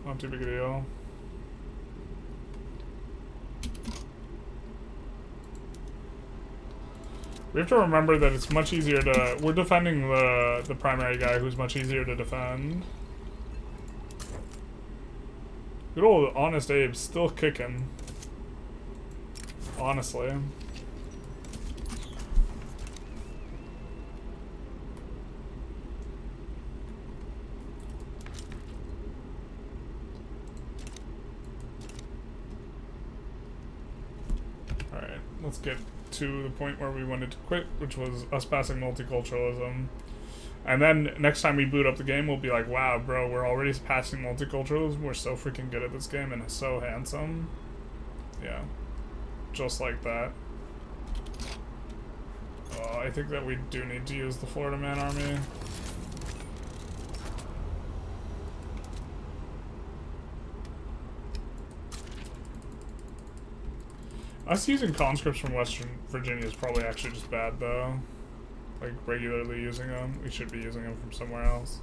Not too big a deal. We have to remember that it's much easier to... We're defending the primary guy who's much easier to defend. Good old Honest Abe's still kicking. Honestly. Let's get to the point where we wanted to quit, which was us passing multiculturalism. And then next time we boot up the game, we'll be like, wow, bro, we're already passing multiculturalism. We're so freaking good at this game and so handsome. Yeah. Just like that. I think that we do need to use the Florida Man Army. Us using conscripts from Western Virginia is probably actually just bad, though. Like, regularly using them. We should be using them from somewhere else.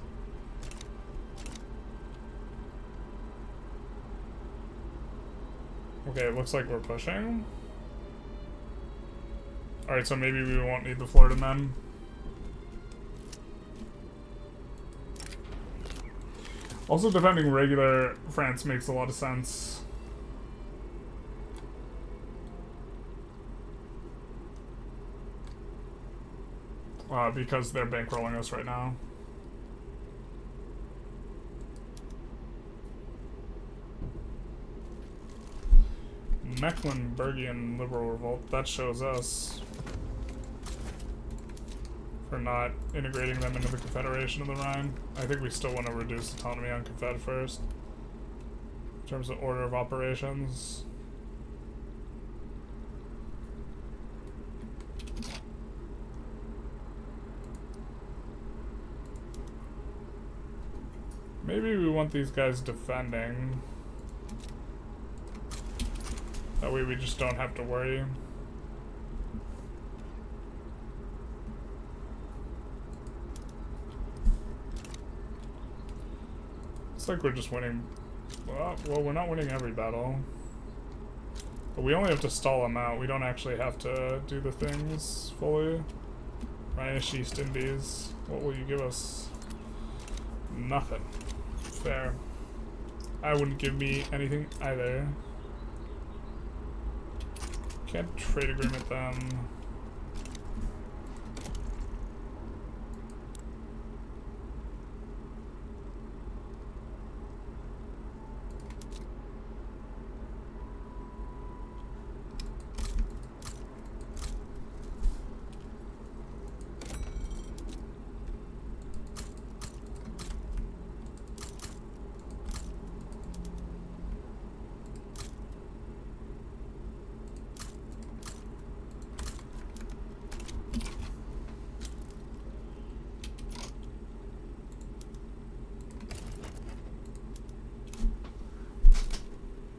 Okay, it looks like we're pushing. Alright, so maybe we won't need the Florida men. Also, defending regular France makes a lot of sense. Because they're bankrolling us right now. Mecklenburgian liberal revolt, that shows us for not integrating them into the Confederation of the Rhine. I think we still want to reduce autonomy on Confed first, in terms of order of operations. Maybe we want these guys defending. That way we just don't have to worry. It's like we're just winning. Well, we're not winning every battle. But we only have to stall them out. We don't actually have to do the things fully. Rhinish East Indies. What will you give us? Nothing. Fair. I wouldn't give me anything either. Can't trade agreement them.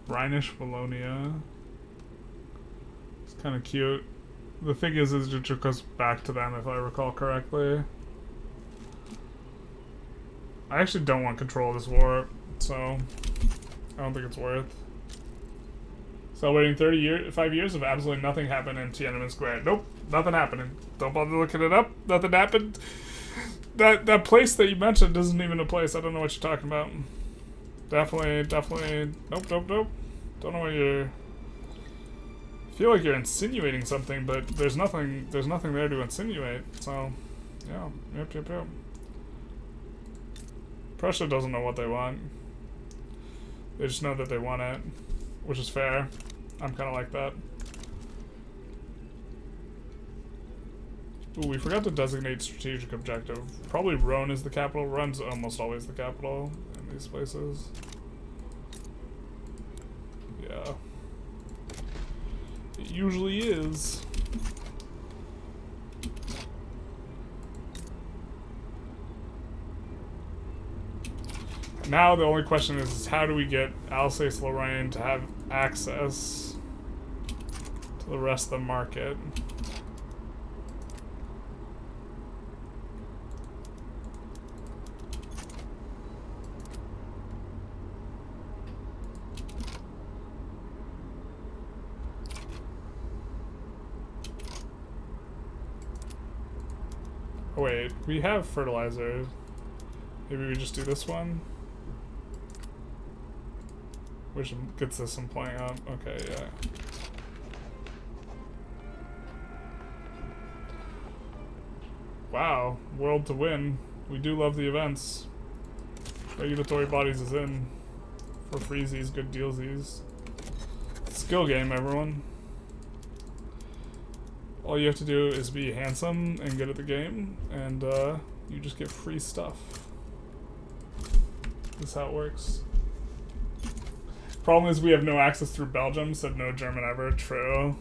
Rhinish Wallonia. It's kind of cute. The thing is it just goes back to them if I recall correctly. I actually don't want control of this war, so I don't think it's worth. Celebrating 5 years of absolutely nothing happened in Tiananmen Square. Nope, nothing happening. Don't bother looking it up. Nothing happened. That place that you mentioned isn't even a place. I don't know what you're talking about. Definitely. Nope. Don't know what you're. I feel like you're insinuating something, but there's nothing there to insinuate. So, yeah. Yep. Prussia doesn't know what they want. They just know that they want it, which is fair. I'm kind of like that. Ooh, we forgot to designate strategic objective. Probably Rhone is the capital. Rhone's almost always the capital in these places. Yeah. It usually is. Now the only question is how do we get Alsace-Lorraine to have access to the rest of the market? Oh wait, we have fertilizer. Maybe we just do this one? Which gets us some playing up. Okay, yeah. Wow, world to win. We do love the events. Regulatory bodies is in. For freezies, good dealsies. Skill game, everyone. All you have to do is be handsome and good at the game, and you just get free stuff. This is how it works. Problem is we have no access through Belgium, said no German ever. True.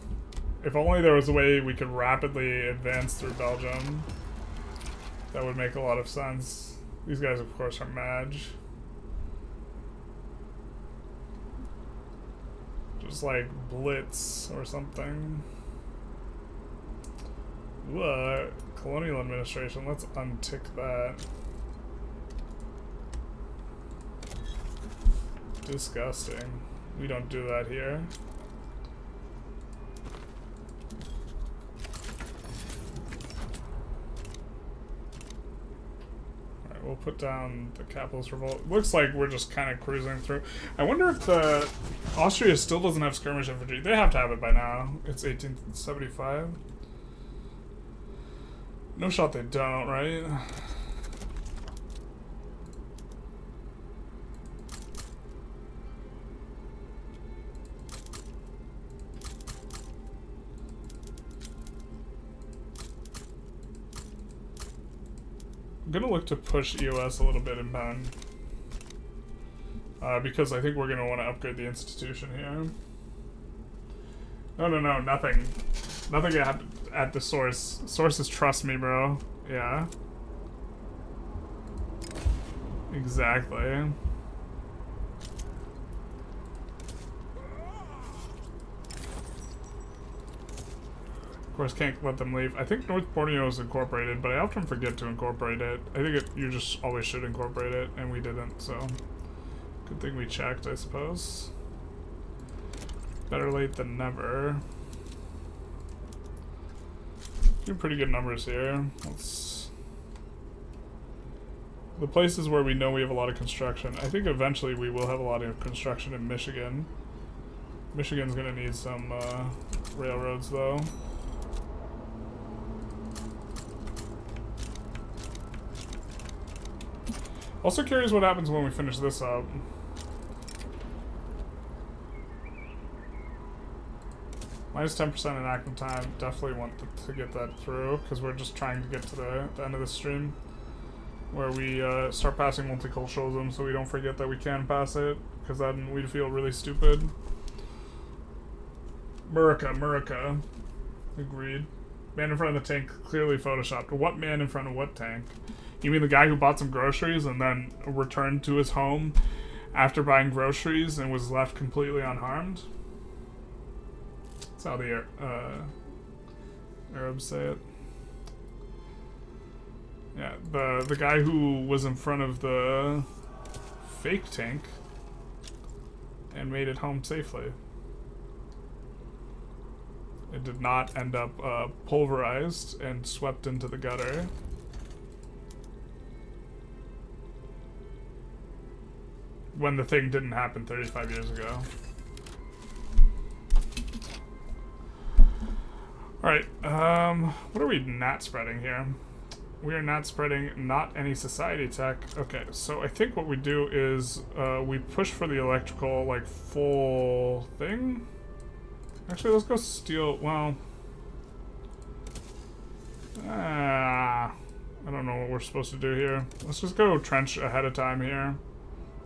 If only there was a way we could rapidly advance through Belgium. That would make a lot of sense. These guys, of course, are Madge. Just like Blitz or something. What? Colonial administration. Let's untick that. Disgusting. We don't do that here. we'll put down the capitalist revolt. Looks like we're just kind of cruising through. I wonder if the Austria still doesn't have skirmish infantry. They have to have it by now. It's 1875. No shot they don't, right? I'm gonna look to push EOS a little bit inbound. Because I think we're gonna want to upgrade the institution here. No, nothing. Nothing at the source. Sources trust me, bro. Yeah. Exactly. Of course, can't let them leave. I think North Borneo is incorporated, but I often forget to incorporate it. I think you just always should incorporate it, and we didn't, so... Good thing we checked, I suppose. Better late than never. Doing pretty good numbers here. The places where we know we have a lot of construction. I think eventually we will have a lot of construction in Michigan. Michigan's gonna need some railroads, though. Also curious what happens when we finish this up. Minus 10% in active time. Definitely want to get that through, because we're just trying to get to the end of the stream, where we start passing multiculturalism, so we don't forget that we can pass it, because then we'd feel really stupid. Murica. Agreed. Man in front of the tank, clearly photoshopped. What man in front of what tank? You mean the guy who bought some groceries and then returned to his home after buying groceries and was left completely unharmed? That's how the Arabs say it. Yeah, the guy who was in front of the fake tank and made it home safely. It did not end up pulverized and swept into the gutter. When the thing didn't happen 35 years ago. Alright, what are we not spreading here? We are not spreading not any society tech. Okay, so I think what we do is we push for the electrical, like, full thing. Actually, let's go steal, well... I don't know what we're supposed to do here. Let's just go trench ahead of time here.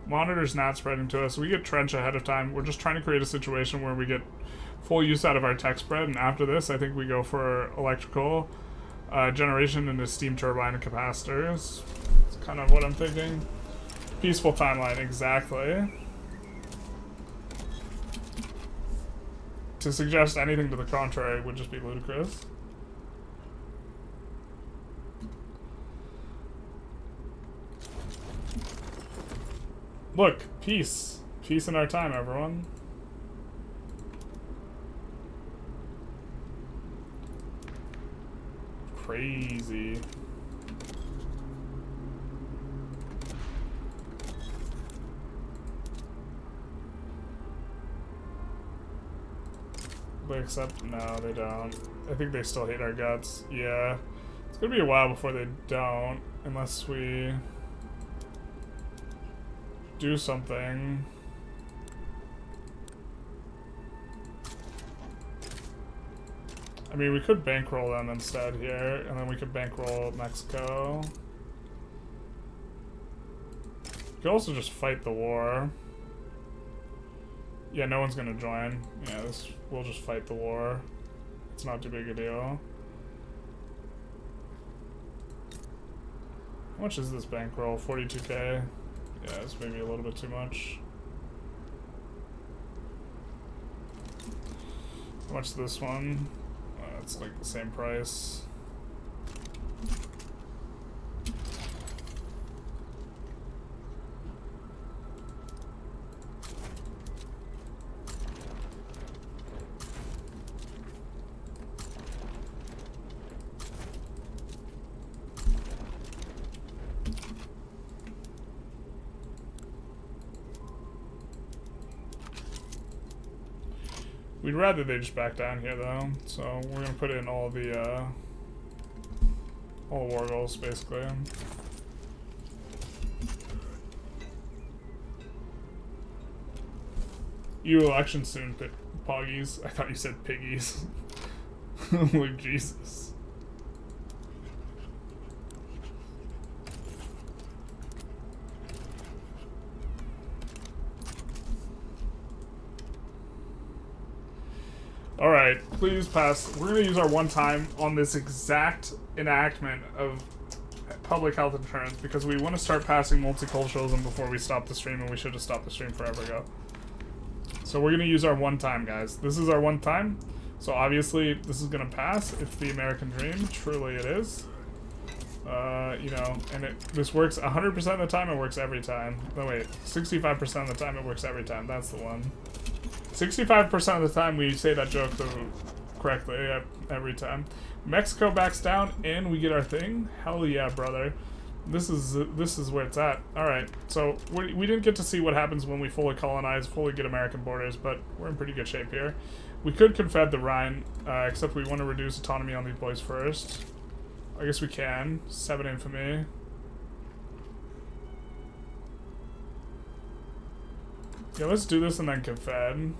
Monitor's not spreading to us. We get trench ahead of time. We're just trying to create a situation where we get full use out of our tech spread, and after this, I think we go for electrical generation into steam turbine and capacitors. That's kind of what I'm thinking. Peaceful timeline, exactly. To suggest anything to the contrary would just be ludicrous. Look, peace. Peace in our time, everyone. Crazy. They accept? No, they don't. I think they still hate our guts. Yeah. It's gonna be a while before they don't, unless we do something. I mean, we could bankroll them instead here, and then we could bankroll Mexico. We could also just fight the war. Yeah, no one's gonna join. Yeah, we'll just fight the war. It's not too big a deal. How much is this bankroll? 42k? Yeah, it's maybe a little bit too much. How much is this one? It's like the same price. We'd rather they just back down here, though. So we're gonna put in all the war goals, basically. EU election soon, poggies. I thought you said piggies. Like, Jesus. Alright, please pass. We're going to use our one time on this exact enactment of public health insurance because we want to start passing multiculturalism before we stop the stream, and we should have stopped the stream forever ago. So we're going to use our one time, guys. This is our one time. So obviously this is going to pass. It's the American dream. Truly it is. You know, and this works 100% of the time. It works every time. No, wait. 65% of the time it works every time. That's the one. 65% of the time we say that joke correctly every time. Mexico backs down and we get our thing. Hell yeah, brother. This is where it's at. All right. So we didn't get to see what happens when we fully colonize, fully get American borders, but we're in pretty good shape here. We could confed the Rhine, except we want to reduce autonomy on these boys first. I guess we can. 7 infamy. Yeah, let's do this and then confed.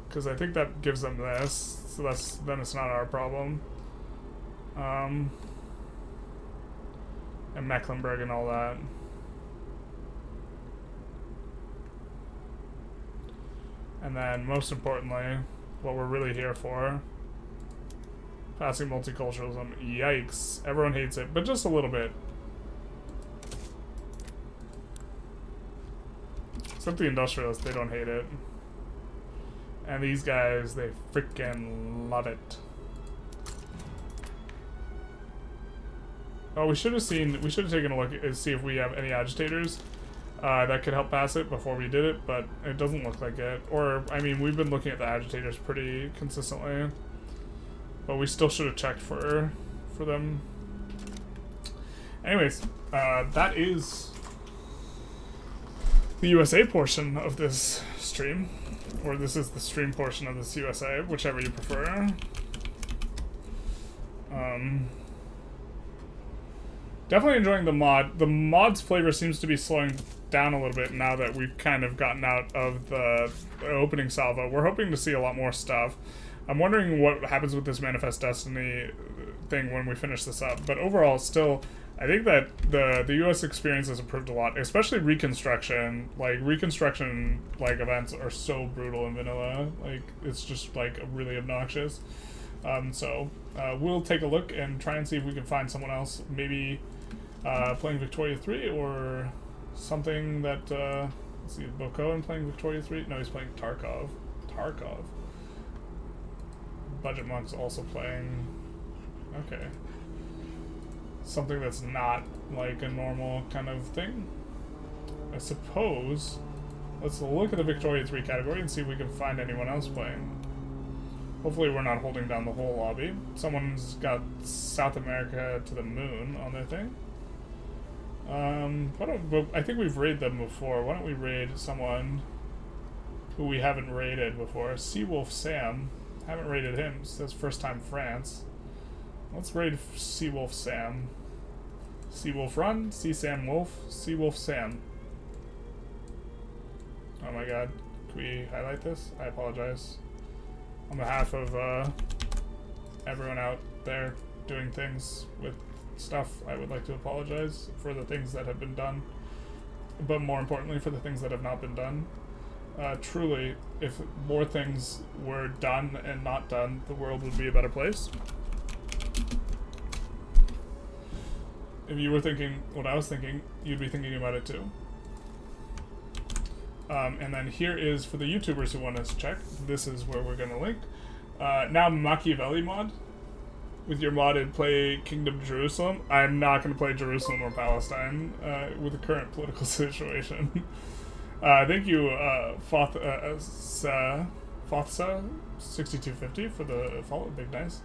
Because I think that gives them this, so then it's not our problem. And Mecklenburg and all that. And then, most importantly, what we're really here for, passing multiculturalism. Yikes. Everyone hates it, but just a little bit. Except the Industrialists, they don't hate it. And these guys, they freaking love it. Oh, we should have taken a look and see if we have any agitators that could help pass it before we did it, but it doesn't look like it. Or, I mean, we've been looking at the agitators pretty consistently, but we still should have checked for them. Anyways, that is the USA portion of this stream, or this is the stream portion of this USA, whichever you prefer. Definitely enjoying the mod. The mod's flavor seems to be slowing down a little bit now that we've kind of gotten out of the opening salvo. We're hoping to see a lot more stuff. I'm wondering what happens with this Manifest Destiny thing when we finish this up. But overall, still, I think that the US experience has improved a lot, especially Reconstruction. Like, Reconstruction, like, events are so brutal in vanilla. Like, it's just, like, really obnoxious. So, we'll take a look and try and see if we can find someone else, maybe playing Victoria 3 or something that, let's see, Bokoan playing Victoria 3? No, he's playing Tarkov. Budget Monk's also playing, okay. Something that's not like a normal kind of thing. I suppose, let's look at the Victoria 3 category and see if we can find anyone else playing. Hopefully we're not holding down the whole lobby. Someone's got South America to the moon on their thing. I think we've raided them before. Why don't we raid someone who we haven't raided before? Seawolf Sam. Haven't raided him. Says first time France. Let's raid Seawolf Sam. Seawolf Run, Sam Wolf, Seawolf Sam. Oh my god. Can we highlight this? I apologize. On behalf of everyone out there doing things with stuff, I would like to apologize for the things that have been done, but more importantly for the things that have not been done. Truly, if more things were done and not done, the world would be a better place. If you were thinking what I was thinking, you'd be thinking about it too. And then here is, for the YouTubers who want us to check, this is where we're going to link. Now Machiavelli mod. With your modded play Kingdom of Jerusalem. I'm not going to play Jerusalem or Palestine with the current political situation. Thank you, Fothsa6250 for the follow. Big nice.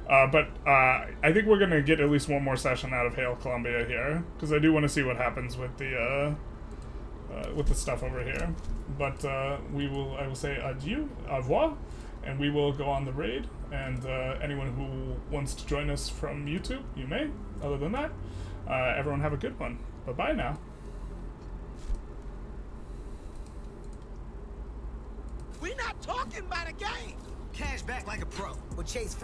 But I think we're going to get at least one more session out of Hail Columbia here, because I do want to see what happens with the with the stuff over here. But I will say adieu, au revoir, and we will go on the raid. And anyone who wants to join us from YouTube, you may. Other than that, everyone have a good one. Bye-bye now. We're not talking about a game. Cash back like a pro. We'll chase free.